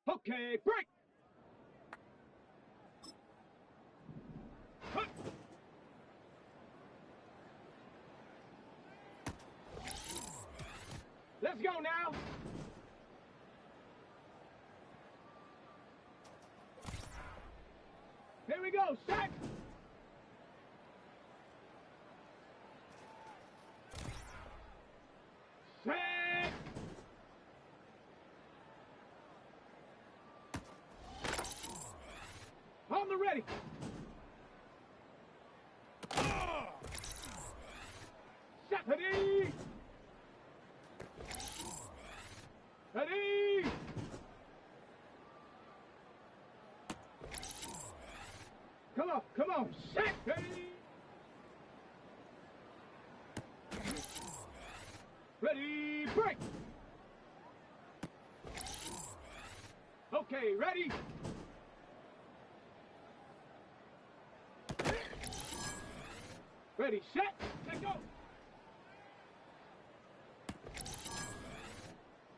Okay, break! Huh. Let's go now! Here we go, set! Set! On the ready! Set! Ready! Ready! Come on, set! Ready! Ready, break! Okay, ready? Ready, set, let go!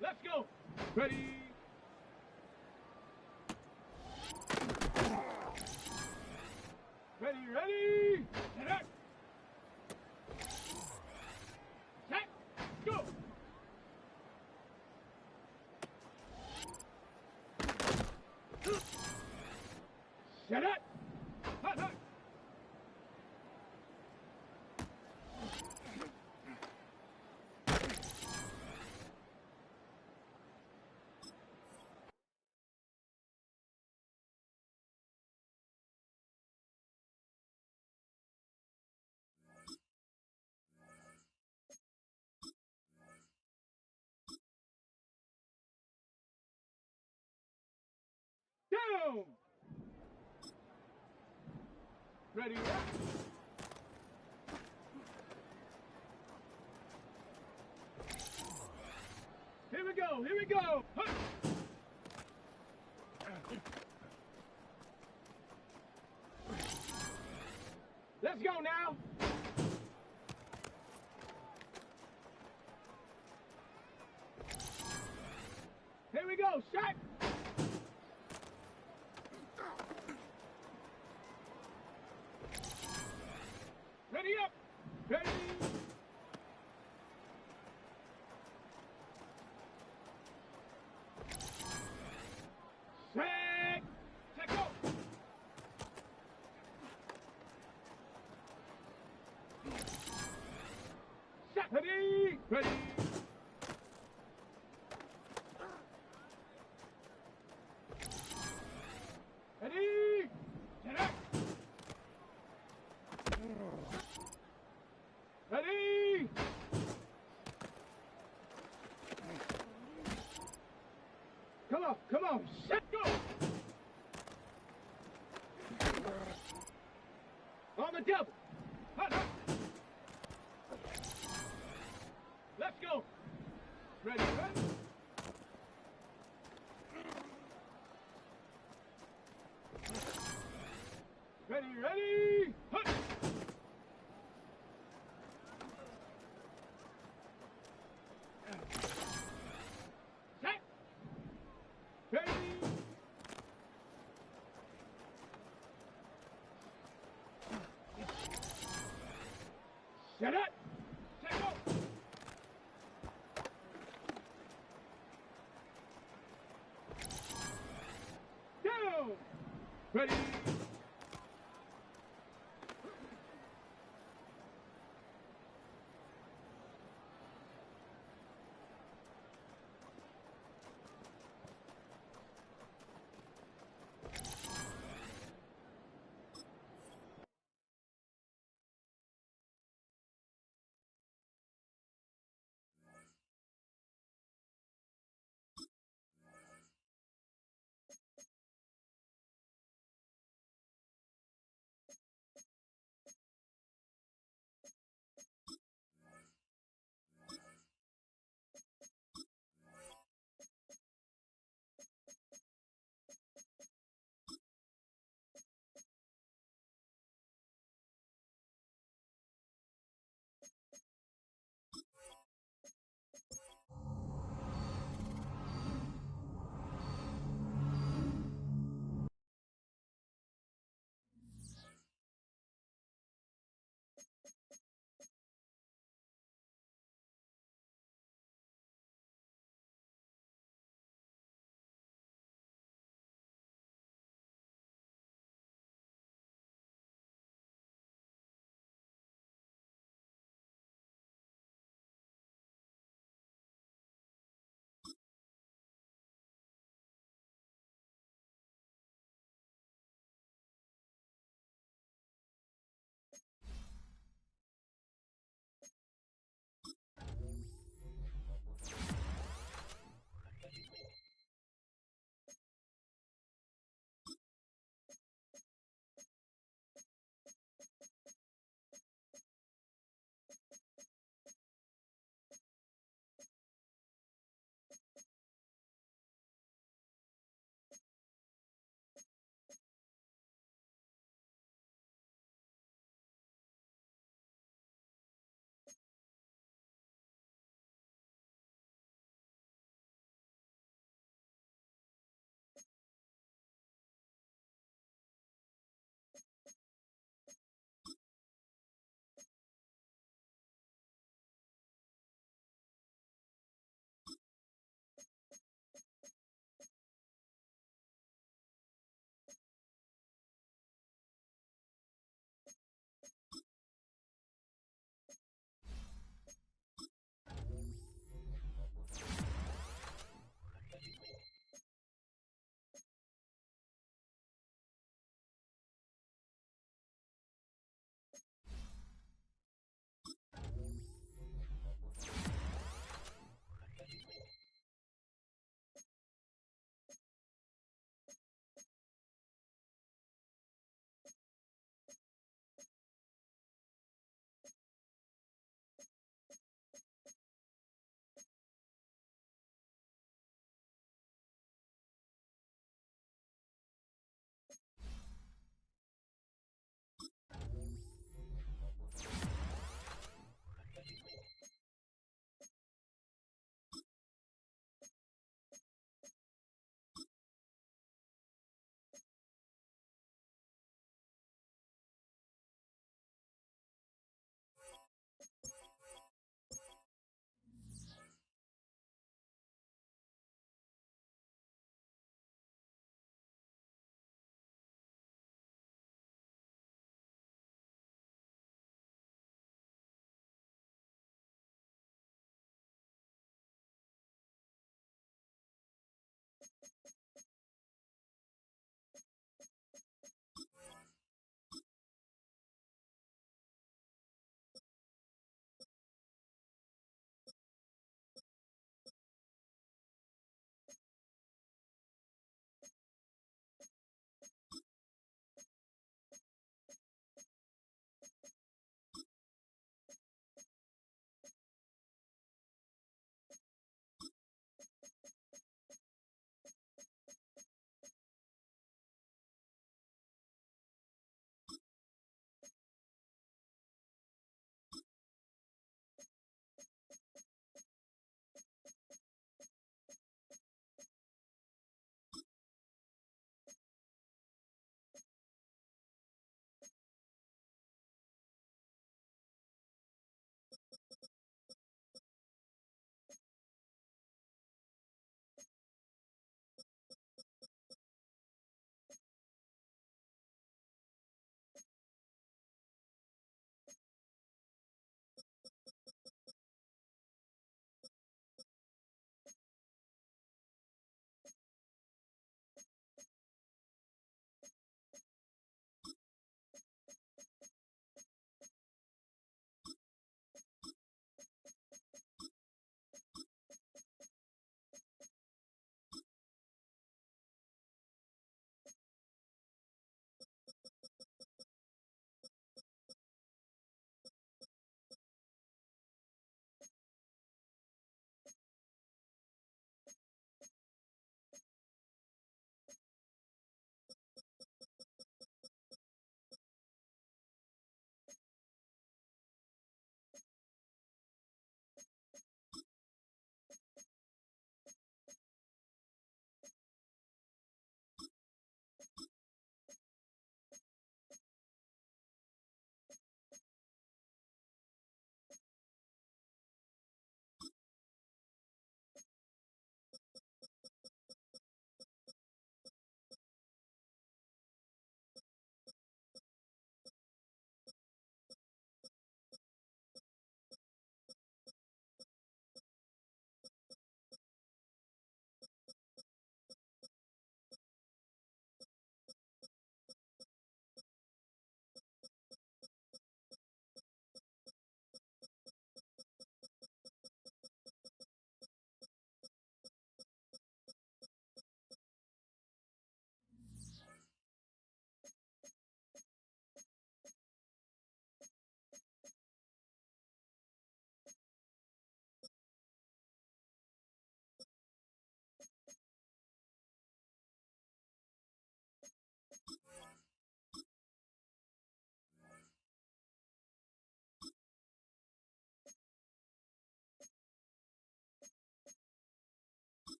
Let's go! Ready! Ready, ready! Set! Set! Go! Set it! Hut, hut! Down! Ready, ready? Here we go, here we go! Hut. Let's go now! Here we go, set! Ready up! Ready! Set! Set, go! Set! Ready! Ready! Ready! Set up! Ready! Come on, set, go! On the double! Hut, hut. Let's go! Ready, ready? Ready, ready? Hut! Set! Ready? Set it! Set, go! Down! Ready?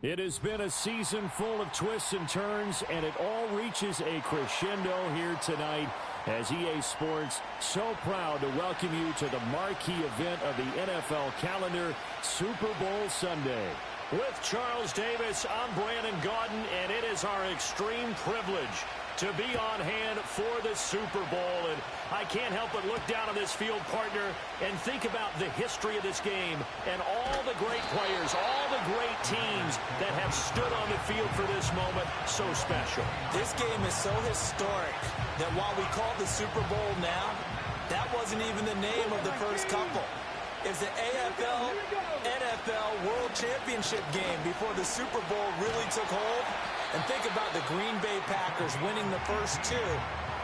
It has been a season full of twists and turns, and it all reaches a crescendo here tonight as EA Sports so proud to welcome you to the marquee event of the NFL calendar, Super Bowl Sunday. With Charles Davis, I'm Brandon Gaudin, and it is our extreme privilege to be on hand for the Super Bowl. And I can't help but look down on this field, partner, and think about the history of this game and all the great players, all the great teams that have stood on the field for this moment. So special. This game is so historic that while we call the Super Bowl now, that wasn't even the name of the first couple. It's the AFL, NFL World Championship game before the Super Bowl really took hold. And think about the Green Bay Packers winning the first two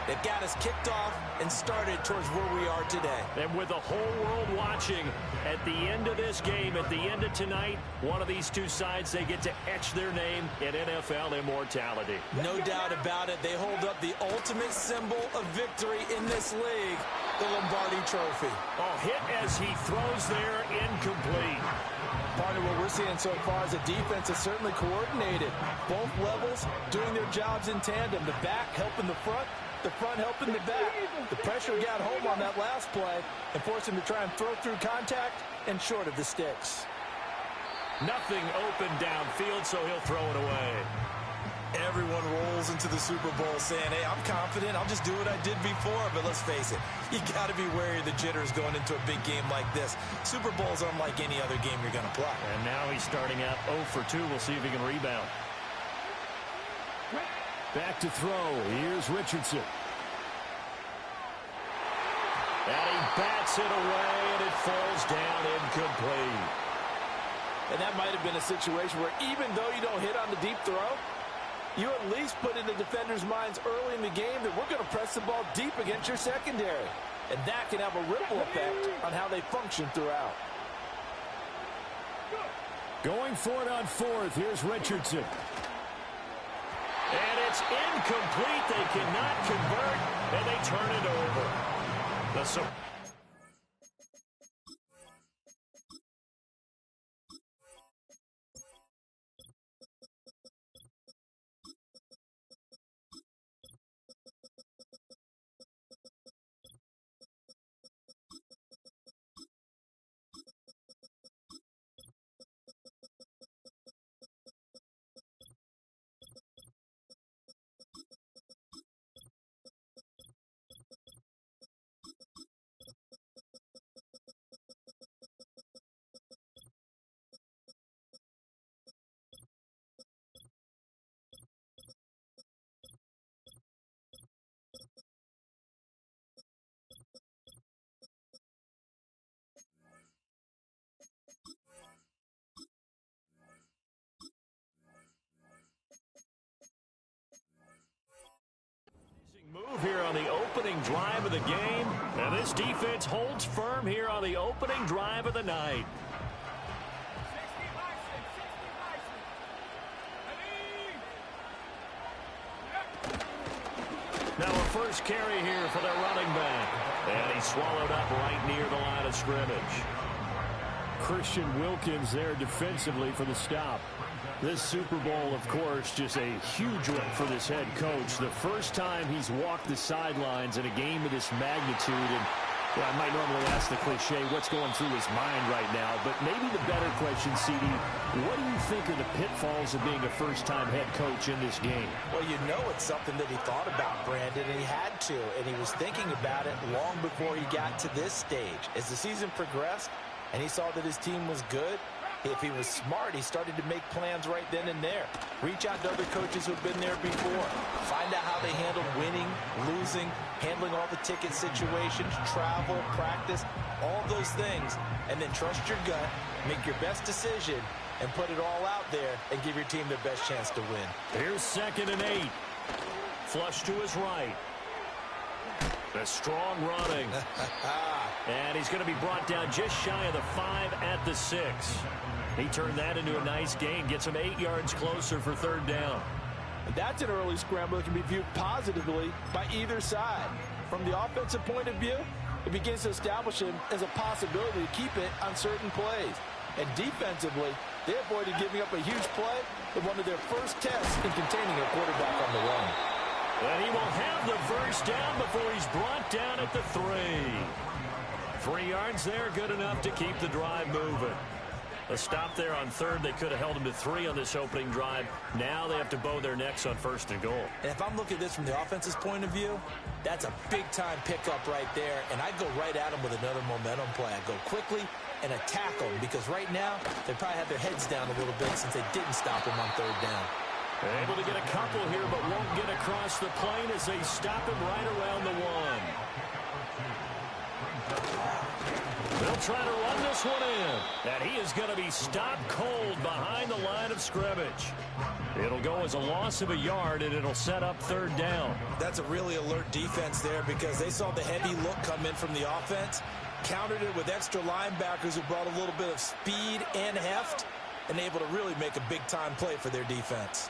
that got us kicked off and started towards where we are today. And with the whole world watching, at the end of this game, at the end of tonight, one of these two sides, they get to etch their name in NFL immortality. No doubt about it. They hold up the ultimate symbol of victory in this league, the Lombardi Trophy. A hit as he throws there, incomplete. Partner, what we're seeing so far is the defense is certainly coordinated. Both levels doing their jobs in tandem. The back helping the front helping the back. The pressure got home on that last play and forced him to try and throw through contact and short of the sticks. Nothing open downfield, so he'll throw it away. Everyone rolls into the Super Bowl saying, hey, I'm confident. I'll just do what I did before. But let's face it, you got to be wary of the jitters going into a big game like this. Super Bowl's unlike any other game you're going to play. And now he's starting out 0 for 2. We'll see if he can rebound. Back to throw. Here's Richardson. And he bats it away, and it falls down incomplete. And that might have been a situation where even though you don't hit on the deep throw, you at least put in the defenders' minds early in the game that we're going to press the ball deep against your secondary. And that can have a ripple effect on how they function throughout. Going for it on fourth. Here's Richardson. And it's incomplete. They cannot convert, and they turn it over. Move here on the opening drive of the game, and this defense holds firm here on the opening drive of the night. Now a first carry here for their running back, and he's swallowed up right near the line of scrimmage. Christian Wilkins there defensively for the stop. This Super Bowl, of course, just a huge one for this head coach. The first time he's walked the sidelines in a game of this magnitude. And well, I might normally ask the cliche, what's going through his mind right now? But maybe the better question, CD, what do you think are the pitfalls of being a first-time head coach in this game? Well, you know it's something that he thought about, Brandon, and he had to. And he was thinking about it long before he got to this stage. As the season progressed and he saw that his team was good, if he was smart, he started to make plans right then and there. Reach out to other coaches who've been there before. Find out how they handled winning, losing, handling all the ticket situations, travel, practice, all those things. And then trust your gut, make your best decision, and put it all out there and give your team the best chance to win. Here's 2nd and 8. Flush to his right. A strong running. And he's going to be brought down just shy of the 5 at the 6. He turned that into a nice gain. Gets him 8 yards closer for 3rd down. And that's an early scramble that can be viewed positively by either side. From the offensive point of view, it begins to establish him as a possibility to keep it on certain plays. And defensively, they avoided giving up a huge play in one of their first tests in containing a quarterback on the run. And he will have the first down before he's brought down at the 3. 3 yards there, good enough to keep the drive moving. A stop there on 3rd. They could have held him to 3 on this opening drive. Now they have to bow their necks on 1st and goal. And if I'm looking at this from the offense's point of view, that's a big-time pickup right there. And I'd go right at him with another momentum play. I'd go quickly and attack them, because right now they probably have their heads down a little bit since they didn't stop him on 3rd down. They're able to get a couple here, but won't get across the plane as they stop him right around the 1. They'll try to run this one in. And he is going to be stopped cold behind the line of scrimmage. It'll go as a loss of a yard, and it'll set up 3rd down. That's a really alert defense there, because they saw the heavy look come in from the offense, countered it with extra linebackers who brought a little bit of speed and heft, and able to really make a big-time play for their defense.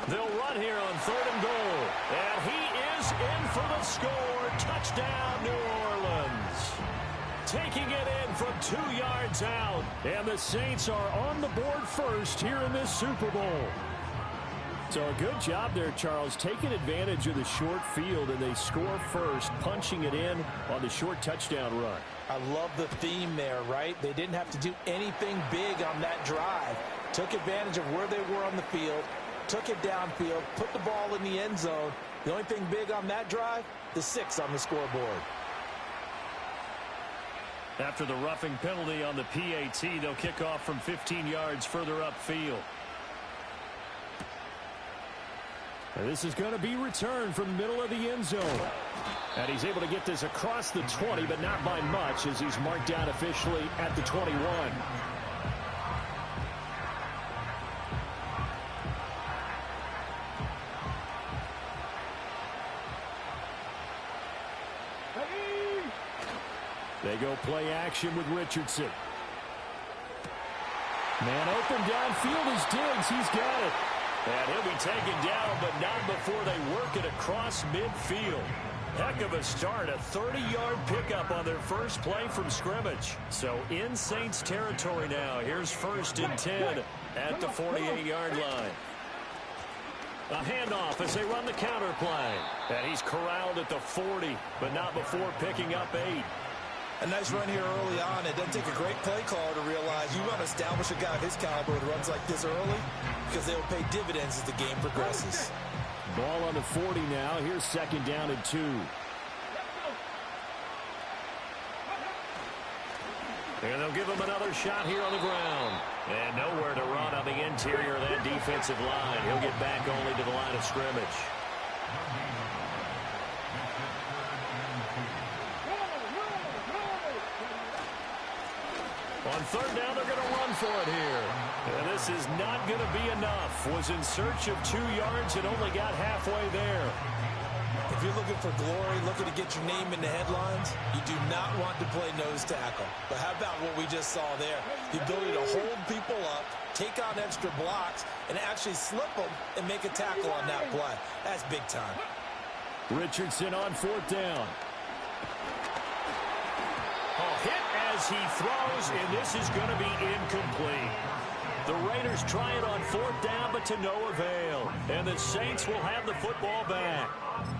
They'll run here on 3rd and goal. And he is in for the score. Touchdown, New Orleans. Taking it in from 2 yards out. And the Saints are on the board first here in this Super Bowl. So a good job there, Charles, taking advantage of the short field, and they score first, punching it in on the short touchdown run. I love the theme there, right? They didn't have to do anything big on that drive. Took advantage of where they were on the field, took it downfield, put the ball in the end zone. The only thing big on that drive, the 6 on the scoreboard. After the roughing penalty on the PAT, they'll kick off from 15 yards further upfield. And this is going to be returned from the middle of the end zone. And he's able to get this across the 20, but not by much, as he's marked down officially at the 21. They go play action with Richardson. Man open downfield is Diggs. He's got it. And he'll be taken down, but not before they work it across midfield. Heck of a start, a 30-yard pickup on their first play from scrimmage. So in Saints territory now. Here's 1st and 10 at the 48-yard line. A handoff as they run the counter play. And he's corralled at the 40, but not before picking up 8. A nice run here early on. It doesn't take a great play caller to realize you want to establish a guy of his caliber who runs like this early, because they'll pay dividends as the game progresses. Ball on the 40 now. Here's 2nd down and 2. And they'll give him another shot here on the ground. And nowhere to run on the interior of that defensive line. He'll get back only to the line of scrimmage. On 3rd down, they're going to run for it here. And this is not going to be enough. Was in search of 2 yards and only got halfway there. If you're looking for glory, looking to get your name in the headlines, you do not want to play nose tackle. But how about what we just saw there? The ability to hold people up, take on extra blocks, and actually slip them and make a tackle on that play. That's big time. Richardson on 4th down. Hit as he throws, and this is going to be incomplete. The Raiders try it on 4th down, but to no avail. And the Saints will have the football back.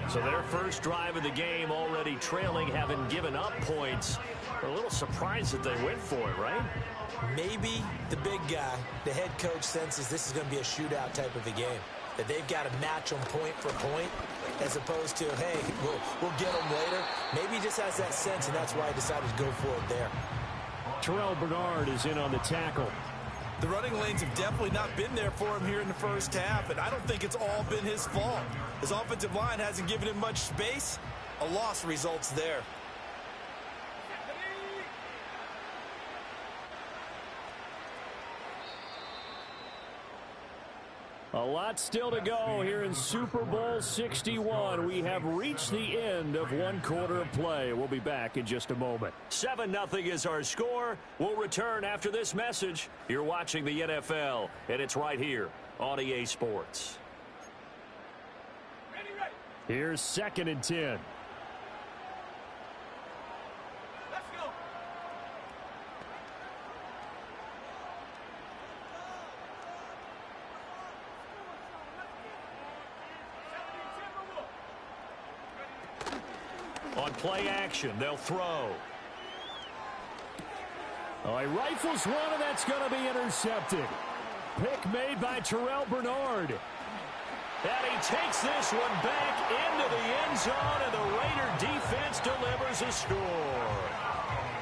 So their first drive of the game already trailing, having given up points. We're a little surprised that they went for it, right? Maybe the big guy, the head coach, senses this is going to be a shootout type of a game. That they've got to match them point for point, as opposed to, hey, we'll get them later. Maybe he just has that sense, and that's why he decided to go for it there. Terrell Bernard is in on the tackle. The running lanes have definitely not been there for him here in the first half, and I don't think it's all been his fault. His offensive line hasn't given him much space. A loss results there. A lot still to go here in Super Bowl 61. We have reached the end of 1 quarter of play. We'll be back in just a moment. 7-0 is our score. We'll return after this message. You're watching the NFL, and it's right here on EA Sports. Here's 2nd and 10. On play action, they'll throw. Oh, he rifles one, and that's going to be intercepted. Pick made by Terrell Bernard. And he takes this one back into the end zone, and the Raider defense delivers a score.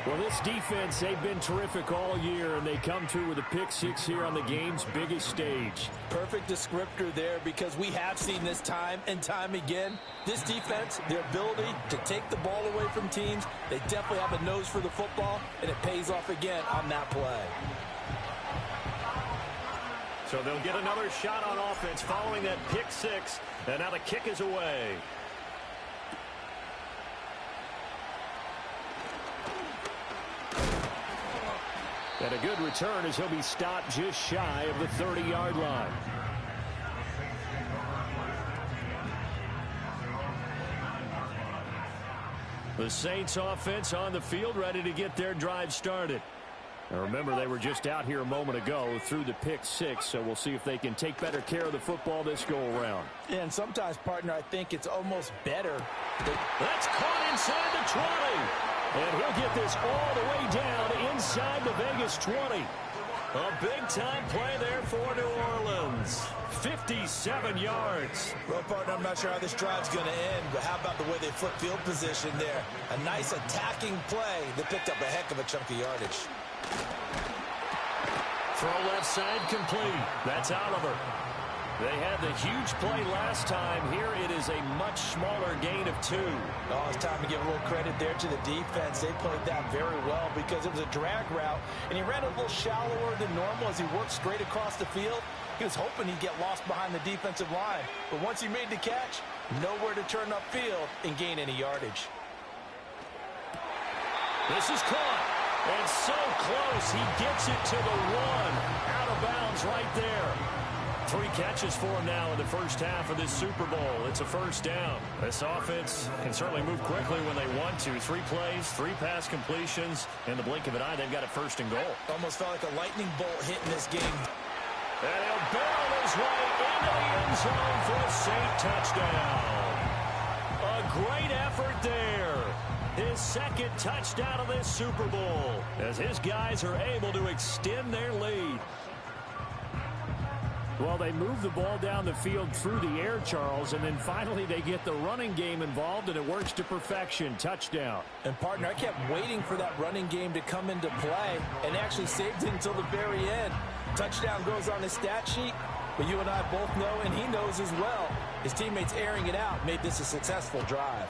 Well, this defense, they've been terrific all year, and they come through with a pick six here on the game's biggest stage. Perfect descriptor there, because we have seen this time and time again. This defense, their ability to take the ball away from teams, they definitely have a nose for the football, and it pays off again on that play. So they'll get another shot on offense following that pick six, and now the kick is away. And a good return as he'll be stopped just shy of the 30-yard line. The Saints offense on the field, ready to get their drive started. Now remember, they were just out here a moment ago through the pick six, so we'll see if they can take better care of the football this go-around. And sometimes, partner, I think it's almost better. That's caught inside the 20. And he'll get this all the way down inside the Vegas 20. A big-time play there for New Orleans. 57 yards. Well, partner, I'm not sure how this drive's going to end, but how about the way they flip field position there? A nice attacking play that picked up a heck of a chunk of yardage. Throw left side complete. That's Oliver. They had the huge play last time. Here it is a much smaller gain of 2. Oh, it's time to give a little credit there to the defense. They played that very well because it was a drag route, and he ran a little shallower than normal as he worked straight across the field. He was hoping he'd get lost behind the defensive line, but once he made the catch, nowhere to turn upfield and gain any yardage. This is caught, and so close. He gets it to the 1. Out of bounds right there. 3 catches for him now in the first half of this Super Bowl. It's a first down. This offense can certainly move quickly when they want to. 3 plays, 3 pass completions. In the blink of an eye, they've got it first and goal. Almost felt like a lightning bolt hitting this game. And he'll barrel his way into the end zone for a Saint touchdown. A great effort there. His second touchdown of this Super Bowl as his guys are able to extend their lead. Well, they move the ball down the field through the air, Charles, and then finally they get the running game involved, and it works to perfection. Touchdown. And, partner, I kept waiting for that running game to come into play and actually saved it until the very end. Touchdown goes on his stat sheet, but you and I both know, and he knows as well, his teammates airing it out made this a successful drive.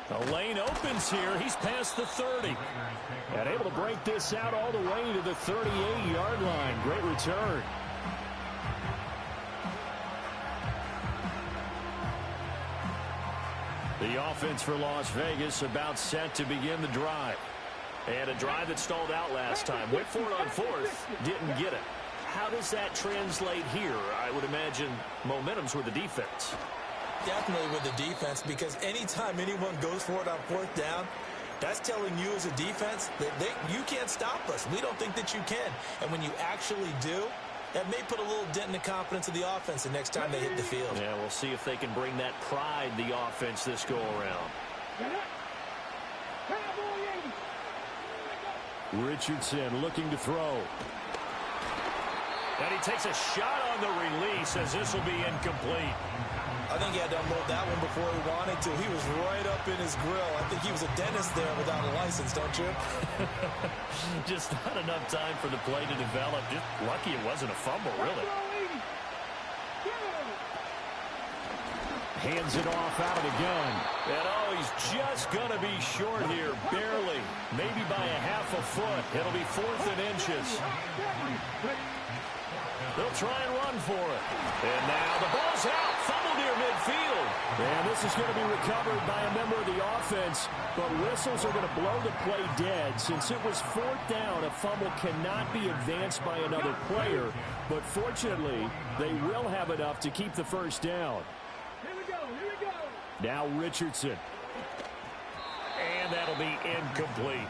The lane opens here. He's past the 30. And able to break this out all the way to the 38-yard line. Great return. The offense for Las Vegas about set to begin the drive. And a drive that stalled out last time. Went for it on 4th. Didn't get it. How does that translate here? I would imagine momentum's with the defense. Definitely with the defense, because anytime anyone goes for it on 4th down, that's telling you as a defense that you can't stop us. We don't think that you can. And when you actually do, that may put a little dent in the confidence of the offense the next time they hit the field. Yeah, we'll see if they can bring that pride, the offense, this go-around. Richardson looking to throw. And he takes a shot on the release as this will be incomplete. I think he had to unload that one before he wanted to. He was right up in his grill. I think he was a dentist there without a license, don't you? Just not enough time for the play to develop. Just lucky it wasn't a fumble, really. Hands it off out of the gun. And oh, he's just going to be short here, barely. Maybe by a half a foot. It'll be 4th and inches. They'll try and run for it. And now the ball's out. Fumble near midfield. And this is going to be recovered by a member of the offense. But whistles are going to blow the play dead. Since it was 4th down, a fumble cannot be advanced by another player. But fortunately, they will have enough to keep the first down. Here we go. Here we go. Now Richardson. And that'll be incomplete.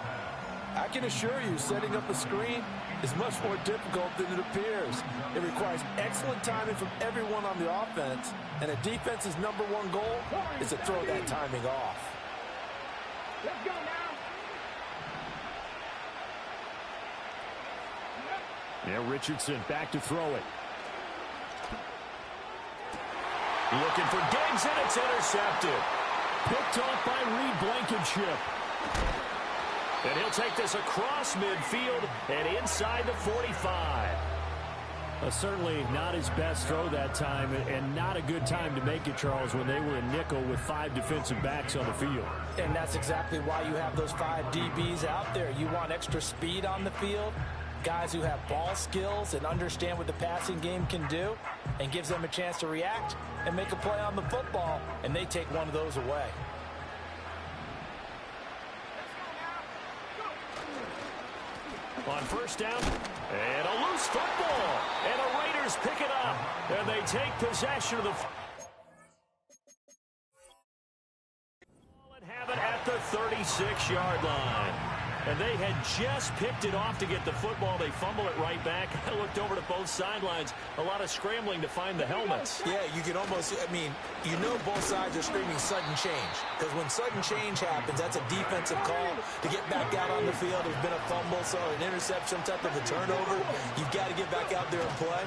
I can assure you, setting up a screen is much more difficult than it appears. It requires excellent timing from everyone on the offense, and a defense's #1 goal is to throw that timing off. Let's go now. Yeah, Richardson back to throw it. Looking for Diggs, and it's intercepted. Picked off by Reed Blankenship. And he'll take this across midfield and inside the 45. Certainly not his best throw that time, and not a good time to make it, Charles, when they were in nickel with 5 defensive backs on the field. And that's exactly why you have those 5 DBs out there. You want extra speed on the field, guys who have ball skills and understand what the passing game can do, and gives them a chance to react and make a play on the football, and they take one of those away. On first down, and a loose football, and the Raiders pick it up, and they take possession of the and have it at the 36-yard line. And they had just picked it off to get the football. They fumble it right back. I looked over to both sidelines. A lot of scrambling to find the helmets. Yeah, you can almost, you know both sides are screaming sudden change. Because when sudden change happens, that's a defensive call to get back out on the field. There's been a fumble, so an interception, some type of a turnover. You've got to get back out there and play.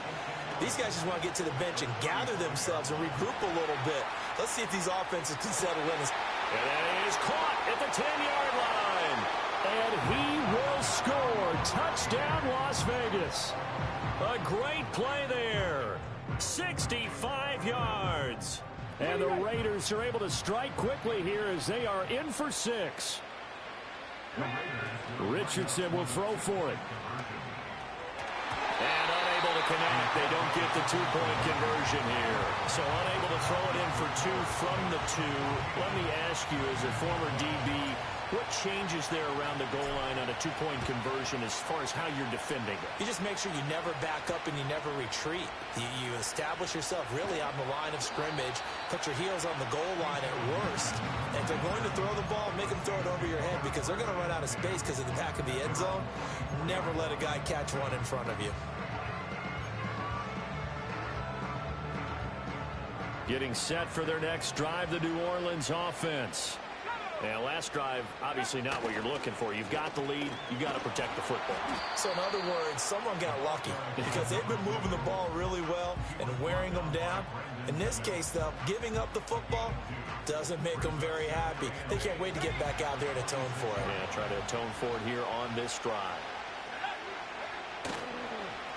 These guys just want to get to the bench and gather themselves and regroup a little bit. Let's see if these offenses can settle in. And that is caught at the 10-yard line. And he will score. Touchdown, Las Vegas. A great play there. 65 yards. And the Raiders are able to strike quickly here as they are in for 6. Richardson will throw for it. And unable to connect. They don't get the 2-point conversion here. So unable to throw it in for 2 from the 2. Let me ask you, as a former DB, what changes there around the goal line on a 2-point conversion as far as how you're defending it? You just make sure you never back up and you never retreat. You establish yourself really on the line of scrimmage, put your heels on the goal line at worst. And if they're going to throw the ball, make them throw it over your head because they're going to run out of space because of the back of the end zone. Never let a guy catch one in front of you. Getting set for their next drive, the New Orleans offense. Now, last drive, obviously not what you're looking for. You've got the lead. You've got to protect the football. So, in other words, someone got lucky because they've been moving the ball really well and wearing them down. In this case, though, giving up the football doesn't make them very happy. They can't wait to get back out there and atone for it. Yeah, try to atone for it here on this drive.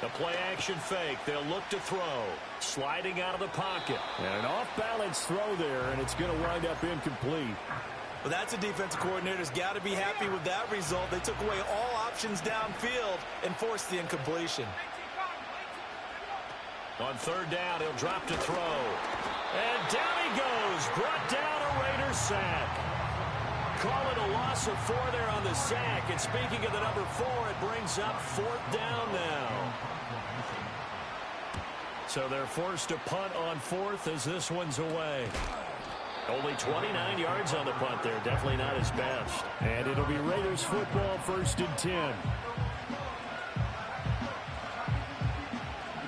The play-action fake. They'll look to throw. Sliding out of the pocket. And an off-balance throw there, and it's going to wind up incomplete. Well, that's a defensive coordinator's got to be happy with that result. They took away all options downfield and forced the incompletion. On third down, he'll drop to throw. And down he goes. Brought down a Raiders sack. Call it a loss of 4 there on the sack. And speaking of the number 4, it brings up 4th down now. So they're forced to punt on 4th as this one's away. Only 29 yards on the punt there. Definitely not his best. And it'll be Raiders football, 1st and 10.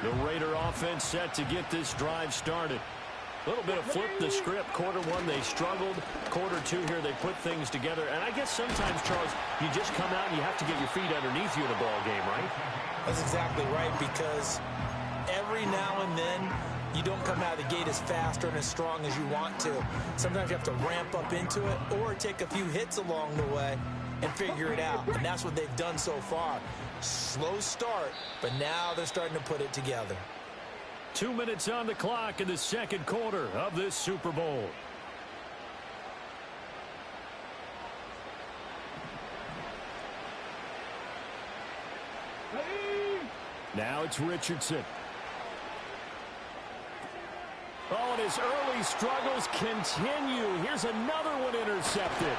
The Raider offense set to get this drive started. A little bit of flip the script. Quarter 1, they struggled. Quarter 2 here, they put things together. And I guess sometimes, Charles, you just come out and you have to get your feet underneath you in a ball game, right? That's exactly right, because every now and then, you don't come out of the gate as fast or as strong as you want to. Sometimes you have to ramp up into it or take a few hits along the way and figure it out. And that's what they've done so far. Slow start, but now they're starting to put it together. 2 minutes on the clock in the second quarter of this Super Bowl. Now it's Richardson. Oh, and his early struggles continue. Here's another one intercepted.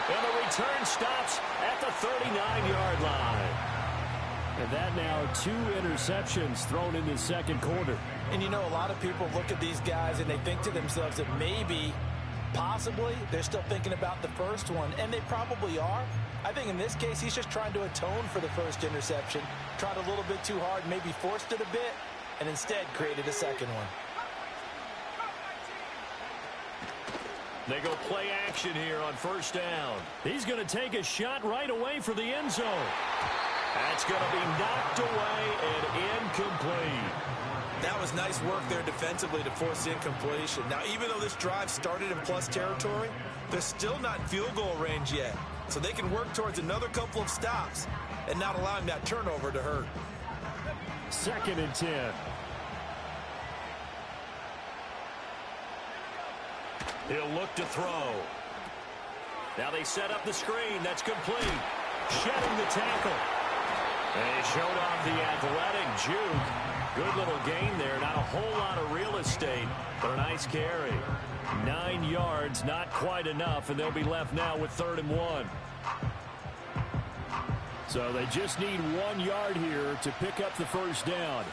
And the return stops at the 39-yard line. And that now 2 interceptions thrown in the second quarter. And you know, a lot of people look at these guys and they think to themselves that maybe Possibly they're still thinking about the first one, and they probably are. I think in this case he's just trying to atone for the first interception, tried a little bit too hard, maybe forced it a bit, and instead created a second one. They go play action here on first down. He's going to take a shot right away for the end zone. That's going to be knocked away and incomplete. That was nice work there defensively to force incompletion. Now, even though this drive started in plus territory, they're still not in field goal range yet. So they can work towards another couple of stops and not allowing that turnover to hurt. 2nd and 10. He'll look to throw. Now they set up the screen. That's complete. Shedding the tackle. And he showed off the athletic juke. Good little gain there. Not a whole lot of real estate, but a nice carry. 9 yards, not quite enough, and they'll be left now with 3rd and 1. So they just need 1 yard here to pick up the first down.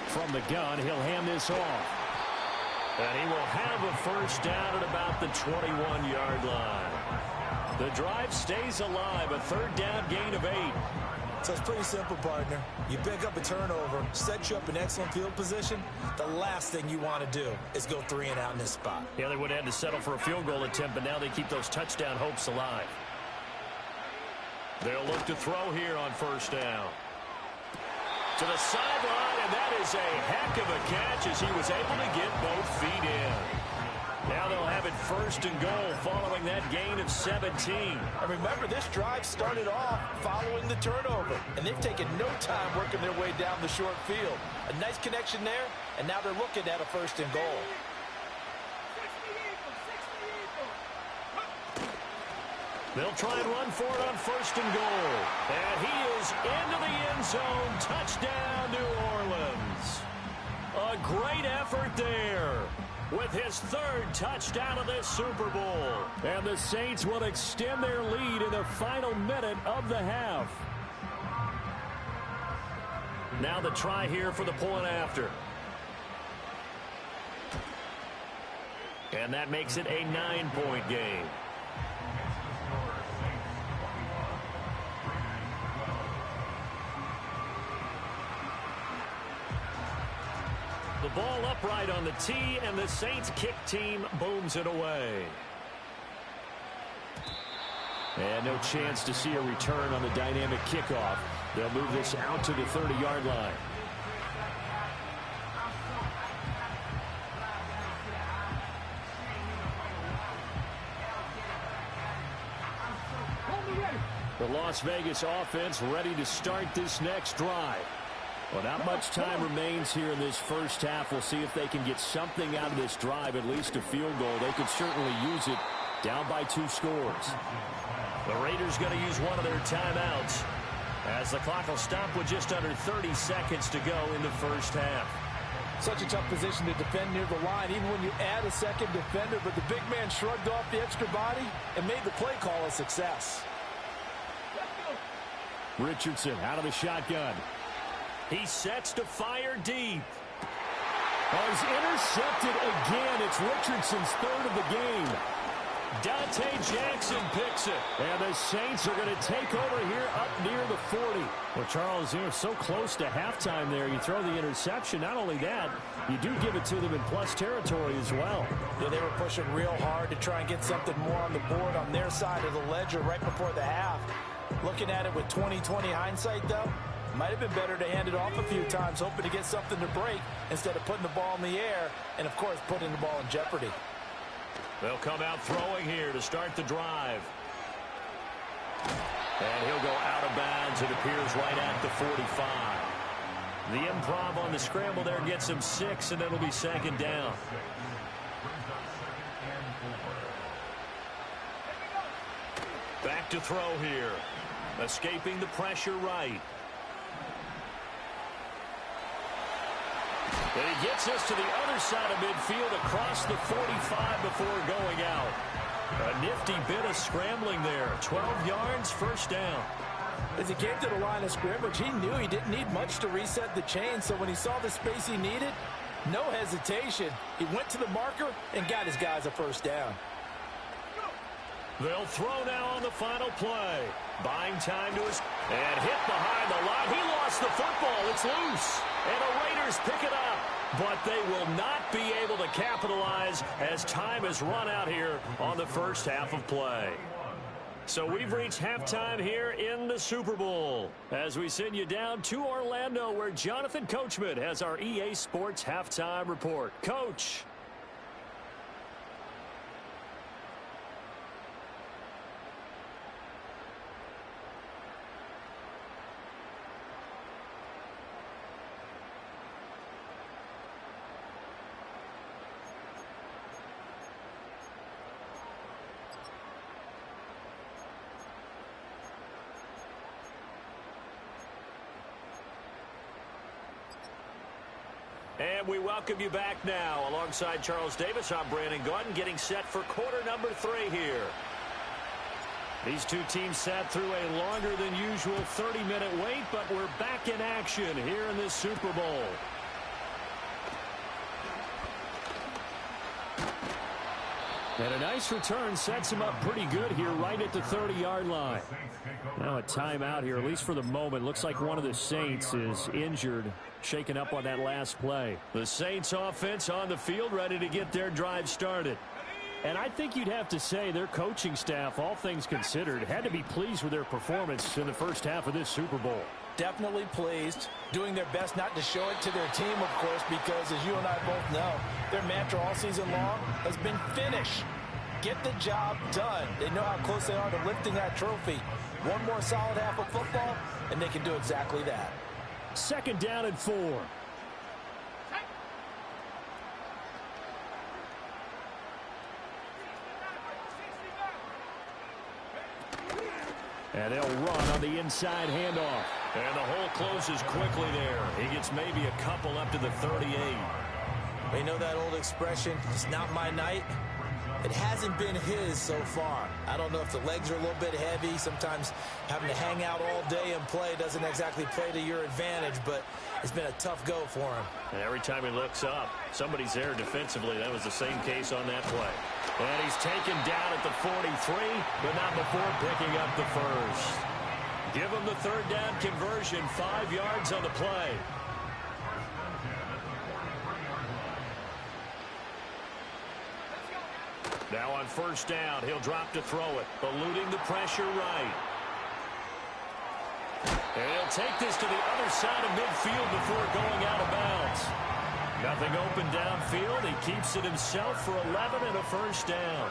From the gun, he'll hand this off. And he will have a first down at about the 21-yard line. The drive stays alive, a 3rd down gain of 8. So it's pretty simple, partner. You pick up a turnover, set you up in excellent field position. The last thing you want to do is go 3 and out in this spot. Yeah, they would have had to settle for a field goal attempt, but now they keep those touchdown hopes alive. They'll look to throw here on first down. To the sideline, and that is a heck of a catch as he was able to get both feet in. Now they'll have it 1st and goal following that gain of 17. And remember, this drive started off following the turnover, and they've taken no time working their way down the short field. A nice connection there, and now they're looking at a 1st and goal. They'll try and run for it on 1st and goal. And he is into the end zone. Touchdown, New Orleans. A great effort there with his 3rd touchdown of this Super Bowl. And the Saints will extend their lead in the final minute of the half. Now the try here for the point after. And that makes it a 9-point game. The ball upright on the tee, and the Saints kick team booms it away. And no chance to see a return on the dynamic kickoff. They'll move this out to the 30-yard line. The Las Vegas offense ready to start this next drive. Well, not much time remains here in this first half. We'll see if they can get something out of this drive, at least a field goal. They could certainly use it down by 2 scores. The Raiders going to use one of their timeouts as the clock will stop with just under 30 seconds to go in the first half. Such a tough position to defend near the line, even when you add a second defender, but the big man shrugged off the extra body and made the play call a success. Richardson out of the shotgun. He sets to fire deep. Oh, he's intercepted again. It's Richardson's 3rd of the game. Dante Jackson picks it. And the Saints are going to take over here up near the 40. Well, Charles, you're so close to halftime there. You throw the interception. Not only that, you do give it to them in plus territory as well. Yeah, they were pushing real hard to try and get something more on the board on their side of the ledger right before the half. Looking at it with 20/20 hindsight, though, might have been better to hand it off a few times, hoping to get something to break instead of putting the ball in the air and, of course, putting the ball in jeopardy. They'll come out throwing here to start the drive. And he'll go out of bounds, it appears, right at the 45. The improv on the scramble there gets him 6, and it'll be 2nd down. Back to throw here. Escaping the pressure right. And he gets us to the other side of midfield across the 45 before going out. A nifty bit of scrambling there. 12 yards, 1st down. As he came to the line of scrimmage, he knew he didn't need much to reset the chain, so when he saw the space he needed, No hesitation. He went to the marker and got his guys a first down. They'll throw now on the final play. Buying time to his... And hit behind the line. He lost the football. It's loose. And the Raiders pick it up. But they will not be able to capitalize as time has run out here on the first half of play. So we've reached halftime here in the Super Bowl as we send you down to Orlando where Jonathan Coachman has our EA Sports halftime report. Coach. And we welcome you back now. Alongside Charles Davis, I'm Brandon Gaudin, getting set for quarter number 3 here. These two teams sat through a longer than usual 30-minute wait, but we're back in action here in this Super Bowl. And a nice return sets him up pretty good here right at the 30-yard line. Now a timeout here, at least for the moment. Looks like one of the Saints is injured, shaken up on that last play. The Saints offense on the field, ready to get their drive started. And I think you'd have to say their coaching staff, all things considered, had to be pleased with their performance in the first half of this Super Bowl. Definitely pleased, doing their best not to show it to their team, of course, because as you and I both know, their mantra all season long has been finish. Get the job done. They know how close they are to lifting that trophy. One more solid half of football, and they can do exactly that. Second down and 4. And they'll run on the inside handoff. And the hole closes quickly there. He gets maybe a couple up to the 38. You know that old expression, it's not my night? It hasn't been his so far. I don't know if the legs are a little bit heavy. Sometimes having to hang out all day and play doesn't exactly play to your advantage, but it's been a tough go for him. And every time he looks up, somebody's there defensively. That was the same case on that play. And he's taken down at the 43, but not before picking up the first. Give him the third down conversion, 5 yards on the play. Now on first down, he'll drop to throw it, eluding the pressure right. And he'll take this to the other side of midfield before going out of bounds. Nothing open downfield. He keeps it himself for 11 and a first down.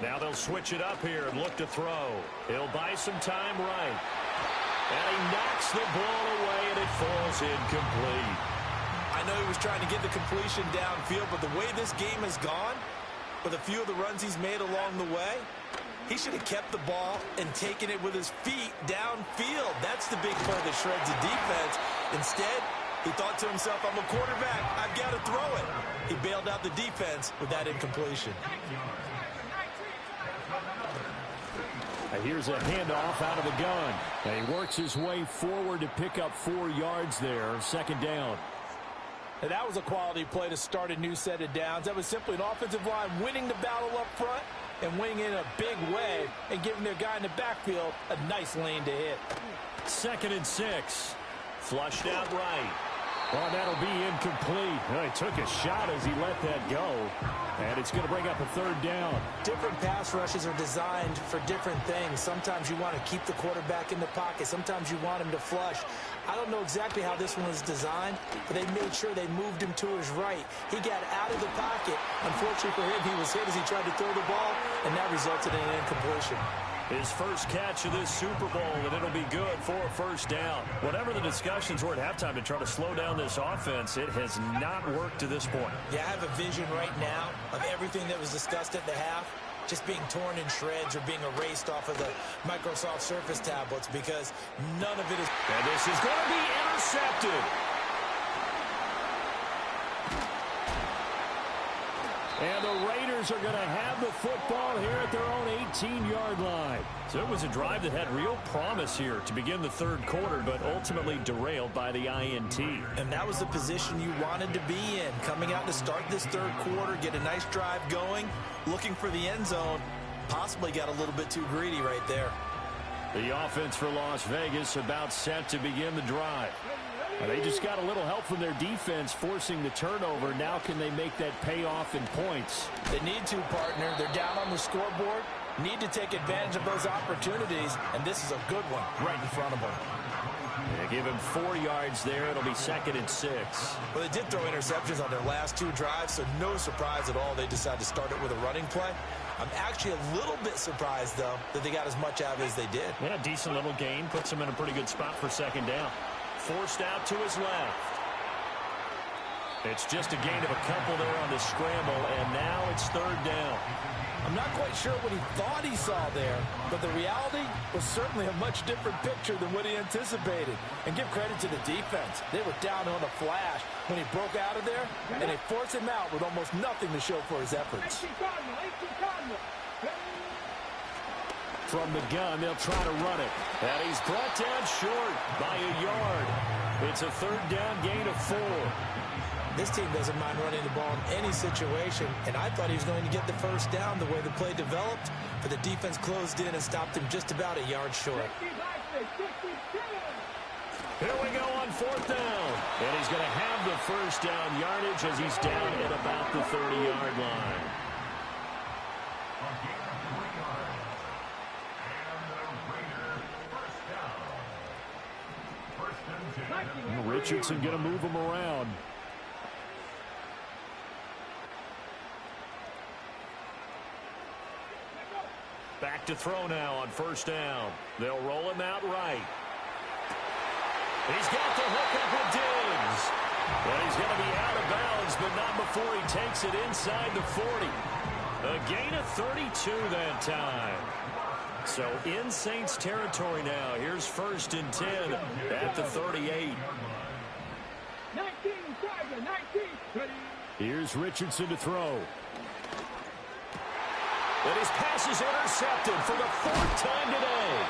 Now they'll switch it up here and look to throw. He'll buy some time right. And he knocks the ball away, and it falls incomplete. I know he was trying to get the completion downfield, but the way this game has gone, with a few of the runs he's made along the way, he should have kept the ball and taken it with his feet downfield. That's the big play that shreds the defense. Instead, he thought to himself, I'm a quarterback, I've got to throw it. He bailed out the defense with that incompletion. Here's a handoff out of the gun. And he works his way forward to pick up 4 yards there. Second down. And that was a quality play to start a new set of downs. That was simply an offensive line winning the battle up front and winning in a big way and giving their guy in the backfield a nice lane to hit. 2nd and 6. Flushed out right. Well, that'll be incomplete. Well, he took a shot as he let that go. And it's going to bring up a third down. Different pass rushes are designed for different things. Sometimes you want to keep the quarterback in the pocket. Sometimes you want him to flush. I don't know exactly how this one was designed, but they made sure they moved him to his right. He got out of the pocket. Unfortunately for him, he was hit as he tried to throw the ball, and that resulted in an incompletion. His first catch of this Super Bowl, and it'll be good for a first down. Whatever the discussions were at halftime to try to slow down this offense, it has not worked to this point. Yeah, I have a vision right now of everything that was discussed at the half just being torn in shreds or being erased off of the Microsoft Surface tablets because none of it is... And this is going to be intercepted. And the Raiders are going to have the football here at their own 18-yard line. So it was a drive that had real promise here to begin the third quarter, but ultimately derailed by the INT. And that was the position you wanted to be in. Coming out to start this third quarter, get a nice drive going, looking for the end zone. Possibly got a little bit too greedy right there. The offense for Las Vegas about set to begin the drive. And they just got a little help from their defense forcing the turnover. Now can they make that pay off in points? They need to, partner. They're down on the scoreboard. Need to take advantage of those opportunities. And this is a good one right in front of them. They give him 4 yards there. It'll be 2nd and 6. Well, they did throw interceptions on their last 2 drives, so no surprise at all they decided to start it with a running play. I'm actually a little bit surprised, though, that they got as much out of it as they did. Yeah, decent little gain. Puts them in a pretty good spot for 2nd down. Forced out to his left. It's just a gain of a couple there on the scramble, and now it's 3rd down. I'm not quite sure what he thought he saw there, but the reality was certainly a much different picture than what he anticipated. And give credit to the defense. They were down on a flash when he broke out of there, and they forced him out with almost nothing to show for his efforts. From the gun, they'll try to run it. And he's brought down short by a yard. It's a 3rd down gain of 4. This team doesn't mind running the ball in any situation, and I thought he was going to get the 1st down the way the play developed, but the defense closed in and stopped him just about a yard short. Here we go on 4th down. And he's going to have the 1st down yardage as he's down at about the 30-yard line. Richardson going to move him around. Back to throw now on 1st down. They'll roll him out right. He's got the hook up with Diggs. And he's going to be out of bounds, but not before he takes it inside the 40. A gain of 32 that time. So in Saints territory now. Here's 1st and 10 at the 38. 19, 19. Here's Richardson to throw. And his pass is intercepted for the 4th time today.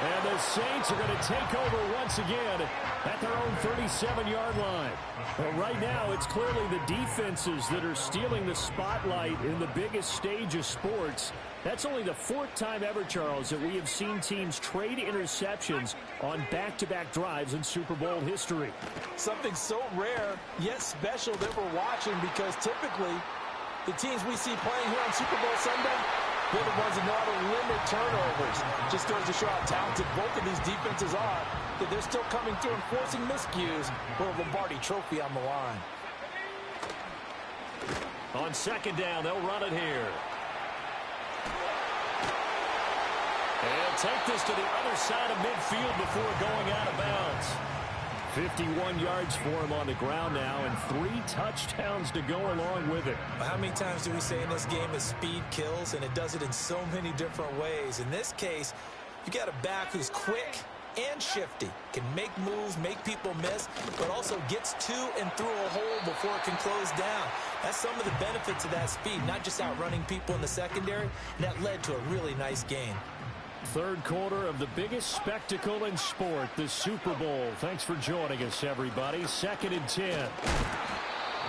And the Saints are going to take over once again at their own 37-yard line. Well, right now, it's clearly the defenses that are stealing the spotlight in the biggest stage of sports. That's only the 4th time ever, Charles, that we have seen teams trade interceptions on back-to-back drives in Super Bowl history. Something so rare, yet special that we're watching, because typically the teams we see playing here on Super Bowl Sunday, they're the ones that know how to limit turnovers. Just goes to show how talented both of these defenses are, that they're still coming through and forcing miscues with a Lombardi trophy on the line. On 2nd down, they'll run it here. And take this to the other side of midfield before going out of bounds. 51 yards for him on the ground now, and 3 touchdowns to go along with it. How many times do we say in this game that speed kills, and it does it in so many different ways? In this case, you got a back who's quick and shifty, can make moves, make people miss, but also gets to and through a hole before it can close down. That's some of the benefits of that speed, not just outrunning people in the secondary, and that led to a really nice game. 3rd quarter of the biggest spectacle in sport, the Super Bowl. Thanks for joining us, everybody. 2nd and 10.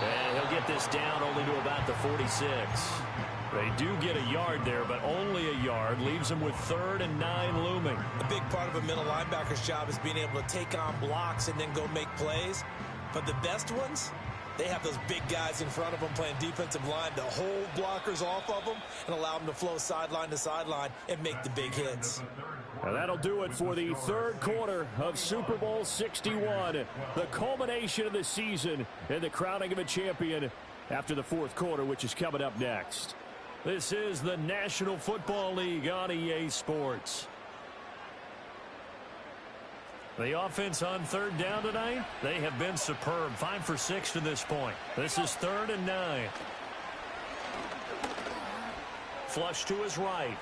And he'll get this down only to about the 46. They do get a yard there, but only a yard. Leaves them with 3rd and 9 looming. A big part of a middle linebacker's job is being able to take on blocks and then go make plays. But the best ones, they have those big guys in front of them playing defensive line to hold blockers off of them and allow them to flow sideline to sideline and make the big hits. And that'll do it for the 3rd quarter of Super Bowl 61. The culmination of the season and the crowning of a champion after the 4th quarter, which is coming up next. This is the National Football League on EA Sports. The offense on 3rd down tonight, they have been superb. 5 for 6 to this point. This is 3rd and 9. Flush to his right.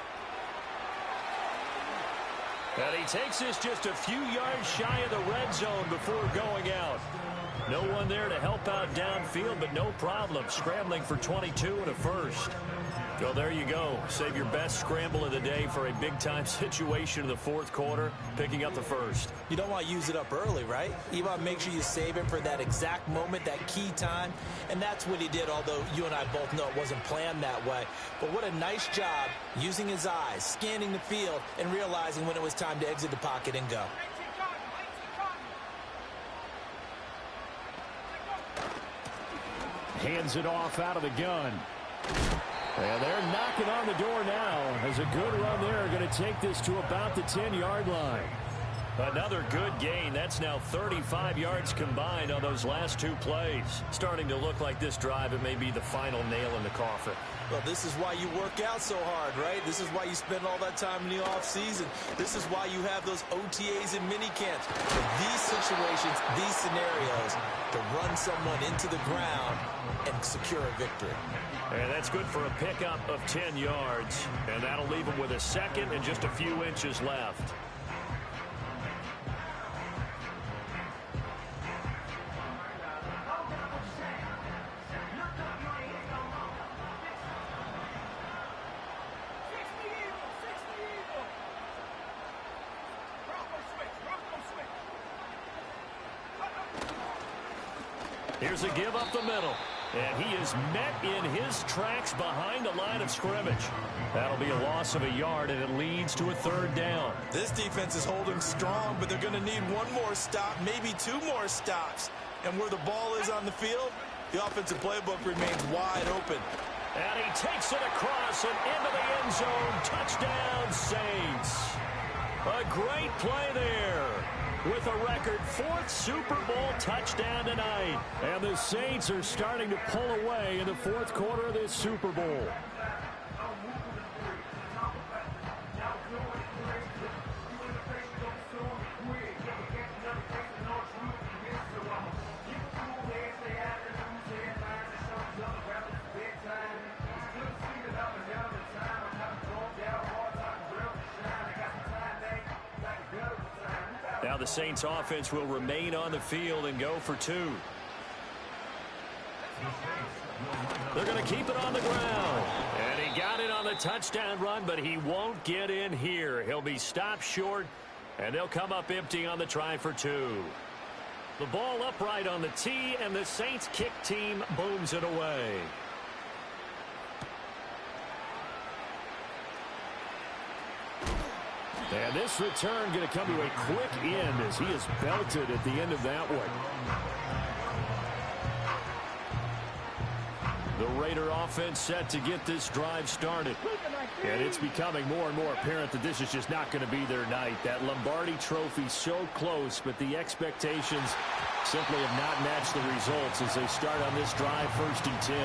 And he takes this just a few yards shy of the red zone before going out. No one there to help out downfield, but no problem. Scrambling for 22 and a first. Well, there you go. Save your best scramble of the day for a big-time situation in the fourth quarter, picking up the first. You don't want to use it up early, right? You want to make sure you save it for that exact moment, that key time. And that's what he did, although you and I both know it wasn't planned that way. But what a nice job using his eyes, scanning the field, and realizing when it was time to exit the pocket and go. Hands it off out of the gun. And they're knocking on the door now. As a good run there, going to take this to about the 10-yard line. Another good gain. That's now 35 yards combined on those last two plays. Starting to look like this drive, it may be the final nail in the coffin. Well, this is why you work out so hard, right? This is why you spend all that time in the offseason. This is why you have those OTAs and mini camps. For these situations, these scenarios, to run someone into the ground and secure a victory. And that's good for a pickup of 10 yards. And that'll leave him with a second and just a few inches left. Here's a give up the middle. And he is met in his tracks behind the line of scrimmage. That'll be a loss of a yard, and it leads to a third down. This defense is holding strong, but they're going to need one more stop, maybe two more stops. And where the ball is on the field, the offensive playbook remains wide open. And he takes it across and into the end zone. Touchdown, Saints. A great play there. With a record fourth Super Bowl touchdown tonight. And the Saints are starting to pull away in the fourth quarter of this Super Bowl. Now the Saints offense will remain on the field and go for two. They're going to keep it on the ground. And he got it on the touchdown run, but he won't get in here. He'll be stopped short, and they'll come up empty on the try for two. The ball upright on the tee, and the Saints kick team booms it away. And this return going to come to a quick end as he is belted at the end of that one. The Raider offense set to get this drive started. And it's becoming more and more apparent that this is just not going to be their night. That Lombardi trophy so close, but the expectations simply have not matched the results as they start on this drive 1st and 10.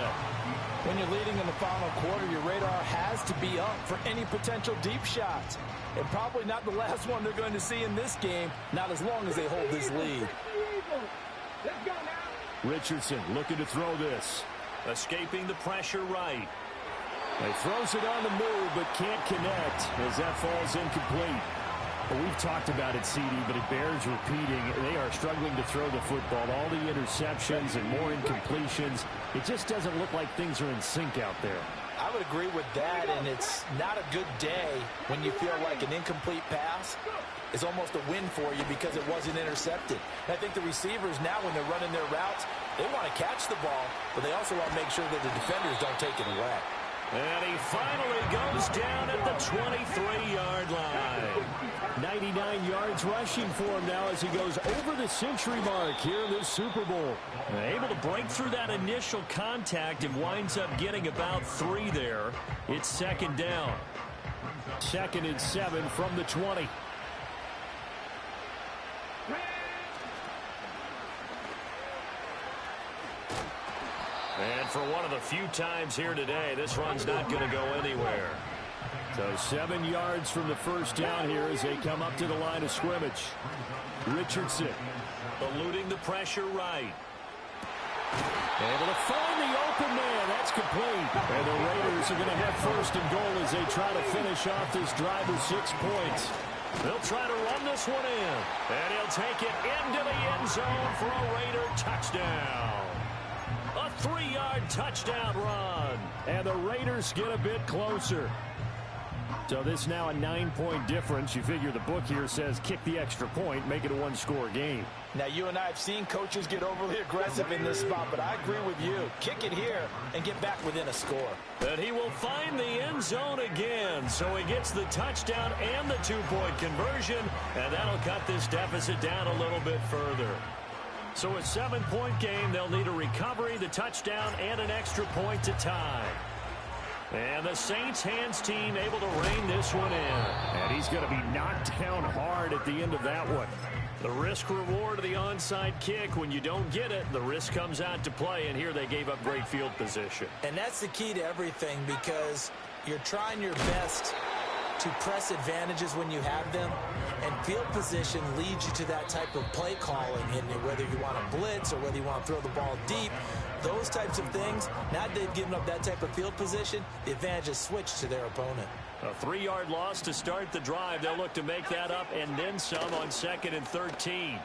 When you're leading in the final quarter, your radar has to be up for any potential deep shots. And probably not the last one they're going to see in this game, not as long as they hold this lead. Richardson looking to throw this. Escaping the pressure right. He throws it on the move, but can't connect as that falls incomplete. Well, we've talked about it, CD, but it bears repeating. They are struggling to throw the football. All the interceptions and more incompletions. It just doesn't look like things are in sync out there. I would agree with that, and it's not a good day when you feel like an incomplete pass is almost a win for you because it wasn't intercepted. And I think the receivers now, when they're running their routes, they want to catch the ball, but they also want to make sure that the defenders don't take it away. And he finally goes down at the 23-yard line. 99 yards rushing for him now as he goes over the century mark here in this Super Bowl. Able to break through that initial contact and winds up getting about 3 there. It's 2nd down. 2nd and 7 from the 20. And for one of the few times here today, this run's not going to go anywhere. So 7 yards from the first down here as they come up to the line of scrimmage. Richardson eluding the pressure right. Able to find the open man. That's complete. And the Raiders are going to have 1st and goal as they try to finish off this drive with 6 points. They'll try to run this one in. And he'll take it into the end zone for a Raider touchdown. A 3-yard touchdown run. And the Raiders get a bit closer. So this is now a 9-point difference. You figure the book here says kick the extra point, make it a one-score game. Now, you and I have seen coaches get overly aggressive in this spot, but I agree with you. Kick it here and get back within a score. But he will find the end zone again. So he gets the touchdown and the 2-point conversion, and that'll cut this deficit down a little bit further. So a 7-point game, they'll need a recovery, the touchdown, and an extra point to tie. And the Saints hands team able to rein this one in. And he's going to be knocked down hard at the end of that one. The risk reward of the onside kick, when you don't get it, the risk comes out to play, and here they gave up great field position. And that's the key to everything, because you're trying your best to press advantages when you have them, and field position leads you to that type of play calling, and whether you want to blitz or whether you want to throw the ball deep, those types of things. Now that they've given up that type of field position, the advantage is switched to their opponent. A 3-yard loss to start the drive. They'll look to make that up and then some on 2nd and 13.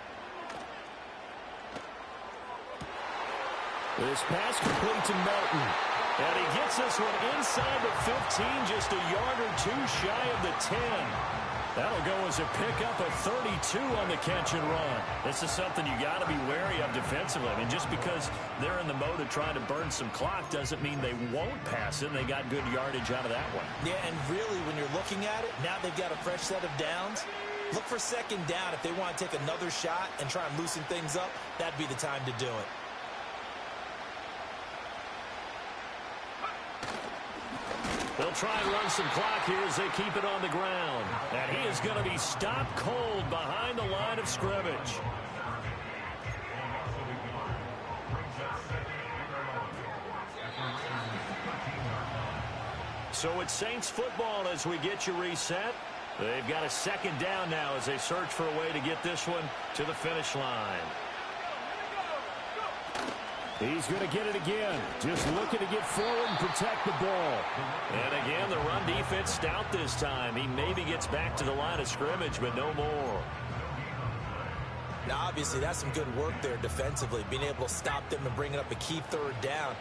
This pass complete to Melton. And he gets this one inside the 15, just a yard or two shy of the 10. That'll go as a pickup of 32 on the catch and run. This is something you got to be wary of defensively. I mean, just because they're in the mode of trying to burn some clock doesn't mean they won't pass it. They got good yardage out of that one. Yeah, and really, when you're looking at it, now they've got a fresh set of downs. Look for 2nd down. If they want to take another shot and try and loosen things up, that'd be the time to do it. They'll try and run some clock here as they keep it on the ground. And he is going to be stopped cold behind the line of scrimmage. So it's Saints football as we get you reset. They've got a 2nd down now as they search for a way to get this one to the finish line. He's going to get it again. Just looking to get forward and protect the ball. And again, the run defense stout this time. He maybe gets back to the line of scrimmage, but no more. Now, obviously, that's some good work there defensively, being able to stop them and bring up a key 3rd down.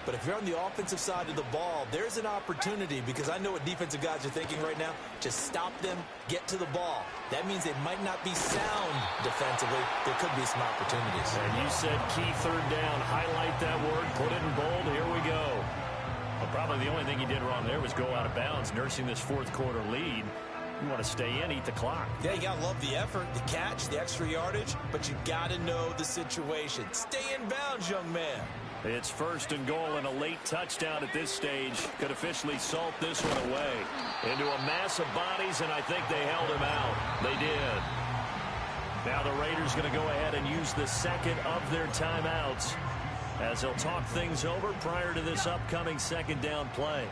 But if you're on the offensive side of the ball, there's an opportunity, because I know what defensive guys are thinking right now. Just stop them, get to the ball. That means they might not be sound defensively. There could be some opportunities. And you said key 3rd down. Highlight that word. Put it in bold. Here we go. Well, probably the only thing he did wrong there was go out of bounds, nursing this 4th quarter lead. You want to stay in, eat the clock. Yeah, you got to love the effort, the catch, the extra yardage, but you got to know the situation. Stay in bounds, young man. It's 1st and goal, and a late touchdown at this stage could officially salt this one away. Into a mass of bodies, and I think they held him out. They did. Now the Raiders going to go ahead and use the 2nd of their timeouts as they'll talk things over prior to this upcoming 2nd down play.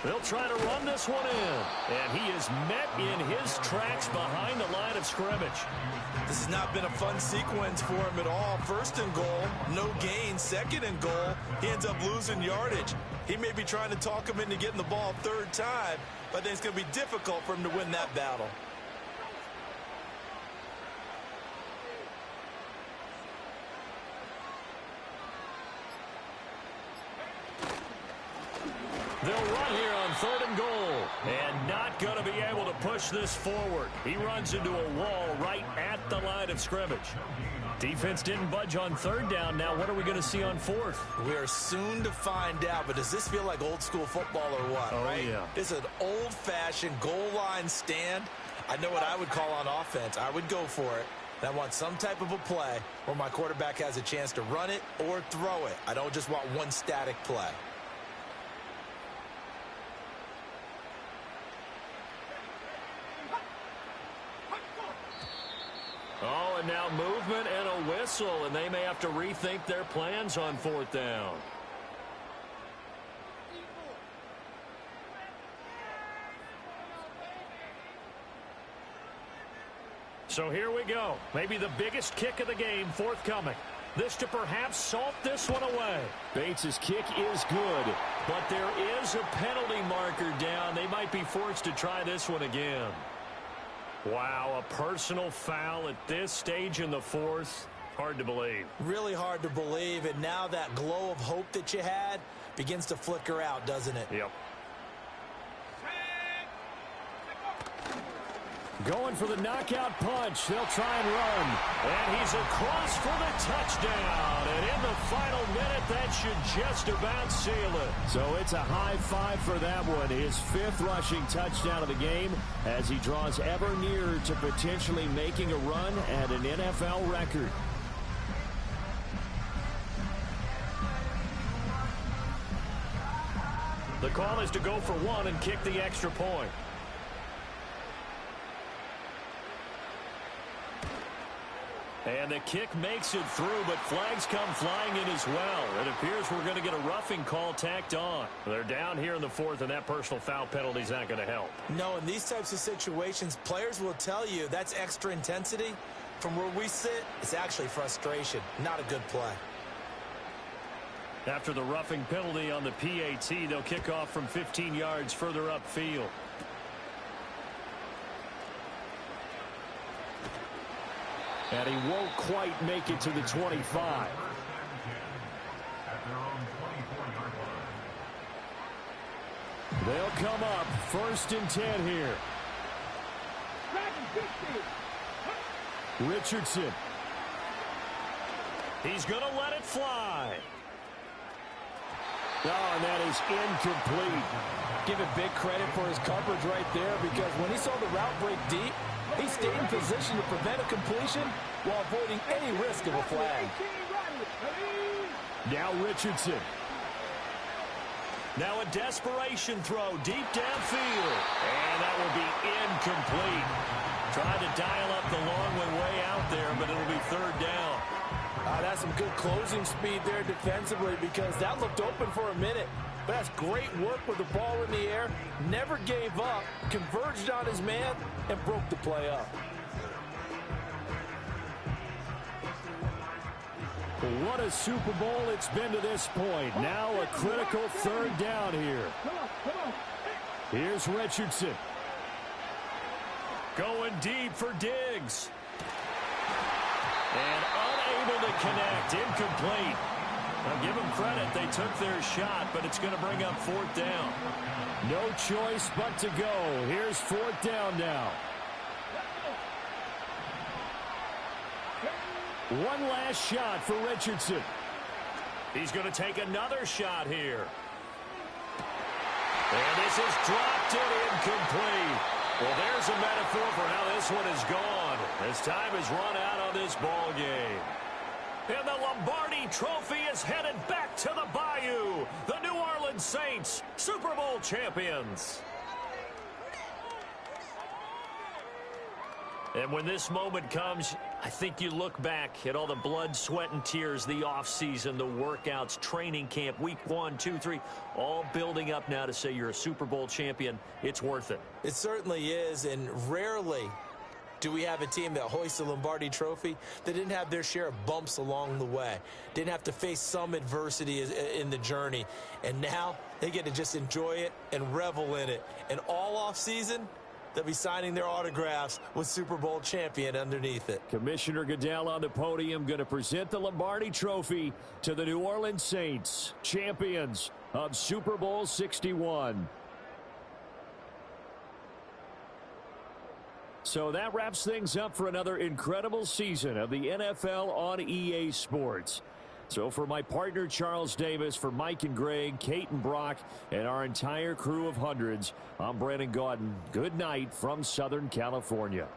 They'll try to run this one in. And he is met in his tracks behind the line of scrimmage. This has not been a fun sequence for him at all. 1st and goal, no gain. 2nd and goal, he ends up losing yardage. He may be trying to talk him into getting the ball 3rd time, but I think it's going to be difficult for him to win that battle. They'll run here on 3rd and goal. And not going to be able to push this forward. He runs into a wall right at the line of scrimmage. Defense didn't budge on 3rd down. Now what are we going to see on 4th? We are soon to find out, but does this feel like old school football or what? Oh, right? Yeah. It's an old-fashioned goal line stand. I know what I would call on offense. I would go for it. And I want some type of a play where my quarterback has a chance to run it or throw it. I don't just want one static play. Oh, and now movement and a whistle, and they may have to rethink their plans on 4th down. So here we go. Maybe the biggest kick of the game forthcoming. This to perhaps salt this one away. Bates' kick is good, but there is a penalty marker down. They might be forced to try this one again. Wow, a personal foul at this stage in the fourth. Hard to believe. Really hard to believe, and now that glow of hope that you had begins to flicker out, doesn't it? Yep. Going for the knockout punch. They'll try and run. And he's across for the touchdown. And in the final minute, that should just about seal it. So it's a high five for that one. His fifth rushing touchdown of the game as he draws ever nearer to potentially making a run at an NFL record. The call is to go for one and kick the extra point. And the kick makes it through, but flags come flying in as well. It appears we're going to get a roughing call tacked on. They're down here in the fourth, and that personal foul penalty is not going to help. No, in these types of situations, players will tell you that's extra intensity. From where we sit, it's actually frustration. Not a good play. After the roughing penalty on the PAT, they'll kick off from 15 yards further upfield. And he won't quite make it to the 25. They'll come up 1st and 10 here. Richardson. He's going to let it fly. Oh, and that is incomplete. Give it big credit for his coverage right there, because when he saw the route break deep, he stayed in position to prevent a completion while avoiding any risk of a flag. Now Richardson. Now a desperation throw deep downfield. And that will be incomplete. Trying to dial up the long way out there, but it'll be 3rd down. That's some good closing speed there defensively, because that looked open for a minute. But that's great work with the ball in the air. Never gave up, converged on his man, and broke the play up. What a Super Bowl it's been to this point. Now a critical 3rd down here. Here's Richardson. Going deep for Diggs. And unable to connect. Incomplete. Now give them credit. They took their shot, but it's going to bring up 4th down. No choice but to go. Here's 4th down now. One last shot for Richardson. He's going to take another shot here. And this is dropped and incomplete. Well, there's a metaphor for how this one is gone. As time has run out on this ball game. And the Lombardi Trophy is headed back to the Bayou. The New Orleans Saints, Super Bowl champions. And when this moment comes, I think you look back at all the blood, sweat, and tears, the offseason, the workouts, training camp, week 1, 2, 3, all building up now to say you're a Super Bowl champion. It's worth it. It certainly is, and rarely do we have a team that hoists a Lombardi Trophy that didn't have their share of bumps along the way, didn't have to face some adversity in the journey, and now they get to just enjoy it and revel in it. And all offseason, they'll be signing their autographs with Super Bowl champion underneath it. Commissioner Goodell on the podium going to present the Lombardi Trophy to the New Orleans Saints, champions of Super Bowl 61. So that wraps things up for another incredible season of the NFL on EA Sports. So for my partner Charles Davis, for Mike and Greg, Kate and Brock, and our entire crew of hundreds, I'm Brandon Gaudin. Good night from Southern California.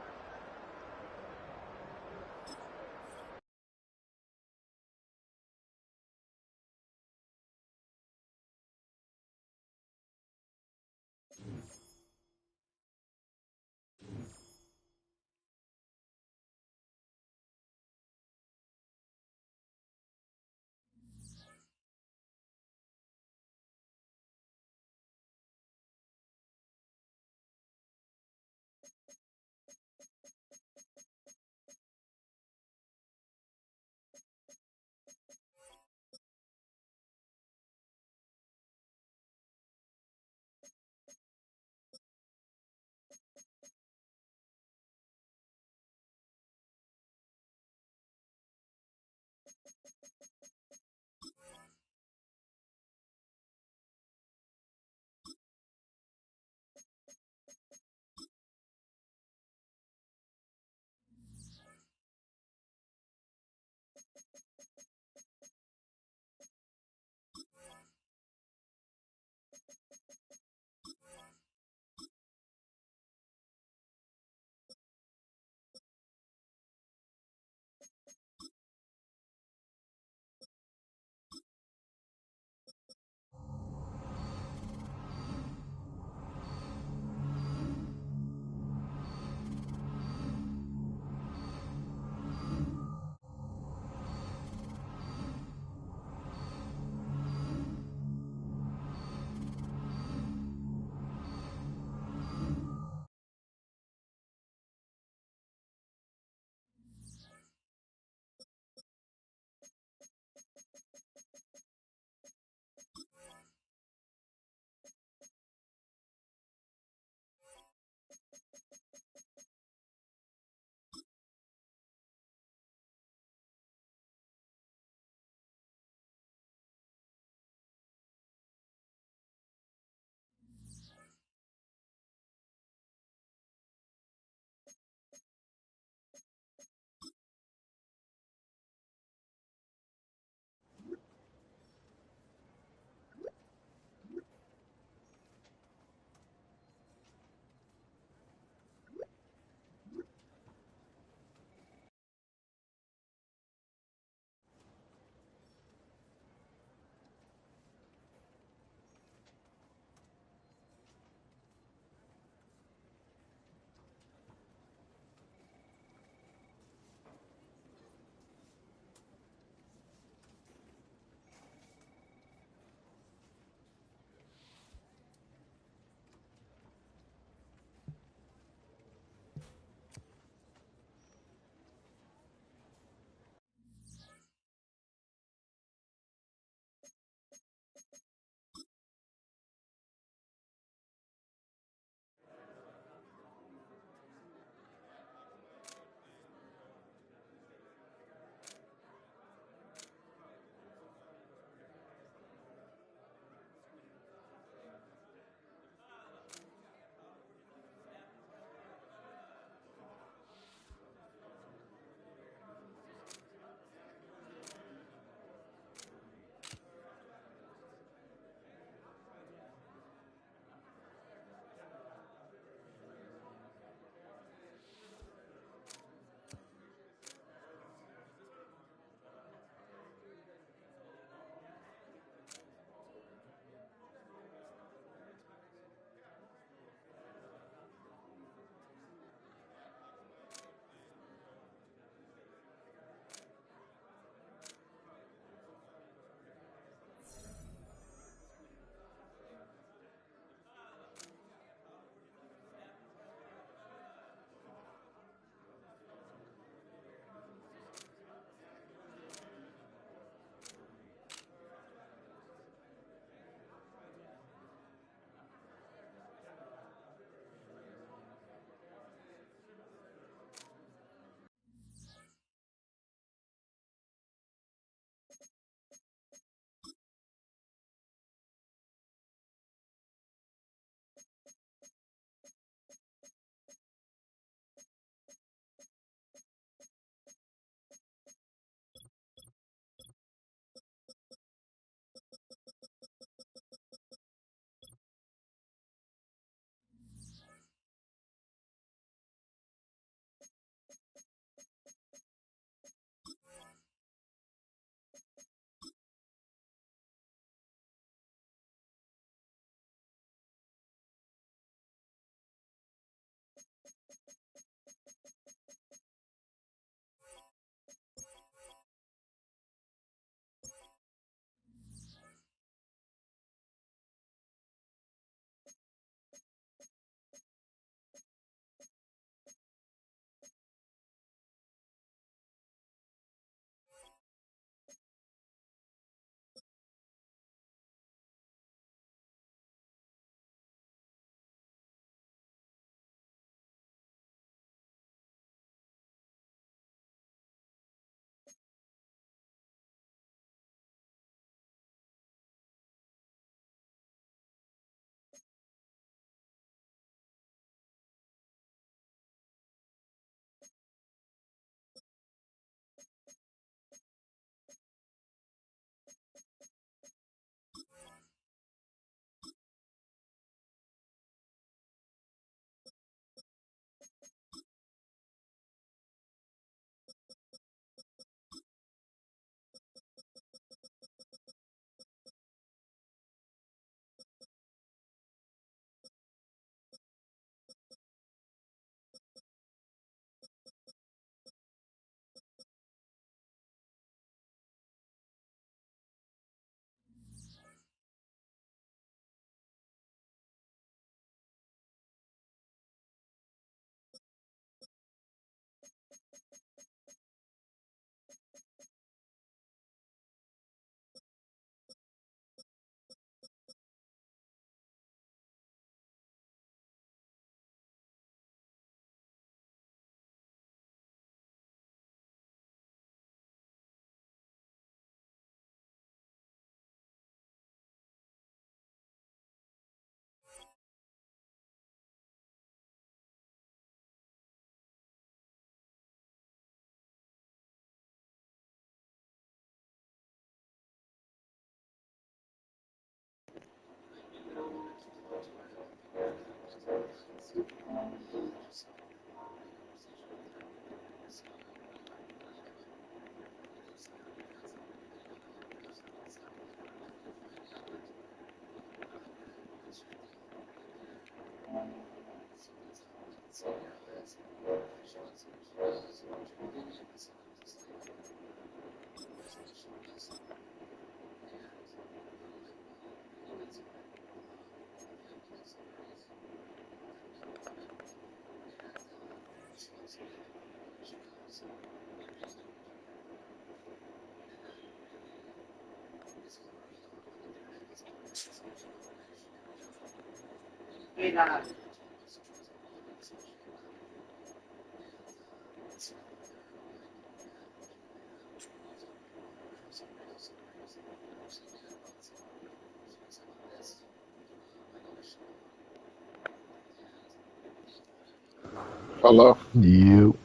Hello. Yep. What's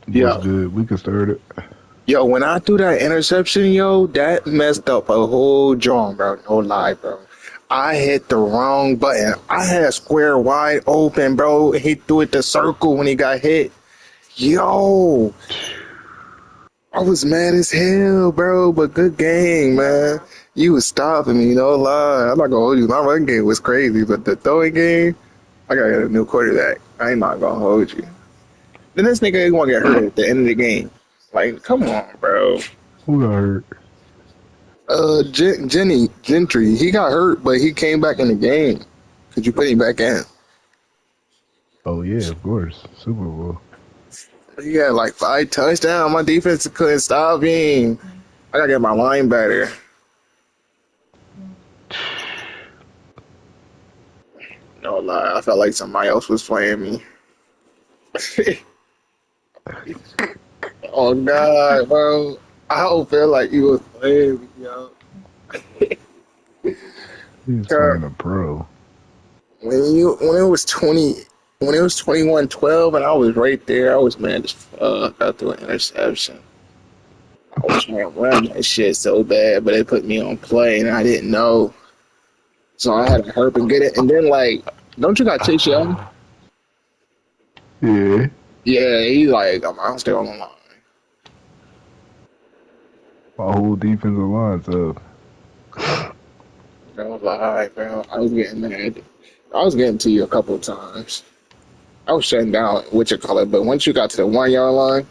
Yeah. good? We can start it. Yo, when I threw that interception, yo, that messed up a whole drum, bro. No lie, bro. I hit the wrong button. I had square wide open, bro. He threw it to circle when he got hit. Yo, I was mad as hell, bro. But good game, man. You was stopping me, no lie. I'm not gonna hold you. My run game was crazy, but the throwing game, I gotta get a new quarterback. I ain't not gonna hold you. Then this nigga ain't gonna get hurt at the end of the game. Like, come on, bro. Who got hurt? Gentry, he got hurt, but he came back in the game. Could you put him back in? Oh yeah, of course. Super Bowl. He had like 5 touchdowns. My defense couldn't stop him. I gotta get my line better. No lie, I felt like somebody else was playing me. Oh God, bro. I don't feel like he was playing me, yo. He's Cause playing a pro. when it was 21-12 and I was right there, I was mad as fuck. I threw an interception. I was trying to run that shit so bad, but they put me on play and I didn't know. So I had to hurp and get it. And then, like, don't you got Chase Young? Yeah. Yeah, he's like, I'm still on the line. My whole defensive line's up. I was like, all right, bro. I was getting mad. I was getting to you a couple of times. I was shutting down what you call it, but once you got to the 1 yard line,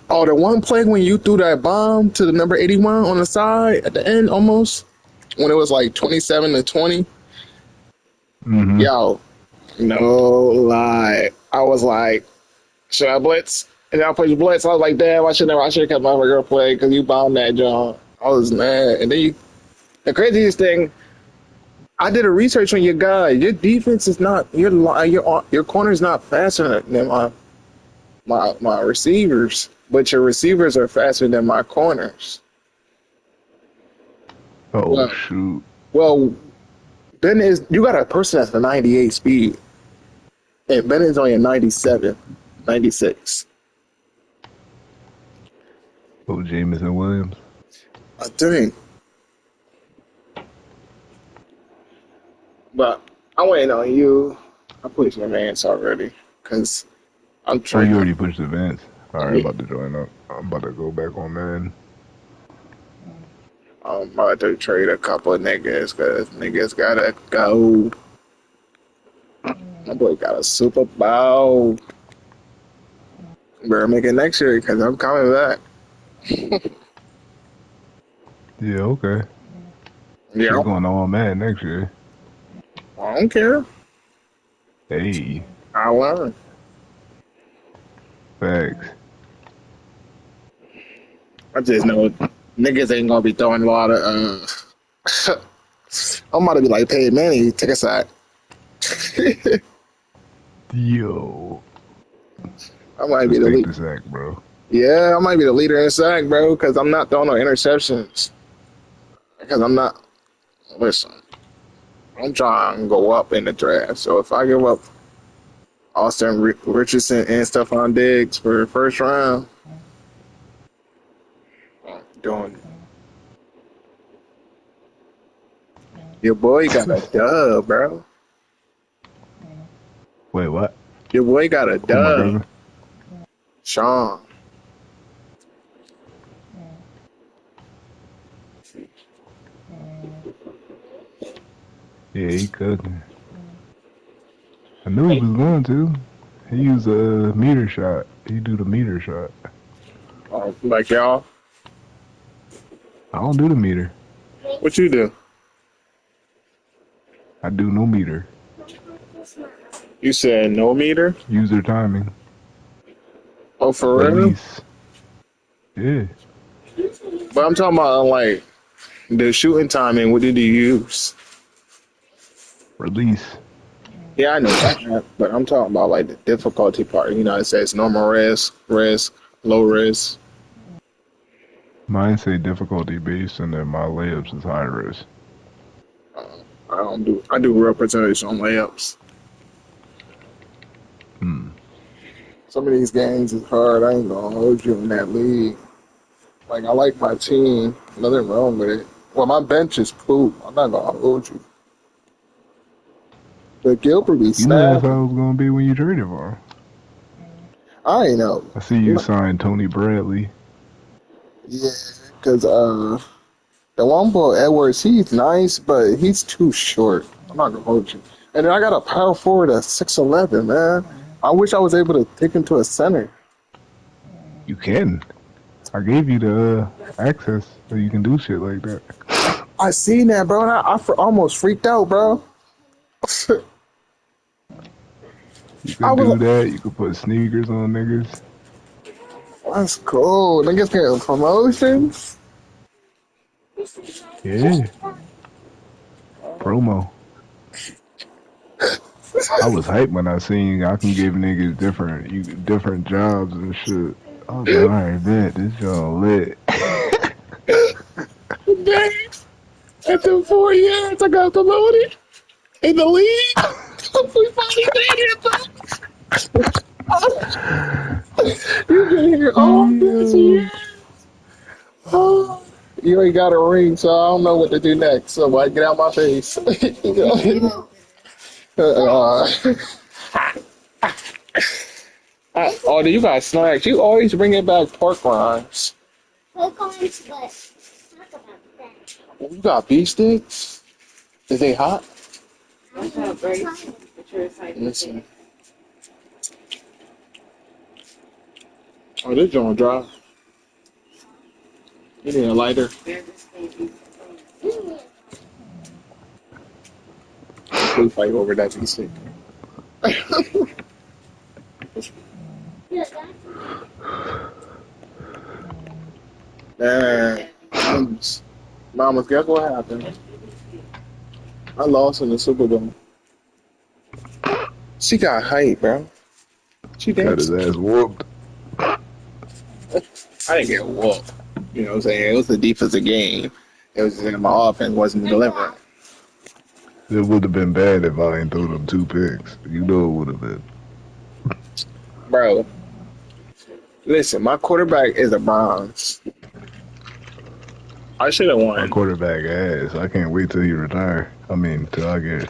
oh, the one play when you threw that bomb to the number 81 on the side at the end almost, when it was like 27-20, Mm-hmm. yo, no lie. I was like, should I blitz? And I pushed blitz. I was like, damn, I should have kept my regular play because you bombed that John. I was mad. And then the craziest thing, I did a research on your guy. Your defense is not your corner's not faster than my receivers, but your receivers are faster than my corners. Oh Well, shoot. well, Ben is you got a person that's a 98 speed, and Ben is only a 97, 96. Oh, Jameson Williams. I think, but I'm waiting on you. I put your advance already because I'm Oh, you trying. already pushed the Vance. All right, I'm about to join up. I'm about to go back on man. I'm about to trade a couple of niggas because niggas gotta go. My boy got a Super Bowl. Better make it next year because I'm coming back. Yeah, okay. Yeah, Shit going on man next year. I don't care. Hey, I learn. facts. I just know niggas ain't gonna be throwing a lot of. I'm about to be like, hey, Manny, take a sack. Yo, I might be just the take lead. the sack, bro. Yeah, I might be the leader in sack, bro, because I'm not throwing no interceptions. Because I'm not. Listen, I'm trying to go up in the draft. So if I give up Austin Richardson and Stephon Diggs for the first round, I'm doing it. Your boy got a dub, bro. Wait, what? Your boy got a Who, my dub. brother? Sean. Yeah, he cooking. I knew he was going to. He used a meter shot. He do the meter shot. Oh, like y'all? I don't do the meter. What you do? I do no meter. You said no meter? User timing. Oh, for real? Release. Yeah. But I'm talking about like the shooting timing. What did you use? Release. Yeah, I know that, but I'm talking about like the difficulty part. You know, it says normal risk, low risk. Mine say difficulty based, and then my layups is high risk. I do real percentage on layups. Some of these games is hard. I ain't gonna hold you in that league. Like, I like my team. Nothing wrong with it. Well, my bench is cool. I'm not gonna hold you. But Gilbert be You know that's snapping. how it was gonna be when you traded for him. I ain't know. I see you signed Tony Bradley. Yeah, because the one boy, Edwards, he's nice, but he's too short. I'm not gonna hold you. And then I got a power forward at 6'11", man. I wish I was able to take him to a center. You can. I gave you the access so you can do shit like that. I seen that, bro, and I almost freaked out, bro. You can do that. You can put sneakers on niggas. That's cool. Niggas getting promotions. Yeah. Promo. I was hyped when I seen I can give niggas different jobs and shit. I was like, alright, bet this y'all lit. After 4 years, I got promoted in the league. We finally made it, bro. You've been here all this year. Oh, you ain't got a ring, so I don't know what to do next. So I get out my face. Oh, you got snacks. You always bring it back pork rinds. Pork rinds, but talk about that. You got beef sticks? Is they hot? Listen. Oh, this joint dry. You need a lighter. We fight over that beef stick. Man, Mamas, guess what happened? I lost in the Super Bowl. She got hype, bro. She Got his danced. ass whooped. I didn't get whooped. You know what I'm saying? It was a defensive game. It was just in my offense wasn't delivering. It would have been bad if I ain't threw them 2 picks. You know it would have been. Bro, listen, my quarterback is a bronze. I should have My won. quarterback ass. I can't wait till he retire. I mean, till I get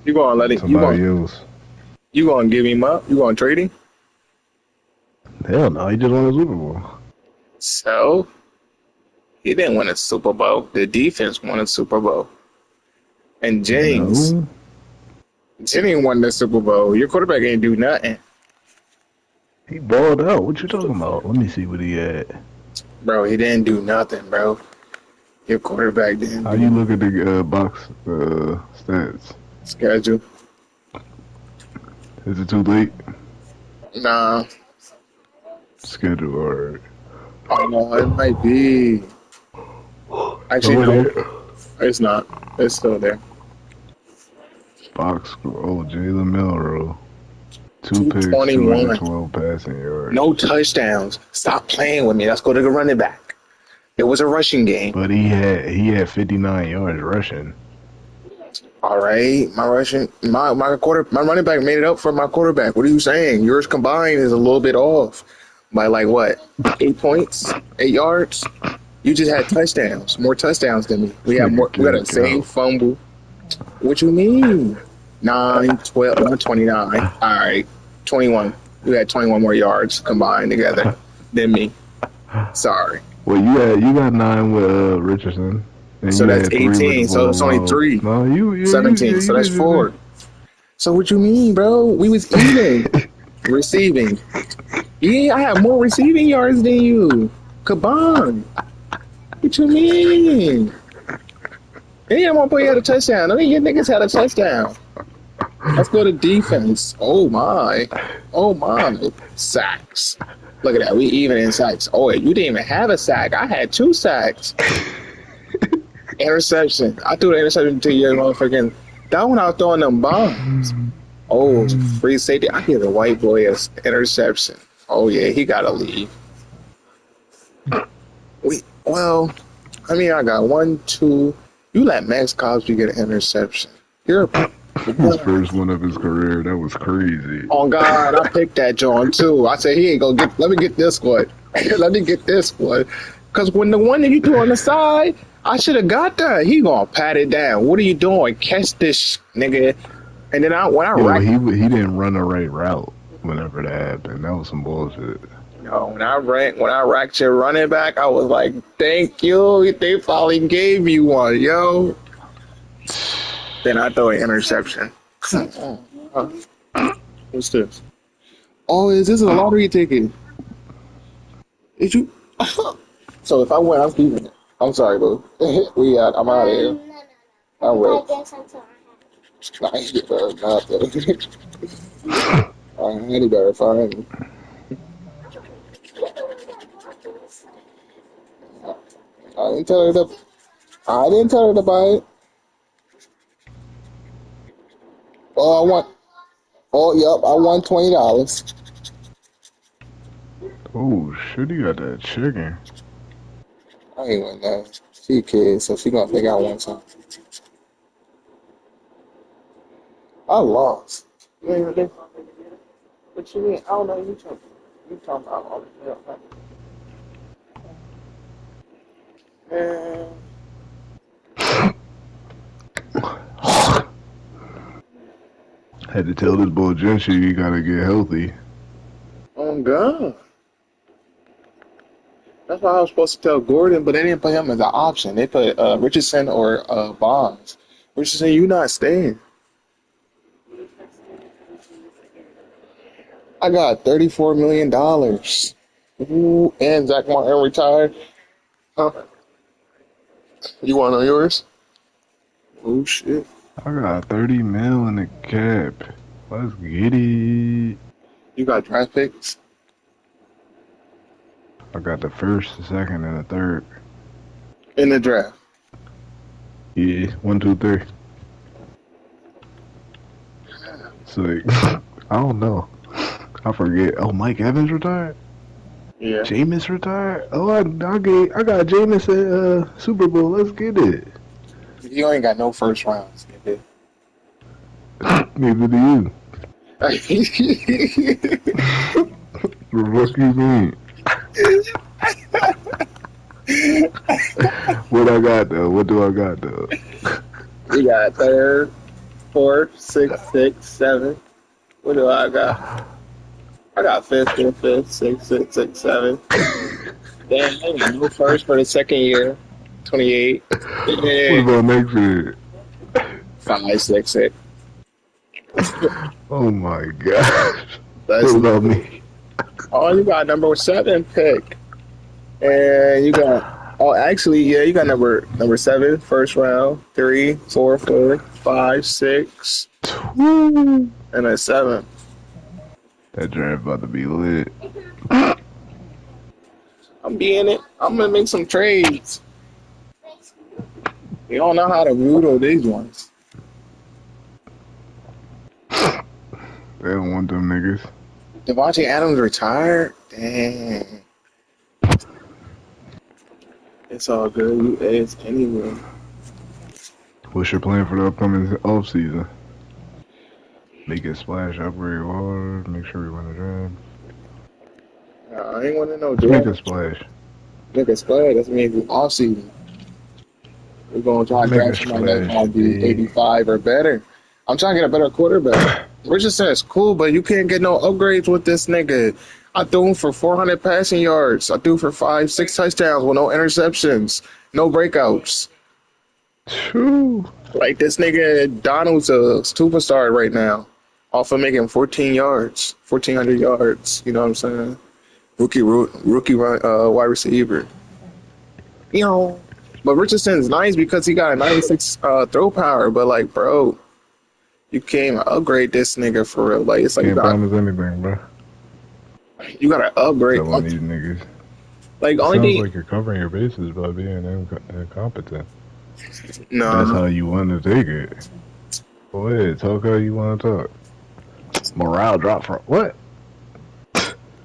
You gonna let it? somebody else. You gonna give him up? You gonna trade him? Hell no, he just won the Super Bowl. So he didn't win a Super Bowl. The defense won a Super Bowl. And Jennings No. won the Super Bowl. Your quarterback ain't do nothing. He balled out. What you talking about? Let me see what he had. Bro, he didn't do nothing, bro. Your quarterback didn't How do you look at the box stats? schedule. Is it too late? Nah. Schedule, alright. Oh, no, it might be. Actually, Over no. there. It's not. It's still there. Box score. Oh, Jalen Milrow. 2 picks, 221. 212 passing yards. No touchdowns. Stop playing with me. Let's go to the running back. It was a rushing game. But he had 59 yards rushing. All right, my running back made it up for my quarterback. What are you saying? Yours combined is a little bit off by like what? 8 points, 8 yards. You just had touchdowns, more touchdowns than me. We had more. We got a same fumble. What you mean? 9, 12, 29. All right, 21. We had 21 more yards combined together than me. Sorry. Well, you got 9 with Richardson. And So you that's had 3 with 18. So it's only 3. No, you 17. So that's did 4. So what you mean, bro? We was even. Receiving. Yeah, I have more receiving yards than you. Kabong. What you mean? Yeah, my boy had a touchdown. None of you niggas had a touchdown. Let's go to defense. Oh my. Oh my. Sacks. Look at that. We even in sacks. Oh, you didn't even have a sack. I had 2 sacks. Interception. I threw the interception to your motherfucking. That one I was throwing them bombs. Oh, free safety. I give the white boy an interception. Oh yeah, he gotta leave. Well, I mean, I got 1, 2. You let Max Cosby get an interception. You're His first one of his career. That was crazy. oh God, I picked that John too. I said he ain't gonna get. Let me get this one. Let me get this one. Cause when the one that you threw on the side, I should have got that. He gonna pat it down. What are you doing? Catch this nigga. And then He didn't run the right route whenever that happened. That was some bullshit. when I racked your running back, I was like, thank you. They finally gave you one, yo. Then I throw an interception. What's this? Oh, is this a lottery ticket? Did you? So if I win, I'm keeping it. I'm sorry, boo. I'm out of here. I will. I ain't get better nothing. I ain't better find me. I didn't tell her to buy it. I won $20. Oh shit, he got that chicken. I ain't win that. She a kid, so she gonna think I won something. I lost. What you mean? I don't know. You talking about all this stuff. Man. Had to tell this boy Gentry you gotta get healthy. Oh God. That's why I was supposed to tell Gordon, but they didn't put him as an option. They put Richardson or Bonds. Richardson, you not staying. I got $34 million. Ooh, and Zach Martin retired. Huh? You want to know yours? Oh, shit. I got 30 mil in the cap. Let's get it. You got draft picks? I got the first, the second, and the third. In the draft? Yeah, 1, 2, 3. So, I don't know. I forget. Oh, Mike Evans retired? Yeah. Jameis retired? Oh, I got Jameis at Super Bowl. Let's get it. You ain't got no first rounds, nigga. Neither do you. What you mean? What I got though? What do I got though? You got third, fourth, sixth, 7. What do I got? I got fifth, sixth, 7. Damn, I got no first for the second year. 28. What about next year? 5, 6, 6. Oh my gosh. That's what about me? Oh, you got number 7 pick. And you got, you got number 7, first round, 3, 4, 5, 6, and a 7. That draft about to be lit. I'm being it. I'm gonna make some trades. You don't know how to noodle these ones. They don't want them niggas. Devontae Adams retired? Dang. It's all good. You ask anyway. What's your plan for the upcoming offseason? Make it splash, upgrade hard, make sure we win the draft. I ain't want to know Make a splash. Make a splash. That means it's off season. We're going to try to draft somebody that's going to be 85 or better. I'm trying to get a better quarterback. Richardson is cool, but you can't get no upgrades with this nigga. I threw him for 400 passing yards. I threw for 5, 6 touchdowns with no interceptions, no breakouts. True. Like this nigga Donald's a superstar right now, off of making 14 yards, 1,400 yards. You know what I'm saying? Rookie wide receiver. You know, but Richardson's nice because he got a 96 throw power. But like, bro, you can't upgrade this nigga for real. Like it's like Can't promise anything, bro. you gotta upgrade. Telling these niggas. Like It only sounds thing, like you're covering your bases by being incompetent. That's no, how you want to take it. Go ahead, talk how you want to talk. Morale drop from what?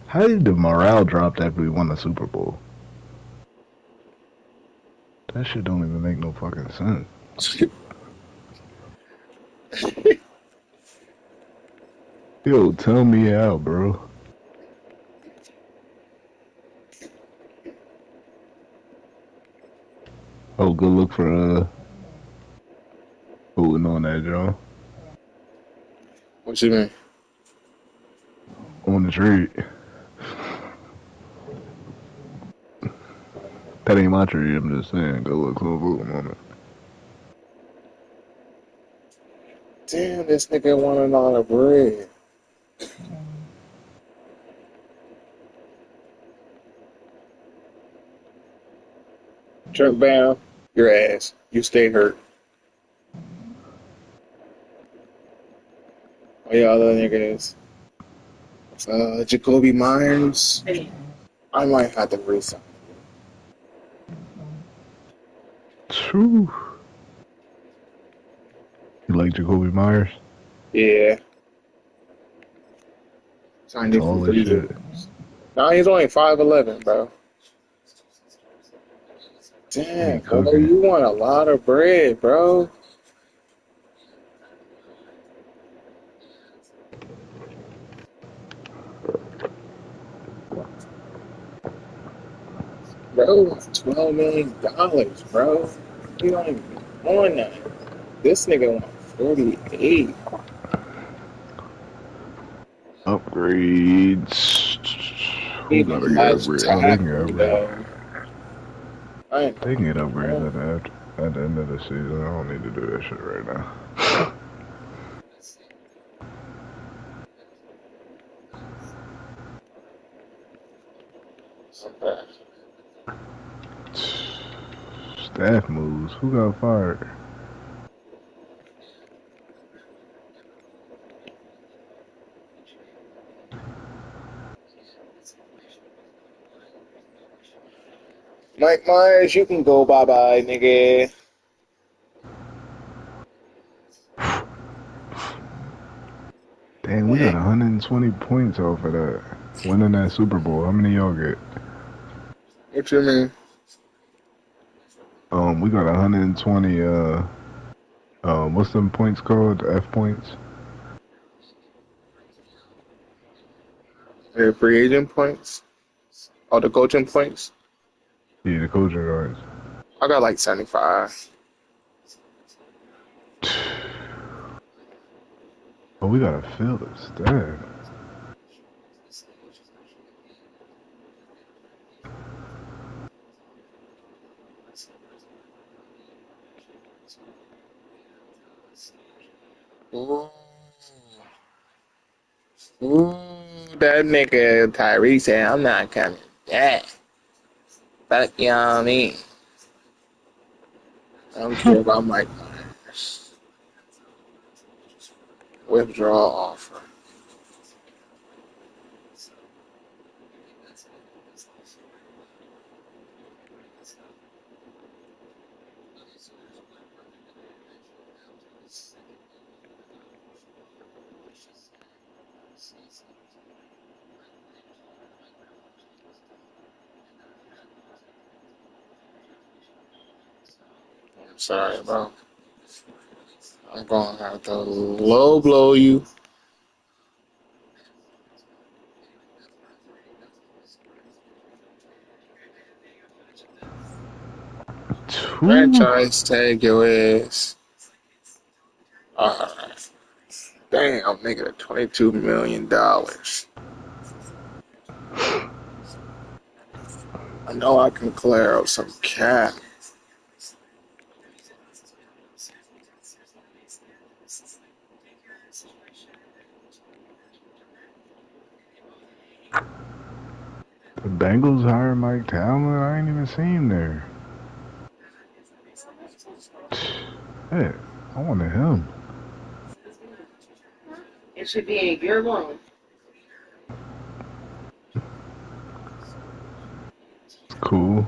How did the morale drop after we won the Super Bowl? That shit don't even make no fucking sense. Yo, tell me how, bro. Oh, good look for holding on that, Joe. what you mean? On the trade. That ain't my trade, I'm just saying. Good look for voting on it. Damn, this nigga want a lot of bread. Truck bound, your ass. You stay hurt. Oh yeah, other niggas. Jacoby Myers. I might have to resign. True. You like Jacoby Myers? Yeah. Signed him for Tall as 3 shit. years. Nah, he's only 5'11", bro. Damn, Ain't bro, cooking. you want a lot of bread, bro. Bro, $12 million, bro. You don't even want that. This nigga want 48. Upgrades. Who gotta Even get much upgrades? Oh, they can get tackle, upgrades. though. I ain't They can get upgrades know. at the end of the season. I don't need to do that shit right now. Okay. Staff moves. Who got fired? Mike Myers, you can go bye-bye, nigga. Dang, we got 120 points off of that. Winning that Super Bowl. How many y'all get? What you mean? We got 120, what's them points called? F points? The free agent points? All the coaching points? Yeah, the coaching yards. I got like 75. Oh, we gotta fill the staff. Ooh. Ooh, that nigga Tyree said, I'm not coming back. Fuck you know what I mean? I don't care about Mike Myers. Withdrawal offer. I'm sorry, bro. I'm gonna have to low blow you. Whew. Franchise tag your ass. Alright. Damn, nigga, $22 million. I know I can clear up some cap. The Bengals hired Mike Tomlin. I ain't even seen him there. Hey, I wanted him. It should be in your room. Cool.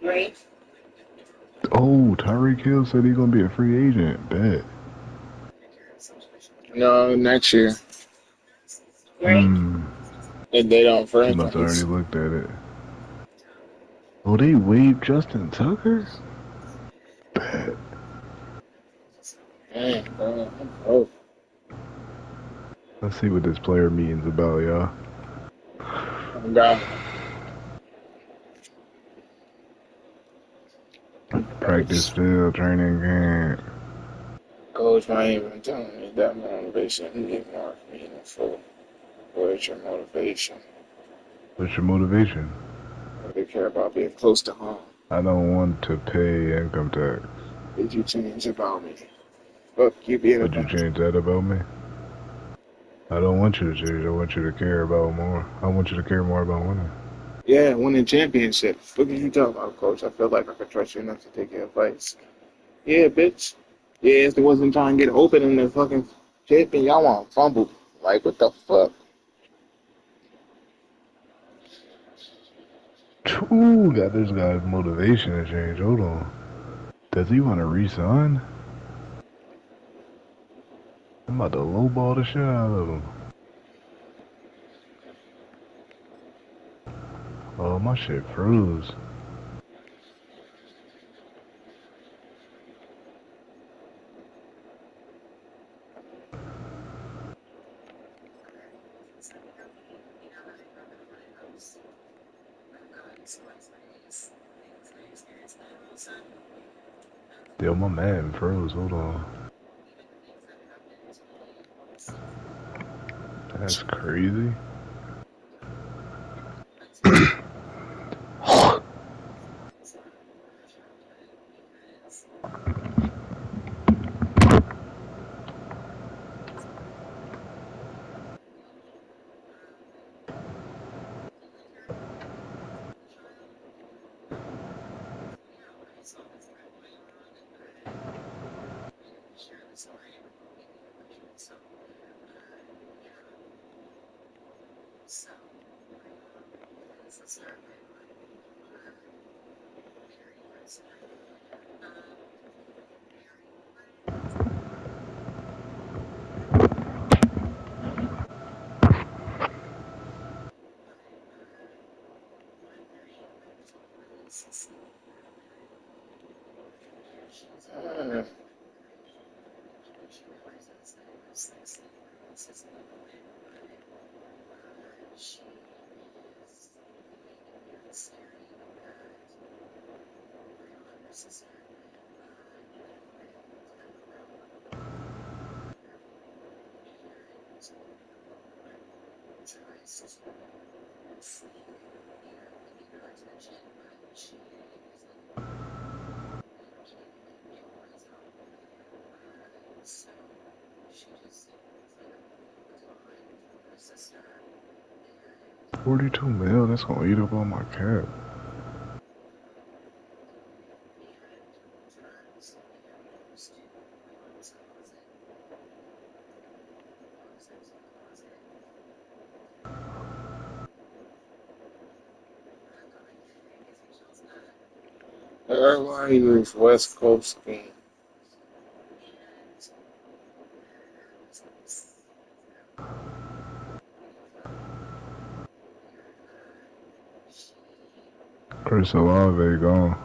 Great. Oh, Tyreek Hill said he's gonna be a free agent. Bet. No, next year. Great. If they don't He must have already franchise. looked at it. Oh, they waived Justin Tucker? Bet. Damn, bro. I'm broke. Let's see what this player meeting's about, y'all. I'm down. Practice field, training camp. Coach might even tell me that motivation can get more meaningful. Where's your motivation? What's your motivation? They care about being close to home. I don't want to pay income tax. Did you change about me? Fuck you being Would you about change that about me? I don't want you to change. I want you to care about more. I want you to care more about winning. Yeah, winning championships. What are you talking about, Coach? I feel like I could trust you enough to take your advice. Yeah, bitch. Yeah, if it wasn't trying to get open in the fucking chip and y'all want to fumble. Like, what the fuck? Ooh, got this guy's motivation to change. Hold on. Does he want to resign? I'm about to lowball the shit out of him. Oh, my shit froze. Yo, my man froze. Hold on. That's crazy. $42 million. That's gonna eat up all my cap. Everybody use West Coast scheme. Chris Olave gone.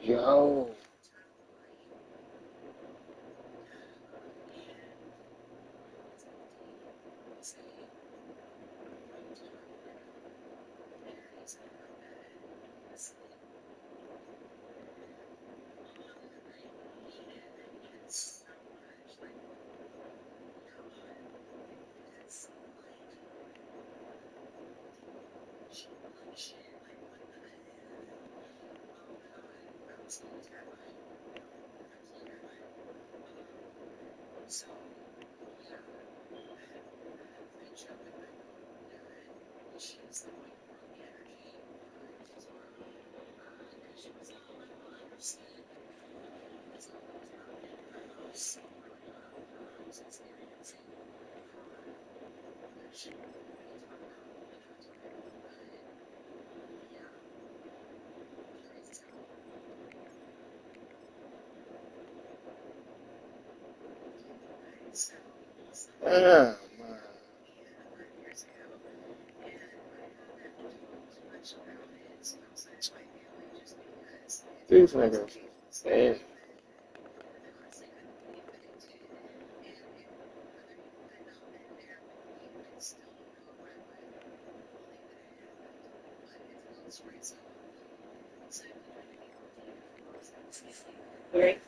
Yo. Yeah, man. These niggas. Damn. Great.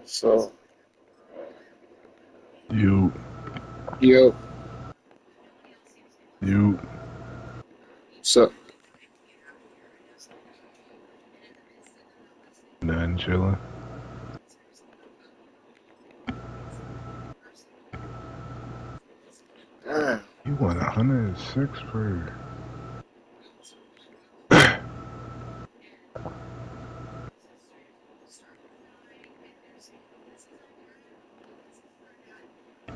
So, You, yo, you. so, Nothing chilling. damn. You won 106 for.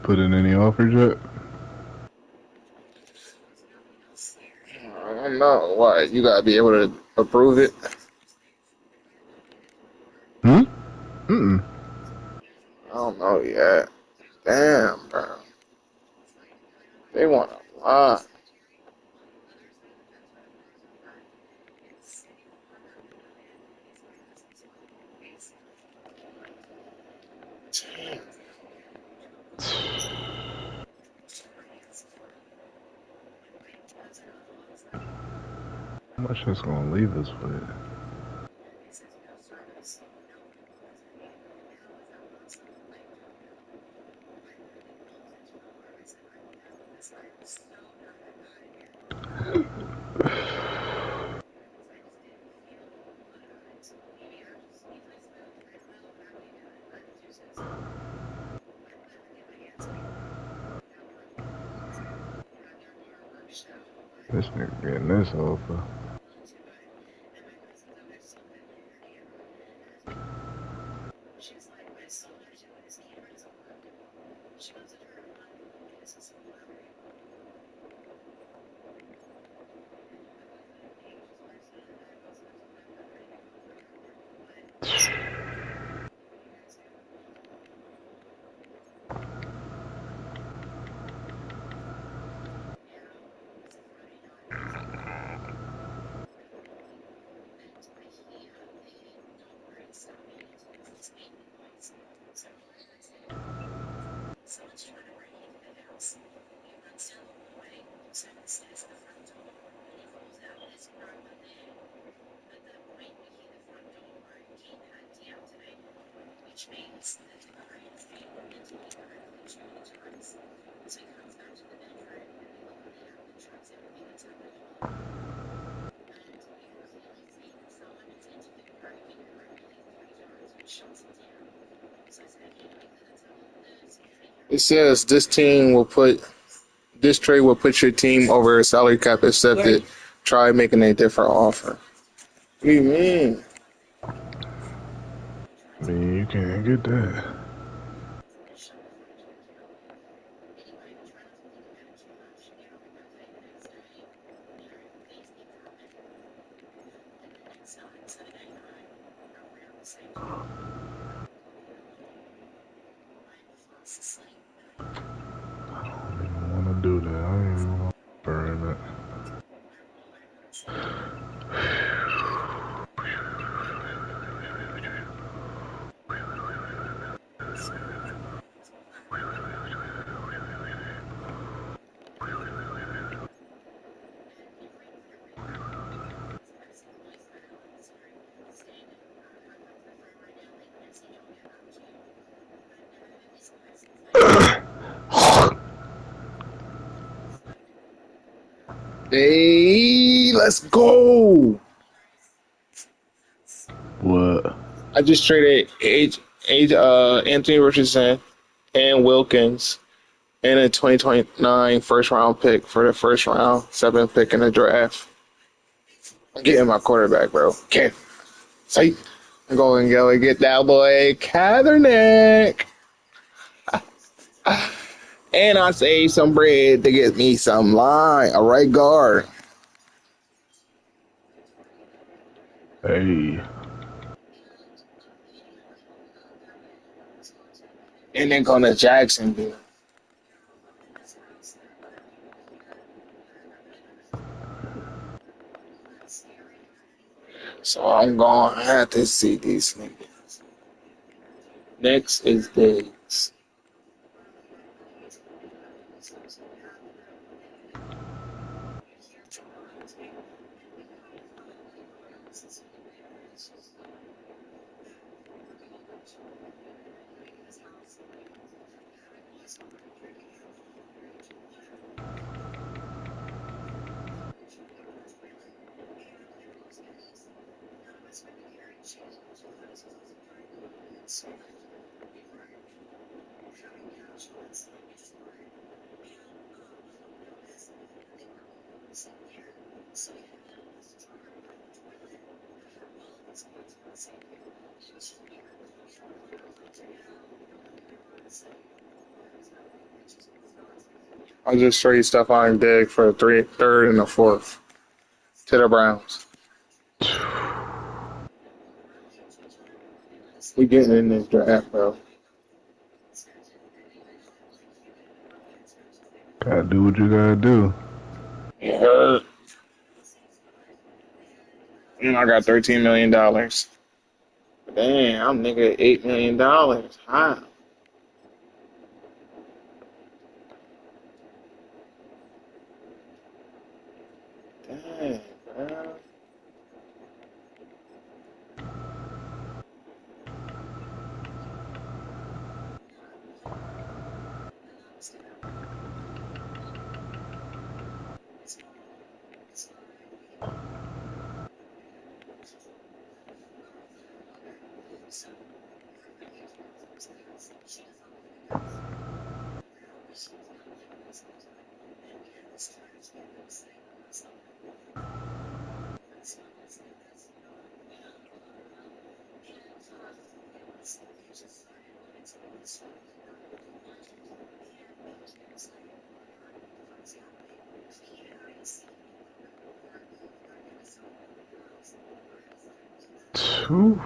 Put in any offers yet? I don't know. Why? You gotta be able to approve it. Hmm? Mm-mm. I don't know yet. Damn, bro. They want a lot. Damn. How much that's gonna leave us with? This nigga getting this offer. It says this trade will put your team over a salary cap accepted. Try making a different offer. What do you mean? I mean, you can't get that. I don't even want to do that. I ain't even want to burn it. Hey, let's go. What? I just traded Anthony Richardson and Wilkins And a 2029 first round pick for the first round, 7th pick in the draft. I'm getting my quarterback, bro. Okay. See? I'm going to go get that boy Kaepernick. And I saved some bread to get me some line, a right guard. Hey. And then going to Jacksonville. So I'm going to have to see these niggas. Next is Diggs. I'll just trade Stephon Diggs for the third and the fourth to the Browns. We getting in this draft, bro. Gotta do what you gotta do. Yeah. And I got $13 million. Damn, I'm nigga $8 million. How? Dang, bro. Whew.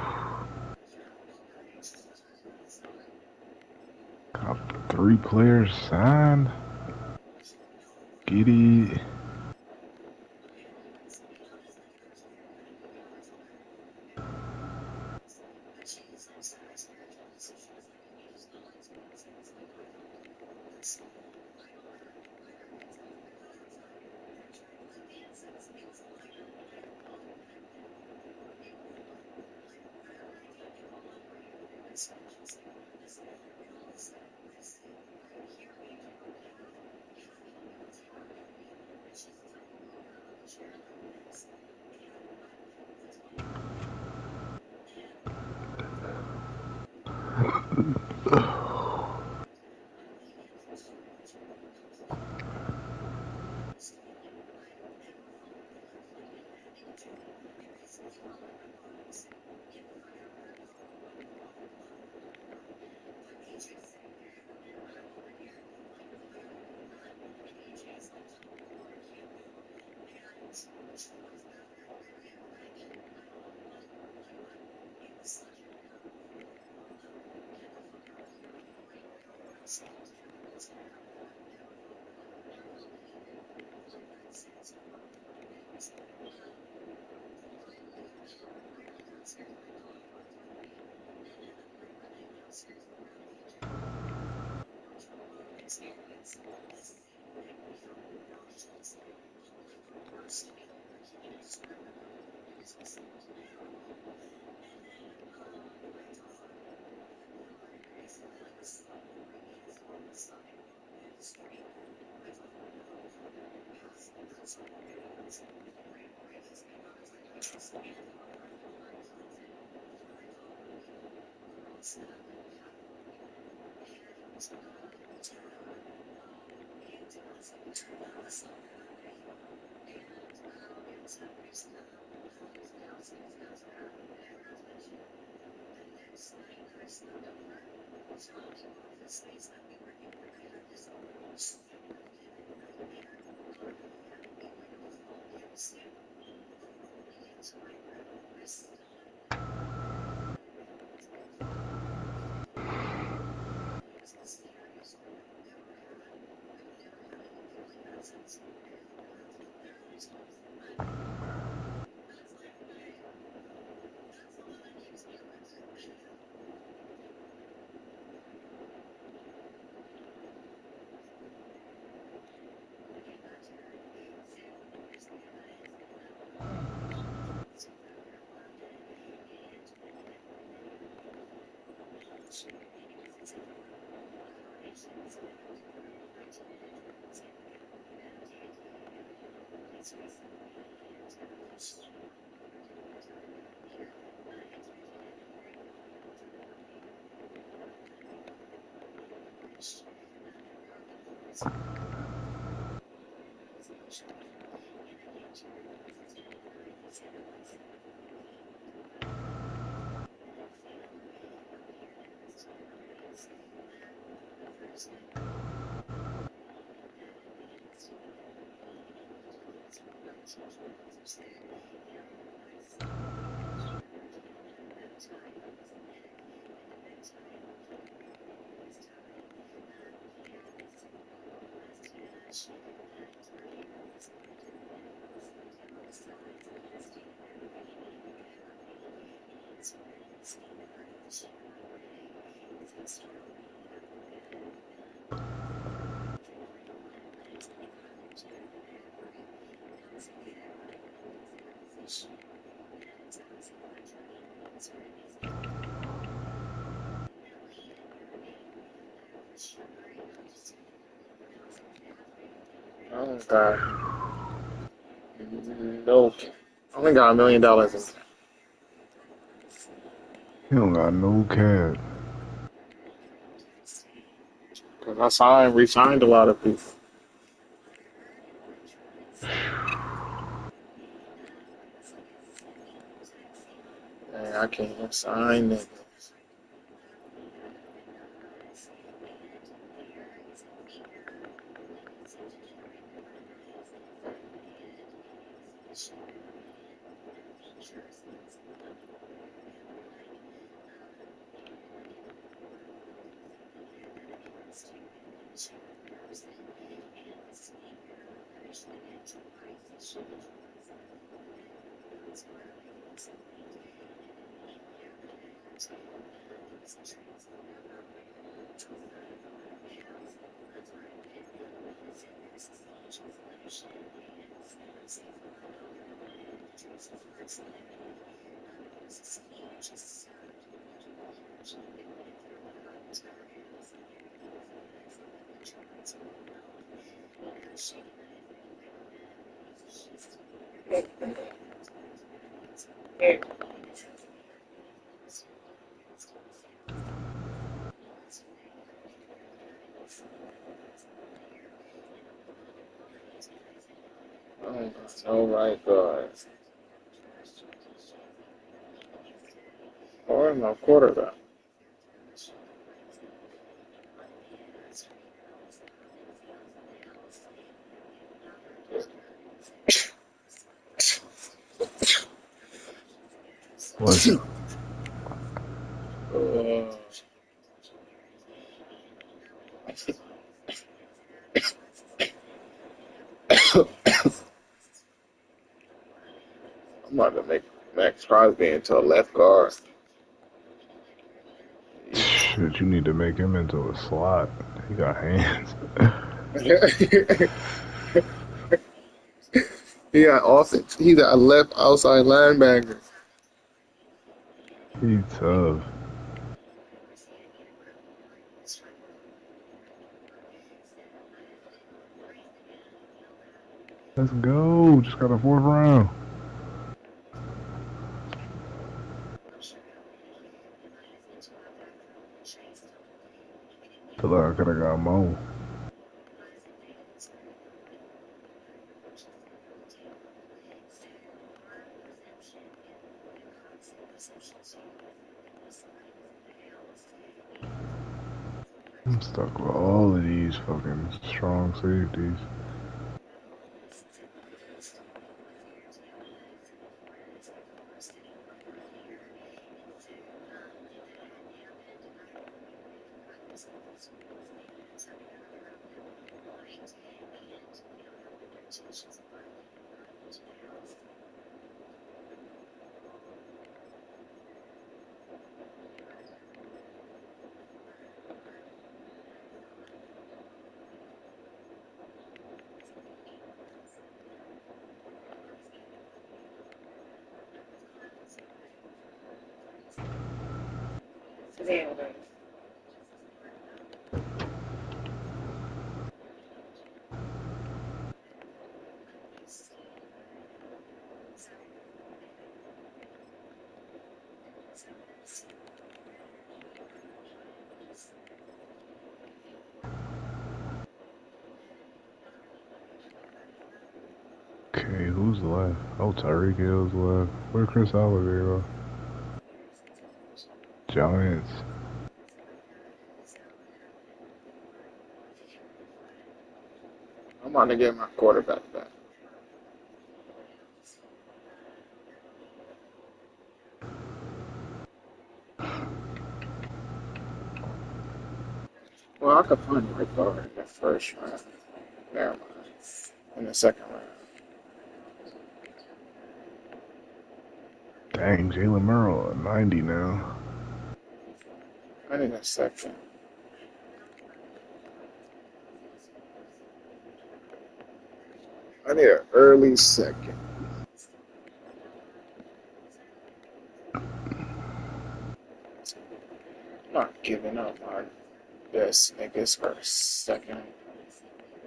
Got 3 players signed. Giddy. Oh God, no. I only got $1 million in. He don't got no cap. Cause I re-signed a lot of people. Man, I can't sign it. Oh my God. Or my quarterback. What's it? Uh, I'm about to make Max Crosby into a left guard. Shit, you need to make him into a slot. He got hands. He got offense. He's a left outside linebacker. He tough. Let's go. Just got a 4th round. Feel like I could have got more. I'm stuck with all of these fucking strong safeties. Okay, who's left? Oh, Tyreek Hill's left. Where Chris Olave go? Giants. I'm about to get my quarterback back. Well, I could find Rick Bower in the first round. Never mind. In the second round. Dang, Jalen Murrow at 90 now. I need a second. I need an early second. I'm not giving up my best niggas for a second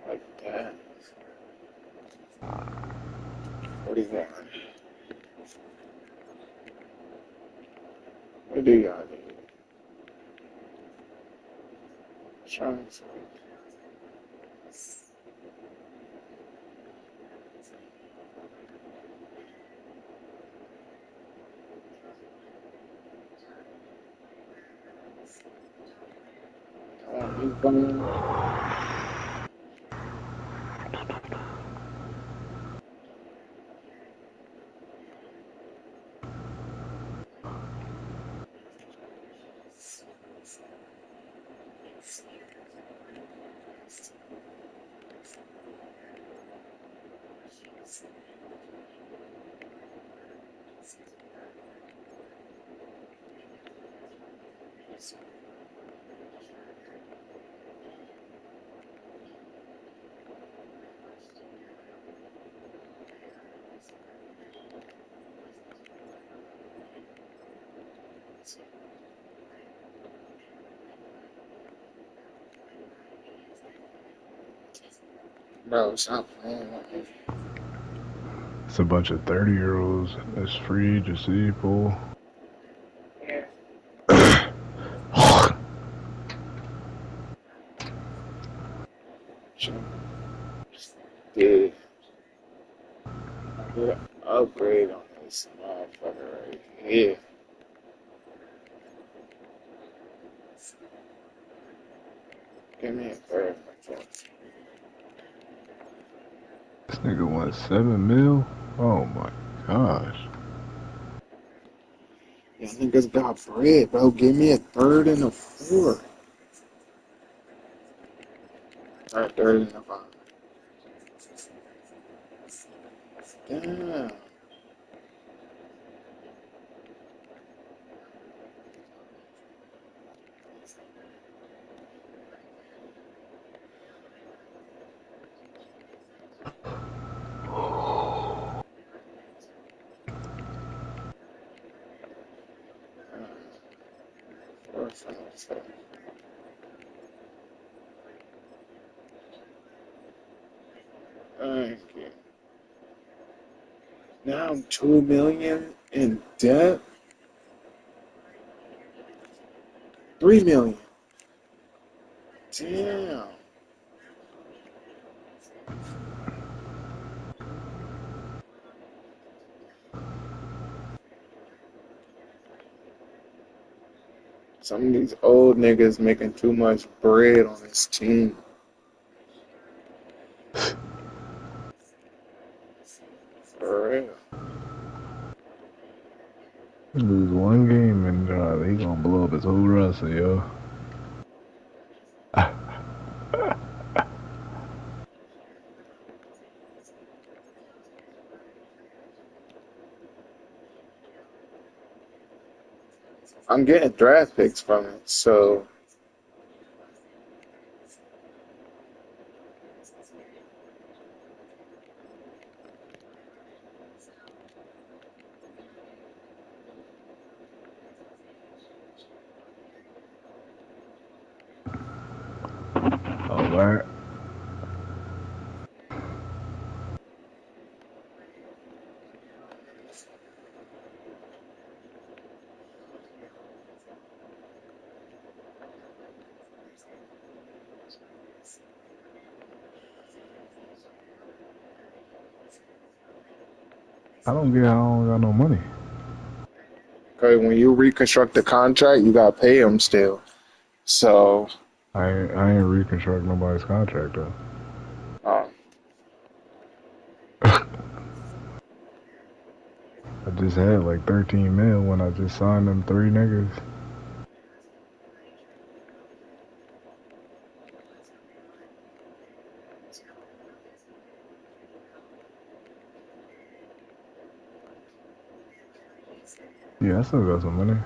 like that. 41. What do y'all need? Trying to. He's going. Bro, stop playing with me. It's a bunch of 30-year-olds that's free to see pool. Yeah. Dude. I did an upgrade on this motherfucker right here. Give me a third. This nigga wants 7 mil? Oh my gosh. Yeah, niggas got bread, bro. Give me a third and a fourth. Alright, third and a five. Damn. Fourth and a fifth. Thank you. Now I'm 2 million in debt. 3 million. Damn. Some of these old niggas making too much bread on this team. For real. Lose one game and they gonna blow up his whole roster, yo. I'm getting draft picks from it, so Alright. I don't get how I don't got no money. because when you reconstruct the contract, you gotta pay them still. So, I ain't reconstruct nobody's contract though. um, I just had like 13 mil when I just signed them 3 niggas. Yeah, I still got some money.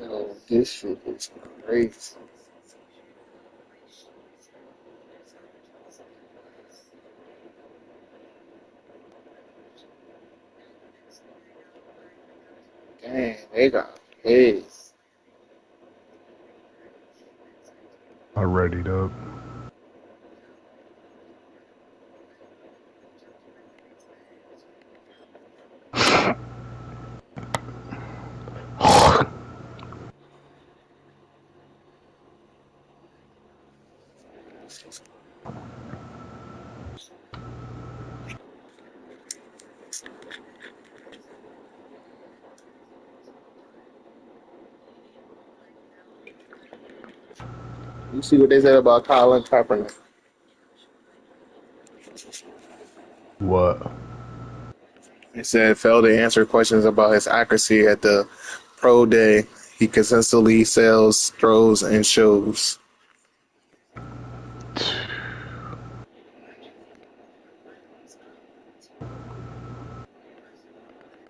yo, this shit is crazy. Dang, they got paid. I readied up. You see what they said about Colin Kaepernick? What? They said failed to answer questions about his accuracy at the pro day. He consistently sells, throws, and shows.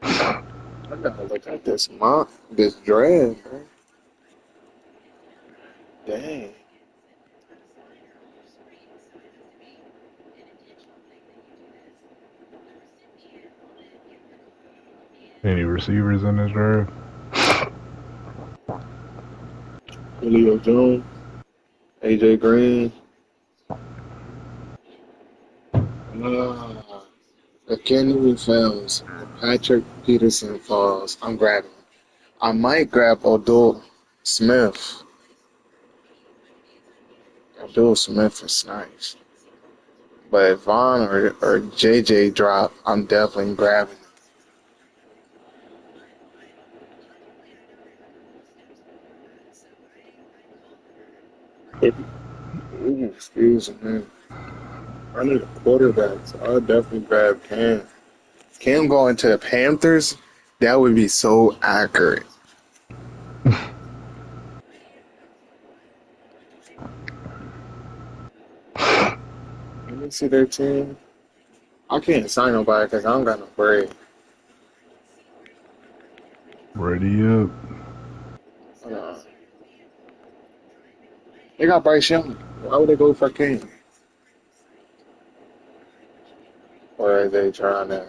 I gotta look at this draft, man. Dang. Any receivers in this draft? Julio Jones, AJ Green. If Kenny fails, if Patrick Peterson falls, I'm grabbing him. I might grab Odell Smith. Odell Smith is nice. But if Vaughn or JJ drop, I'm definitely grabbing him. Ooh, excuse me. I need a quarterback, so I'll definitely grab Cam. Cam going to the Panthers, that would be so accurate. Let me see their team. I can't sign nobody because I don't got no bread. Ready up. Hold on. They got Bryce Young. Why would they go for Cam? Or are they trying to?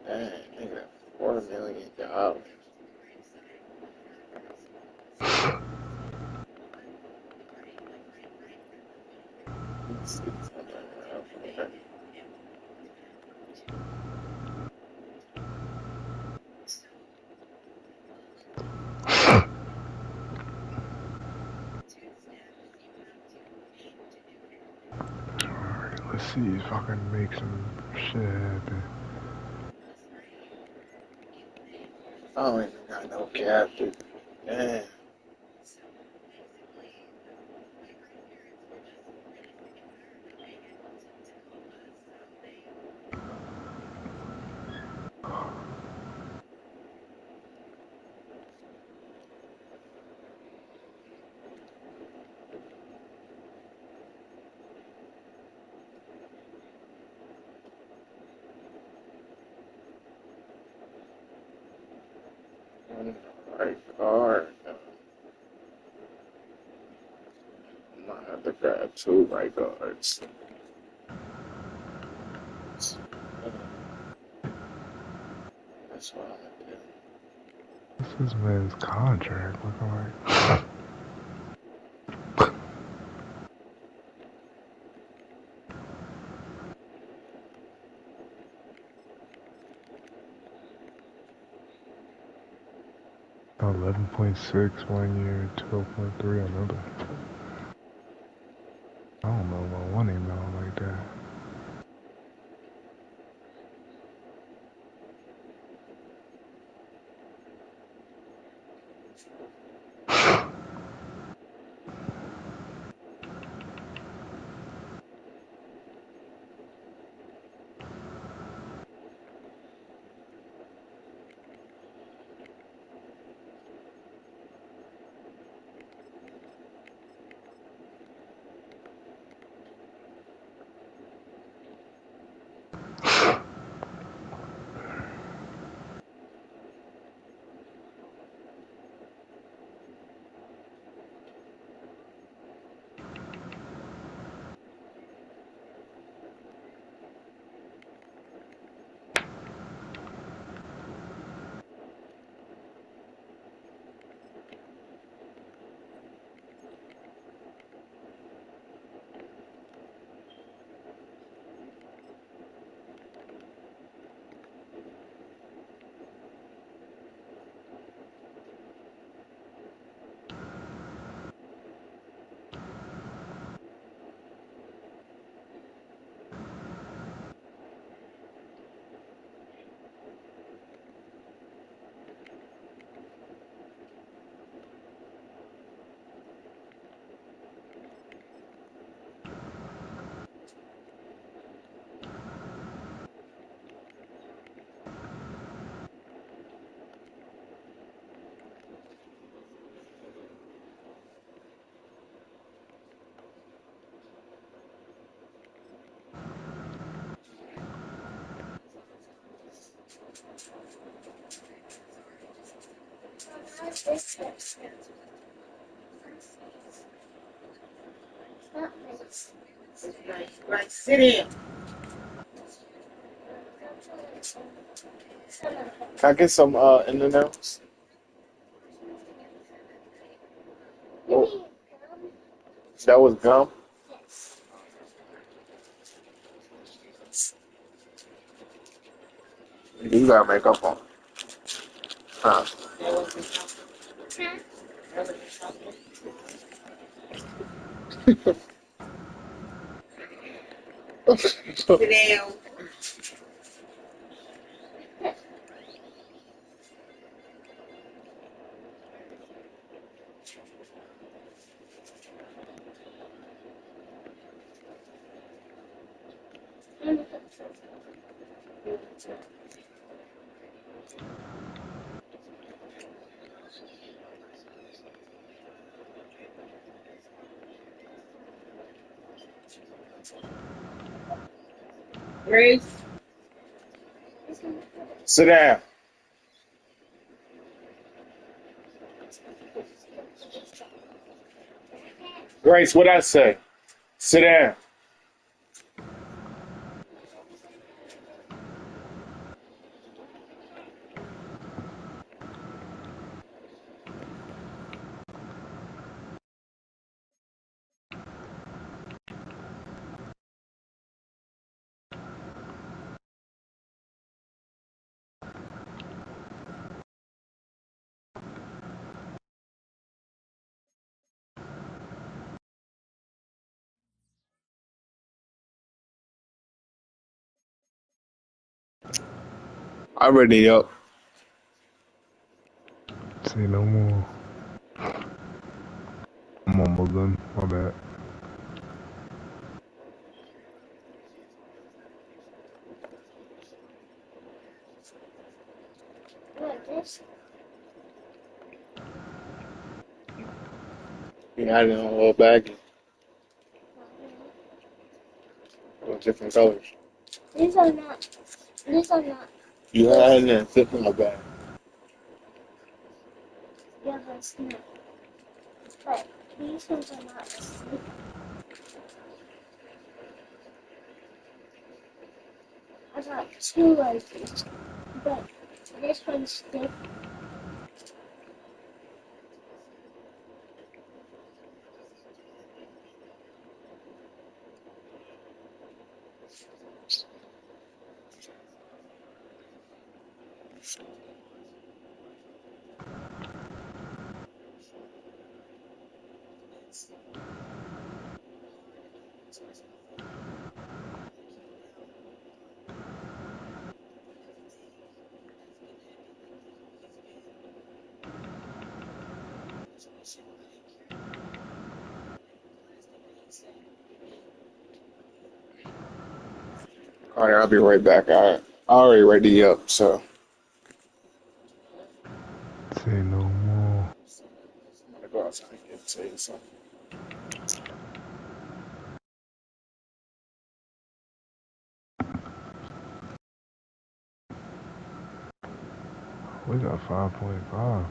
Dang, they got $4 million. Let's see something. Alright, let's see if I can make some shit happen. I don't even got no captain. Damn. Right guard. I might have to grab 2 right guards. That's what I'm gonna do. What's this man's contract looking like? 11.6 1 year, 12.3 another. I don't know about one email like that. Right, sit in. Can I get some in-n-outs? Oh, that was gum. You gotta make up on. Huh? Sit down. Grace, sit down. Grace, what I say? Sit down. I ready up. Say no more. I'm almost done. My bad. Yeah, I know a little baggy with different colors. These are not. These are not. You had it in fit in my bag. Yeah, that's not. But these ones are not asleep. I got two like these, but this one's stiff. All right, I'll be right back. I already ready up, so Say no more. I'm gonna go outside and get say something. We got 5.5.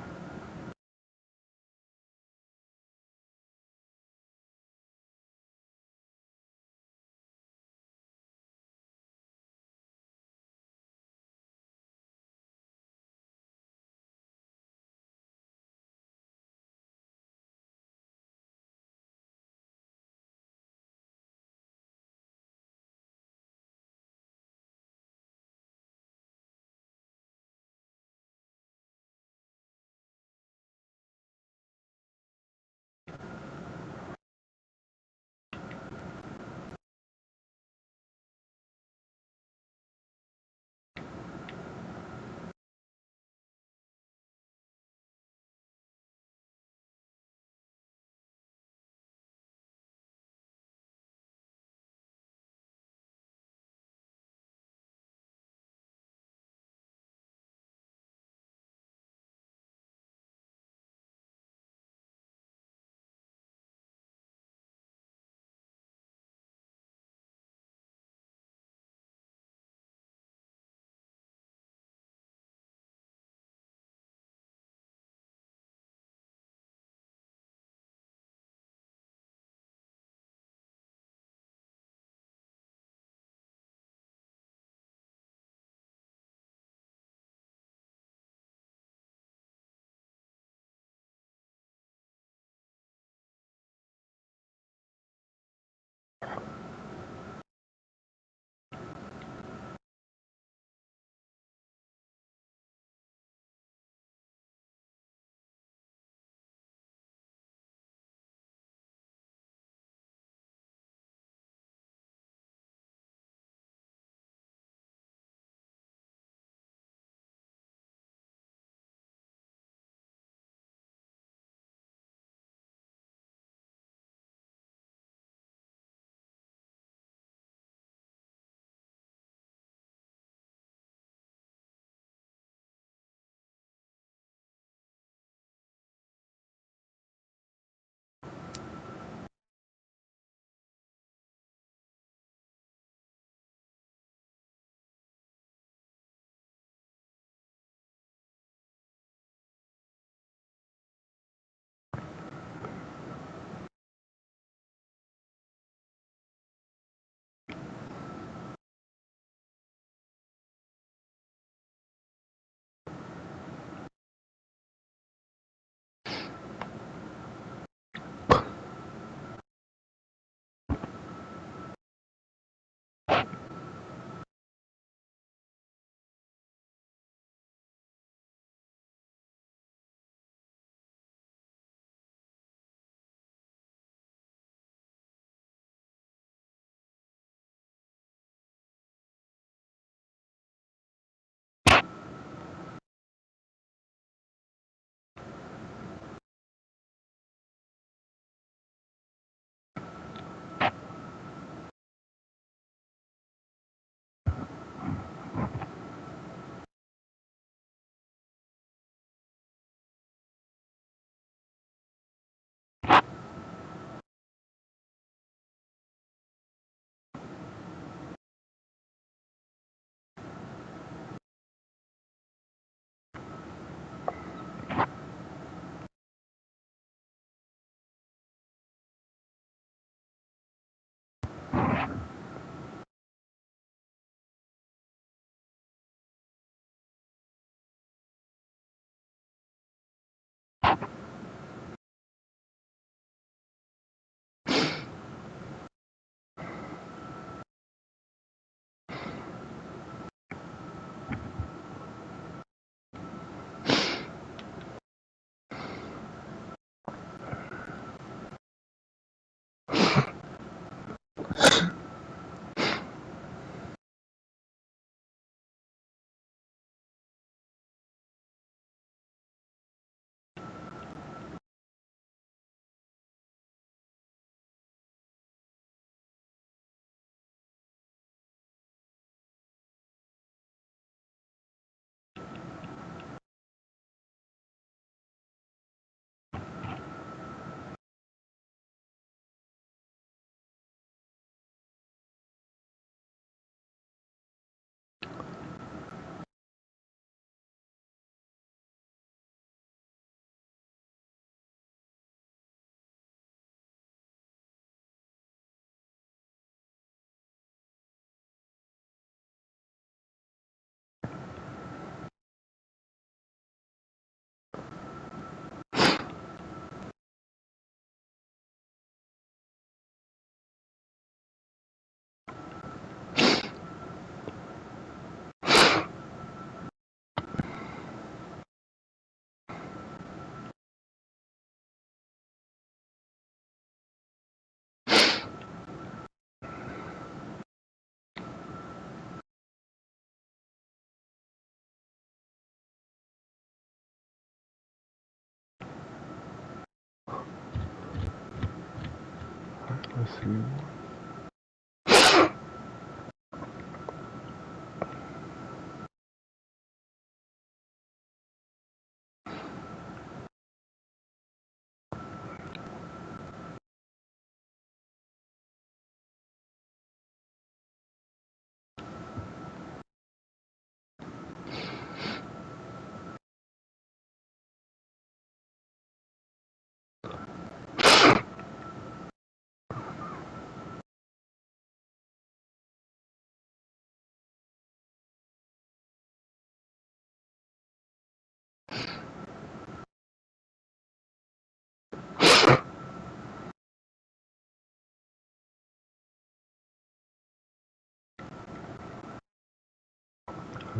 Let's see.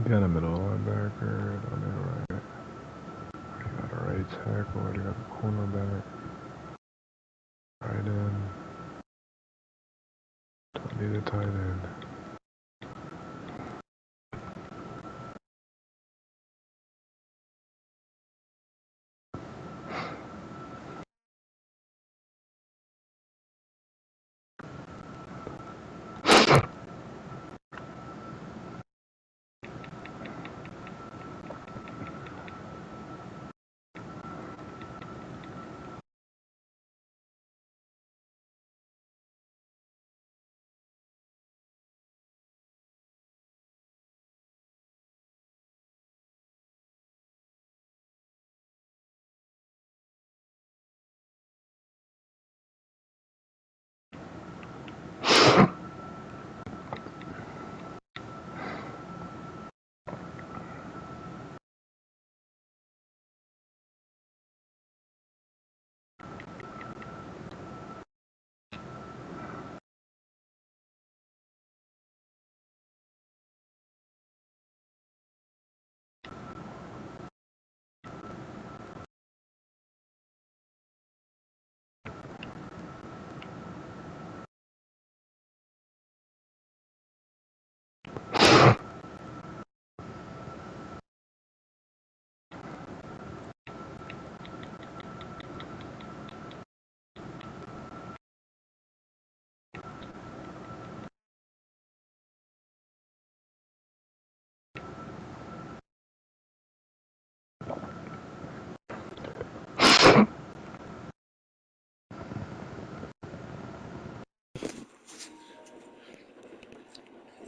We got a middle linebacker. On the right. We got a right tackle. We got a cornerback. Right end. Don't need a tight end.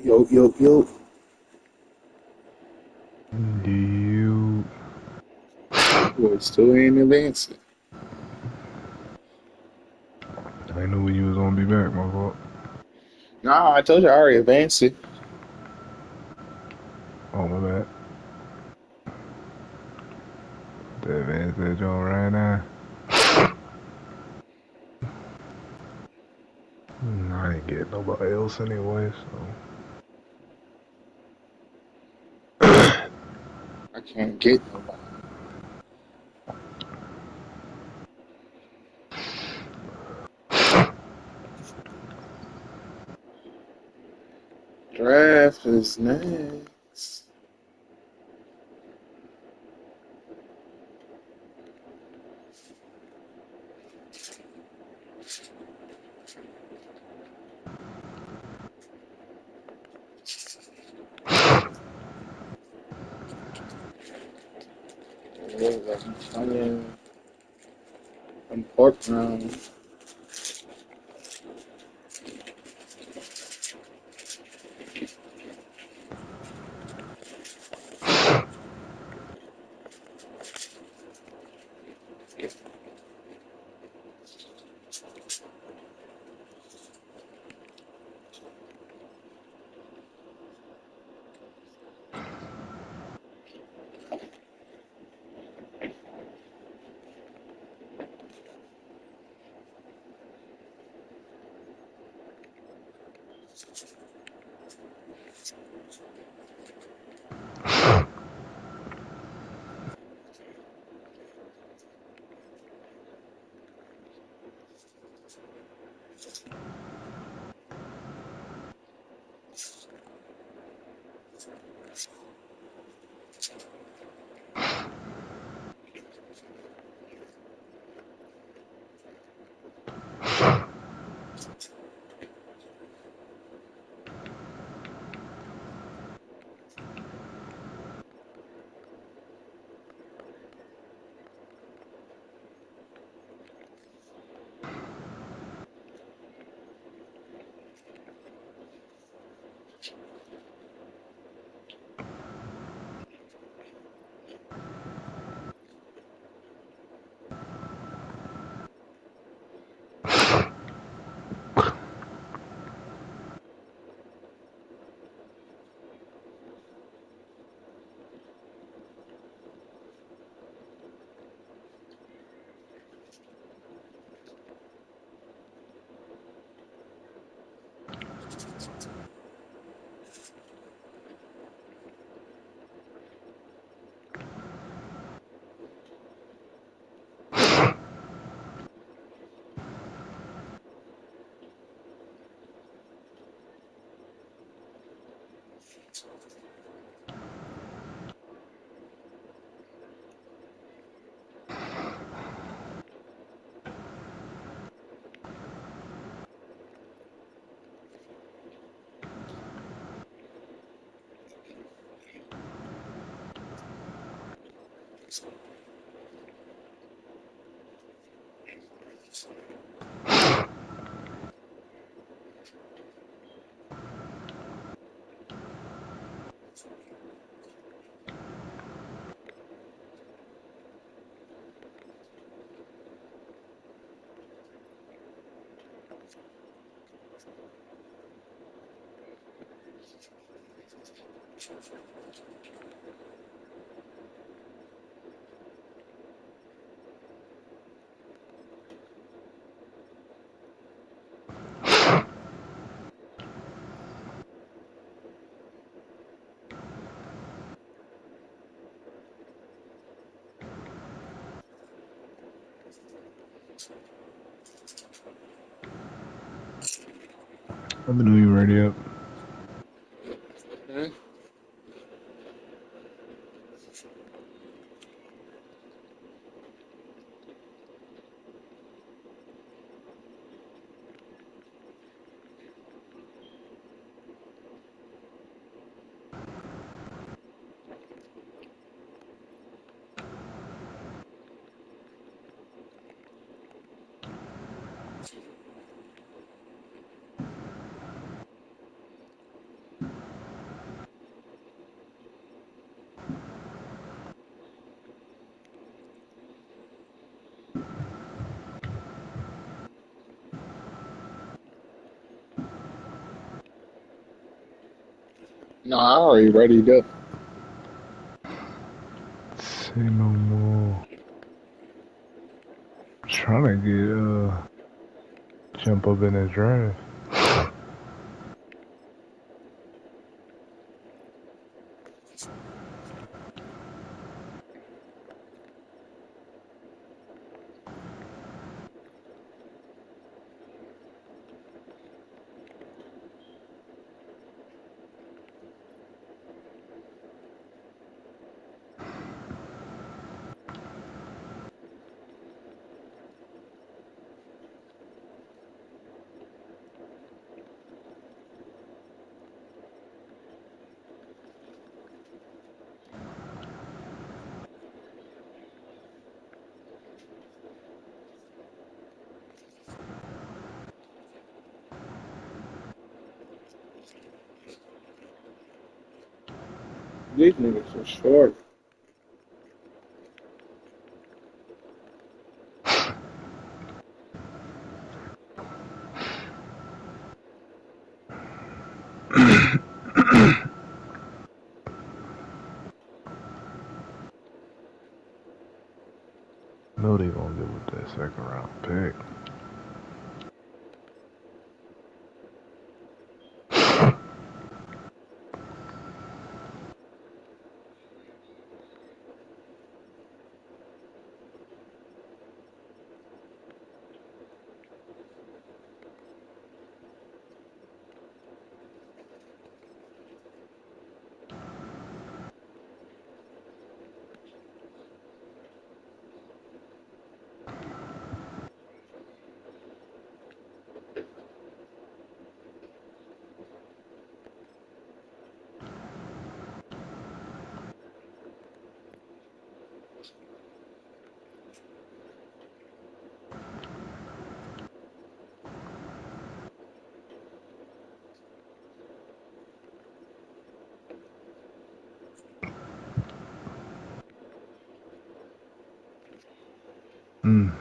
Yo, yo, yo. Do you? Boy, still ain't advancing. I knew when you was gonna be back, my fault. Nah, I told you I already advanced it. Oh, my bad. The advance that joint right now. I ain't getting nobody else anyway, so. I can't get nobody. Draft is next. I'm pork round. Let me know you ready up. No, I already ready to. Say no more. Trying to get jump up in the draft. These niggas are short. No, they gonna get with that second round pick. Mm.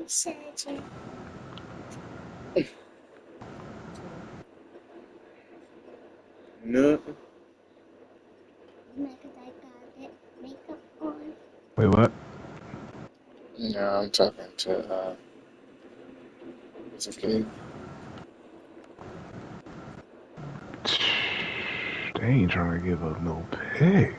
surgery. No. Because I got it makeup on. Wait, what? No, I'm talking to it's okay. They ain't trying to give up no picks.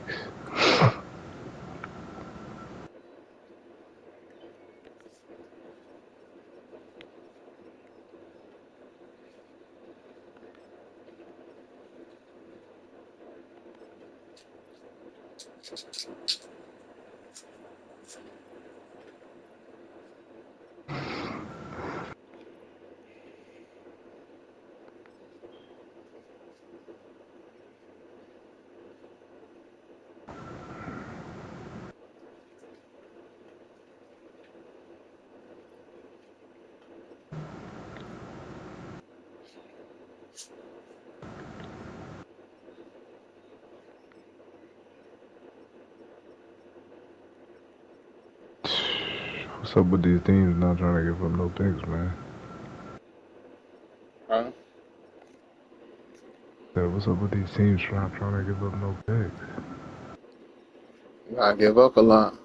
What's up with these teams not trying to give up no picks, man? Huh? Yeah, what's up with these teams not trying to give up no picks? You gotta give up a lot.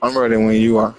I'm ready when you are.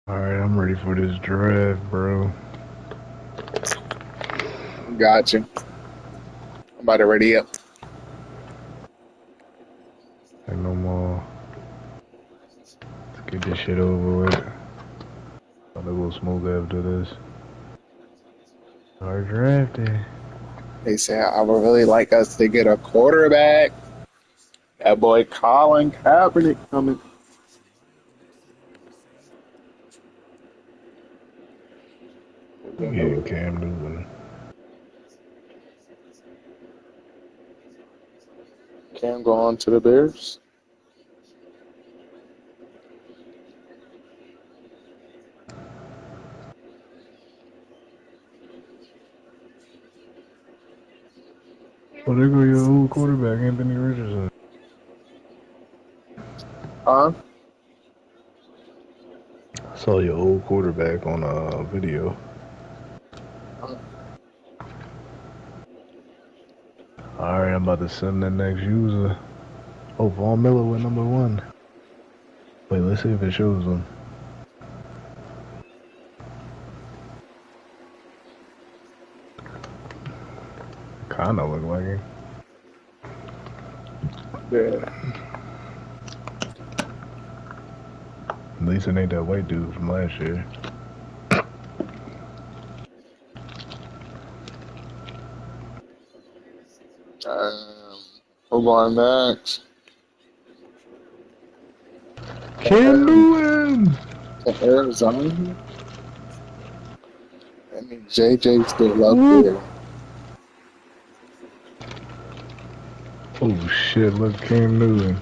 Alright, I'm ready for this draft, bro. Gotcha. I'm about to ready up. Ain't no more. Let's get this shit over with. I'm gonna go smoke after this. Alright, drafted. They say I would really like us to get a quarterback. That boy Colin Kaepernick coming. Yeah, Cam Newton. Cam going to the Bears. Oh, there go your old quarterback, Anthony Richardson. Huh? I saw your old quarterback on a video. Alright, I'm about to send the next user. Oh, Von Miller went #1. Wait, let's see if it shows him. Kinda look like him. Yeah. At least it ain't that white dude from last year. We're going next. Cam Newton! To Arizona. I mean, JJ's still up there. Oh shit, look, Cam Newton.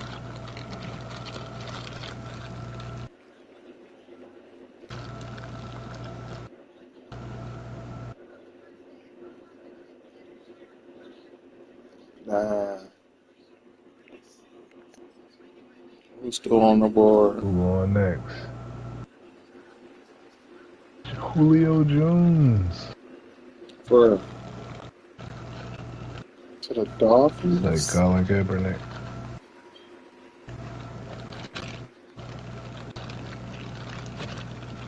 Nah. Who's still on the board? Who on next? Julio Jones. For to the Dolphins? Like Colin Kaepernick.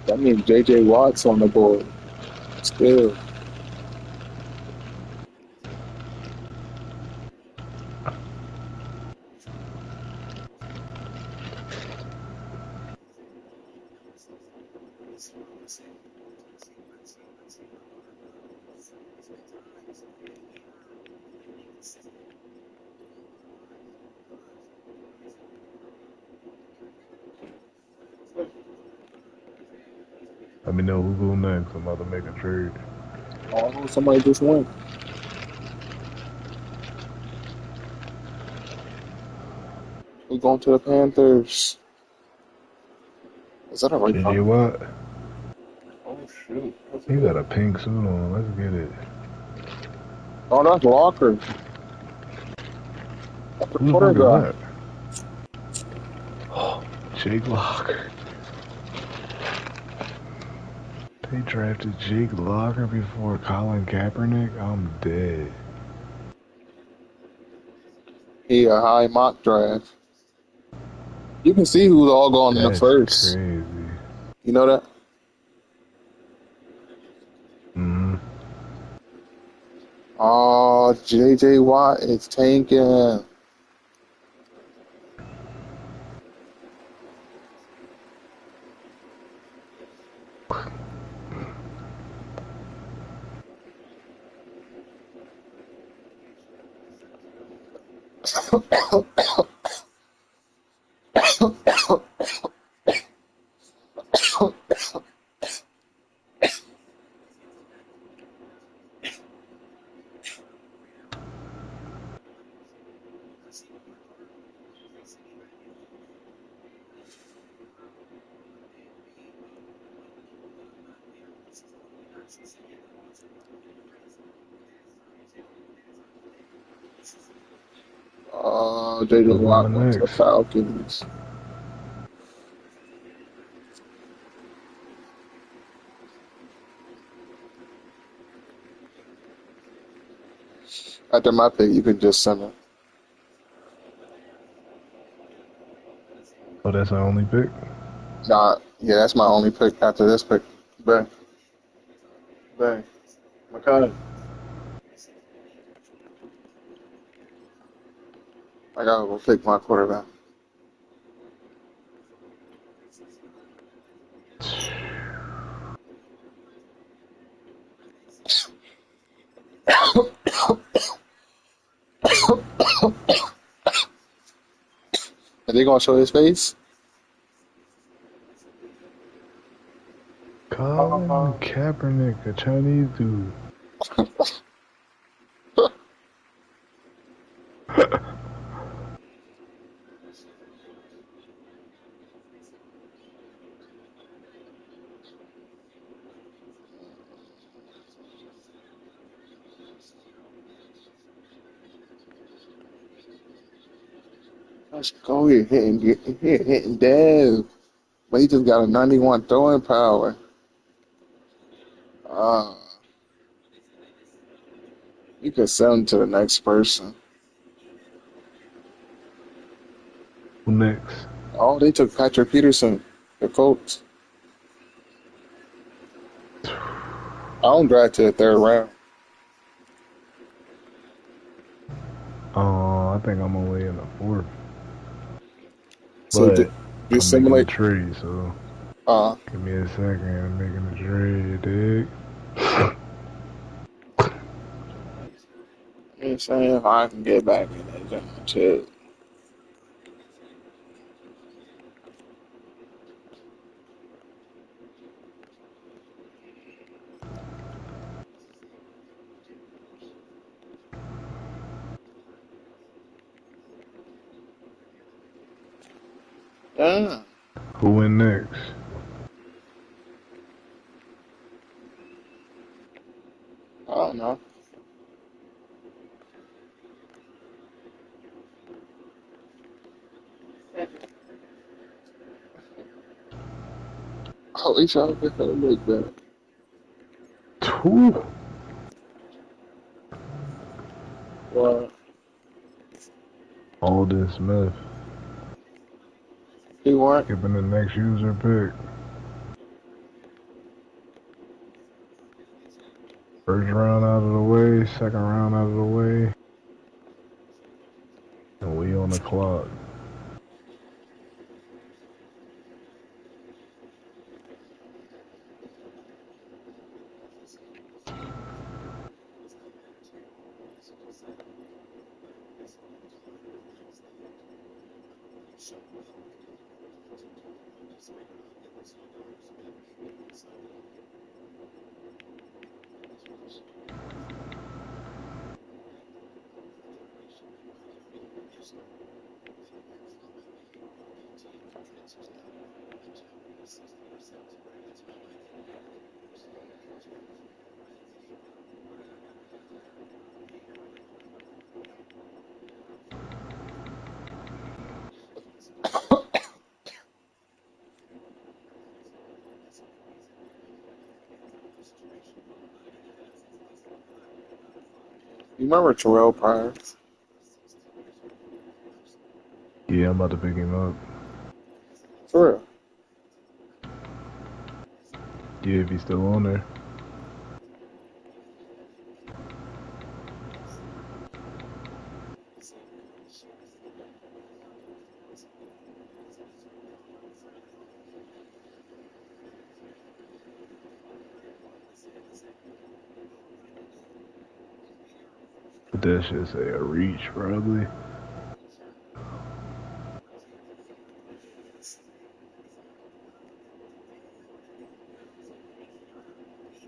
That means JJ Watt's on the board. Still. Let me know who go next. I'm about to make a trade. Oh, somebody just went. We're going to the Panthers. Is that a right JJ Watt? Oh, shoot. He got a pink suit on. Let's get it. Oh, that's Locker. That's the Who the fuck quarterback. is that? Oh, Jake Locker. They drafted Jake Locker before Colin Kaepernick? I'm dead. He a high mock draft. You can see who's all going in the That's first. crazy. You know that? Mm-hmm. Oh, JJ Watt is tanking. JJ Who Watt going went to the next? Falcons. After my pick, you can just send it. Oh, that's our only pick? Nah, Yeah, that's my only pick after this pick. Bang. Bang. McConaughey. I gotta go pick my quarterback. Are they gonna show his face? Colin Kaepernick, a Chinese dude. Let's go. Hitting Dev. But he just got a 91 throwing power. Uh, you could send him to the next person. Who next? Oh, they took Patrick Peterson, the Colts. I don't draft to the third round. I think I'm only in the fourth. So But do I'm making a simulate. trade, so give me a second. I'm making a trade, dig? I'm saying if I can get back in that jump shit. Yeah, Who win next? I don't know. Oh, he trying to get for the look back. Two. Well, Alden Smith. he won. Skipping the next user pick. First round out of the way, second round out of the way. And we on the clock. You remember Terrell Pryor? Yeah, I'm about to pick him up. For real. Yeah, if he's still on there. But that should say a reach, probably.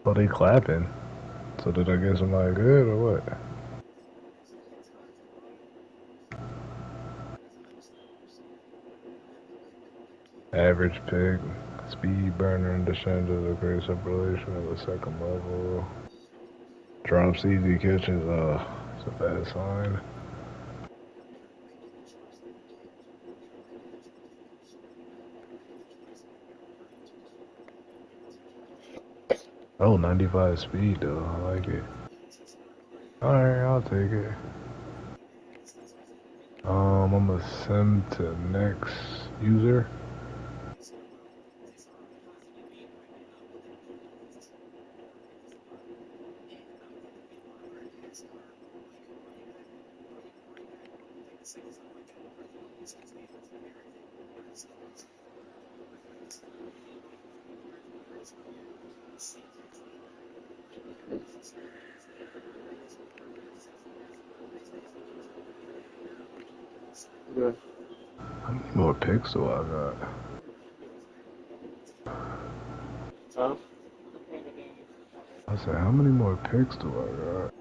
Oh, they clapping. So did I get somebody good or what? Average pick, speed burner, and descend to the great separation of the second level. Drops easy catches, it's a bad sign. Oh, 95 speed though, I like it. Alright, I'll take it. I'm gonna send to next user. Yeah. How many more picks do I got? Huh? I said, how many more picks do I got?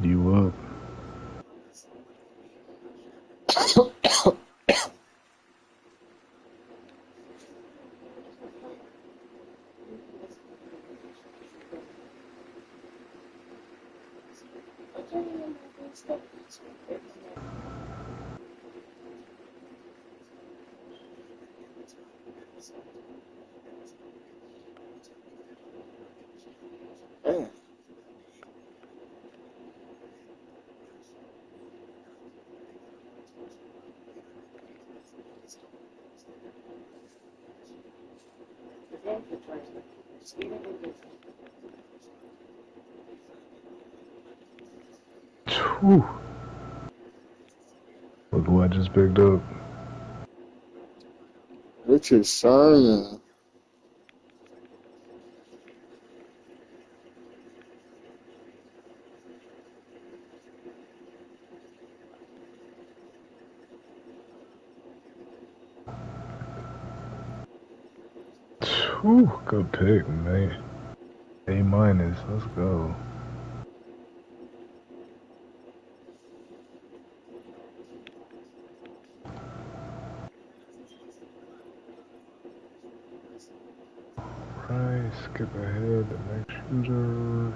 You up? Damn. Whew. Look who I just picked up. Richard Sherman. Whew, good pick, man. A minus, let's go. Right, skip ahead, the next user.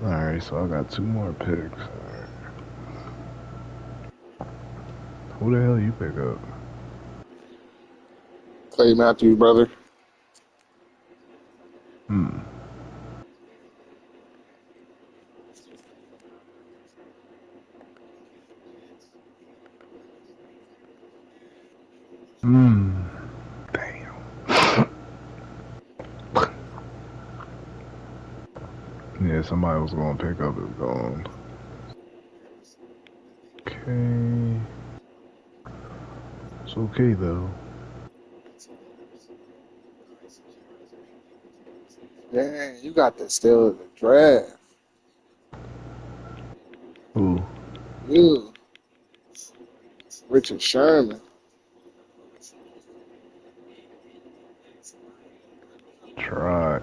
Alright, so I got 2 more picks. Alright. Who the hell you pick up? Clay Matthews, brother. Hmm. Hmm. Damn. Yeah, somebody was gonna pick up is gone. Okay. It's okay though. Dang, you got the steal of the draft. Ooh. You. Richard Sherman. Try.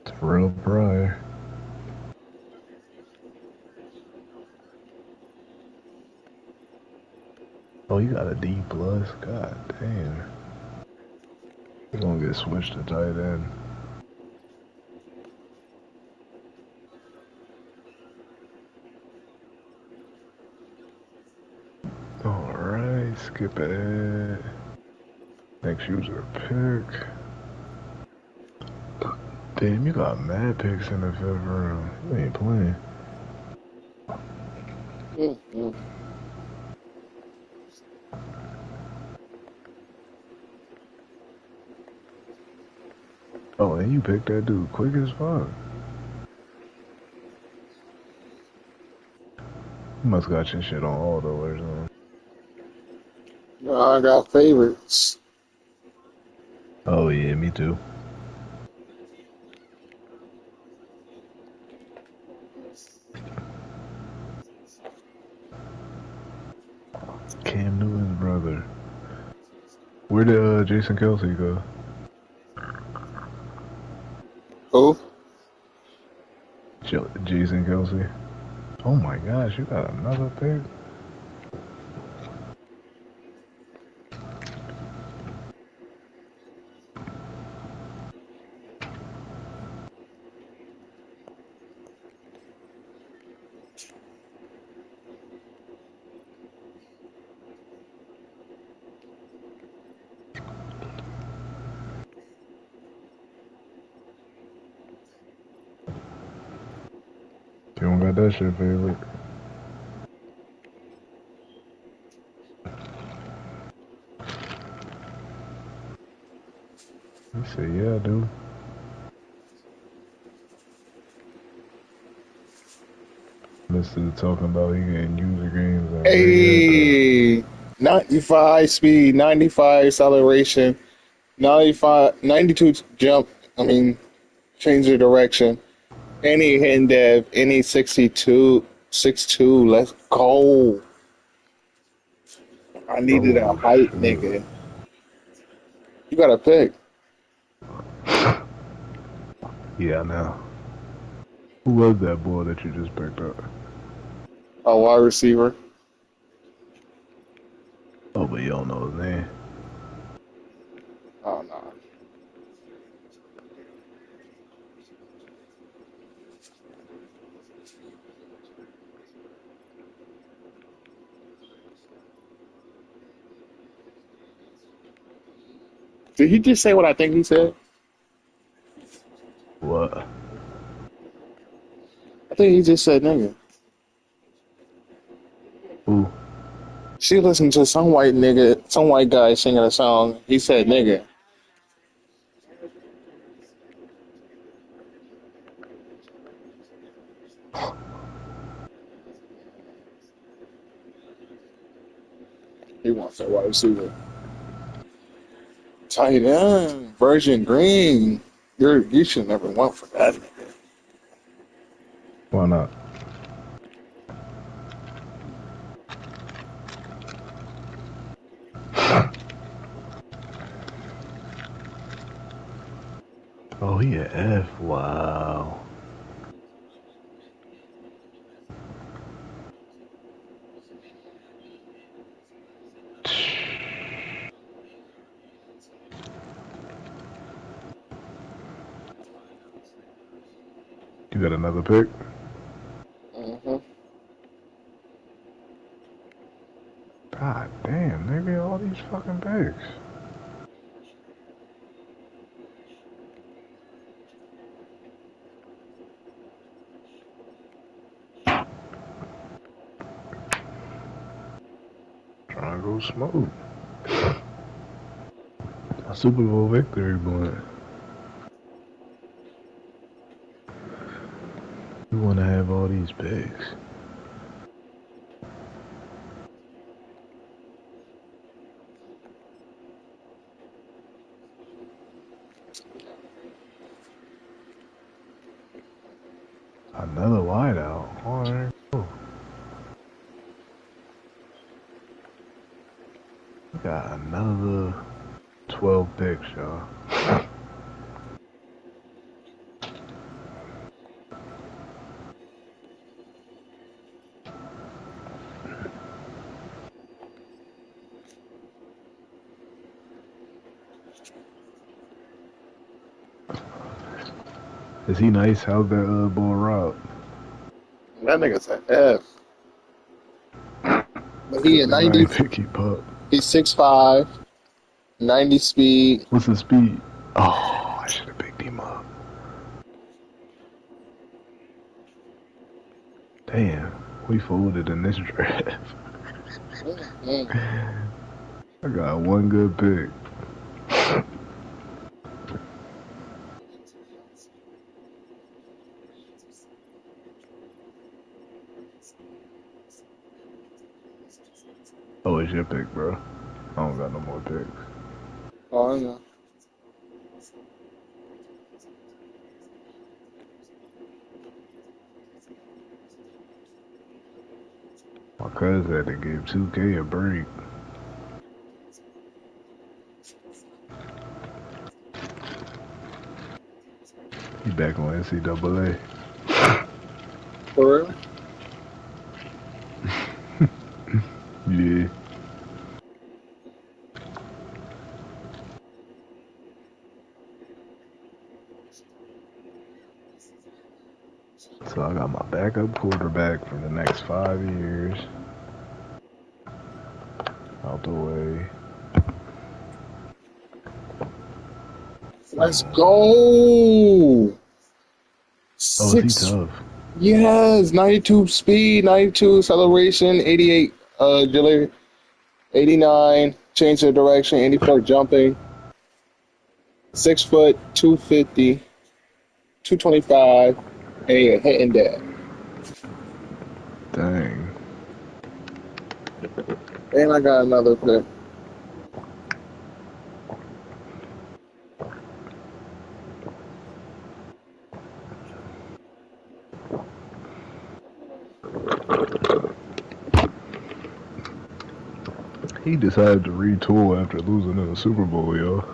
It's real bright. Oh, you got a D plus? God damn. You're gonna get switched to tight end. Alright, skip ahead. Next user pick. Damn, you got mad picks in the 5th round. You ain't playing. Mm-hmm. Oh, and you picked that dude quick as fuck. You must got your shit on auto or something. No, I got favorites. Oh, yeah, me too. Cam Newton's brother. Where did Jason Kelsey go? Who? Jason Kelsey. Oh my gosh, you got another pick? You don't got that shit favorite. He said, yeah, I do. Mr. talking about he getting user games on Hey, 95 speed, 95 acceleration, 92 jump. I mean, change the direction. Any hidden dev, any 62, 62. Let's go. I needed a Oh, height, shit. nigga. You got to pick. Yeah, I know. Who was that boy that you just picked up? A wide receiver. Oh, but you don't know his name. Oh, no. Did he just say what I think he said? What? I think he just said nigga. Who? She listened to some white nigga, some white guy singing a song. He said nigga. He wants a wide receiver. Tight end, Virgin Green. You should never went for that nigga. Why not? Oh, he an F. Wow. You got another pick? Mm-hmm. God damn, nigga, all these fucking picks. Trying to go smooth. A Super Bowl victory, boy. You want to have all these picks. Another wideout. All right, cool. We got another 12 picks, y'all. Is he nice? How's that boy Rob? That nigga's an F. But he Cause at nigga, I 90. ain't pick keep up. He's 6'5", 90 speed. What's his speed? Oh, I should have picked him up. Damn, we folded in this draft. I got one good pick. Oh, it's your pick, bro. I don't got no more picks. Oh, I know. My cousin had to give 2K a break. He back on NCAA. For real? Yeah. So I got my backup quarterback for the next 5 years out the way. Let's go. Oh, is he 6. tough? Yes, 92 speed, 92 acceleration, 88 agility, 89 change of direction, 84 jumping, 6 foot, 250, 225, and he a hitting that. Dang. And I got another pick. He decided to retool after losing in the Super Bowl, yo.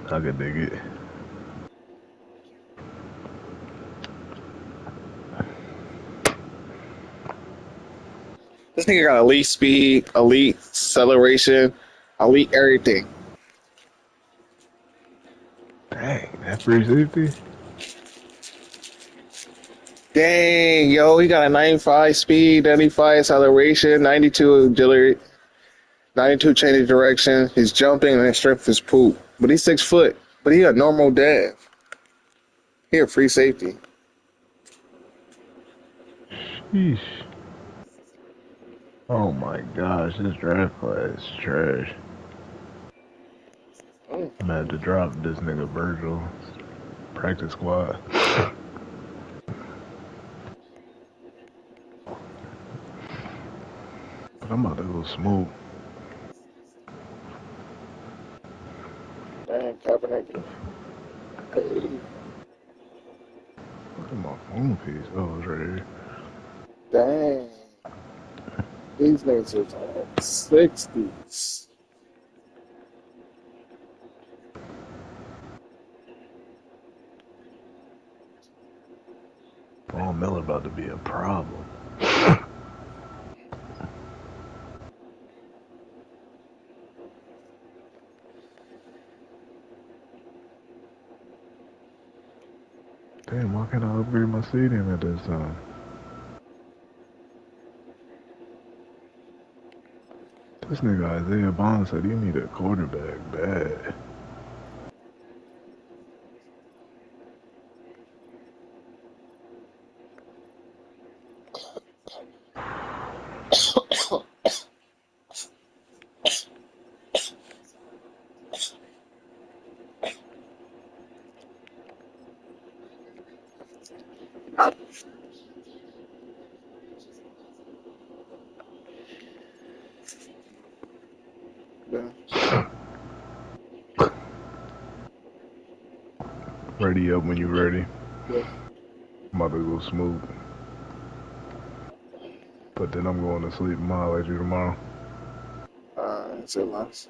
I could dig it. This nigga got elite speed, elite acceleration, elite everything. Dang, that free safety? Dang, yo, he got a 95 speed, 95 acceleration, 92 agility, 92 change of direction. His jumping and his strength is poop. But he's 6 foot. But he a normal dad. He a free safety. Sheesh. Oh my gosh, this draft class is trash. I'm gonna have to drop this nigga Virgil. Practice squad. But I'm about to go smoke. Dang, Kaepernick. Hey. Look at my phone piece. Oh, it's right here. Dang. These niggas are 60s. Von Miller about to be a problem. Damn, why can't I upgrade my stadium at this time? This nigga Isaiah Bond said he need a quarterback bad. Yeah. Ready up when you ready. Yeah. I'm about to go smoke. But then I'm going to sleep. I'm gonna holler at you tomorrow. It's a loss.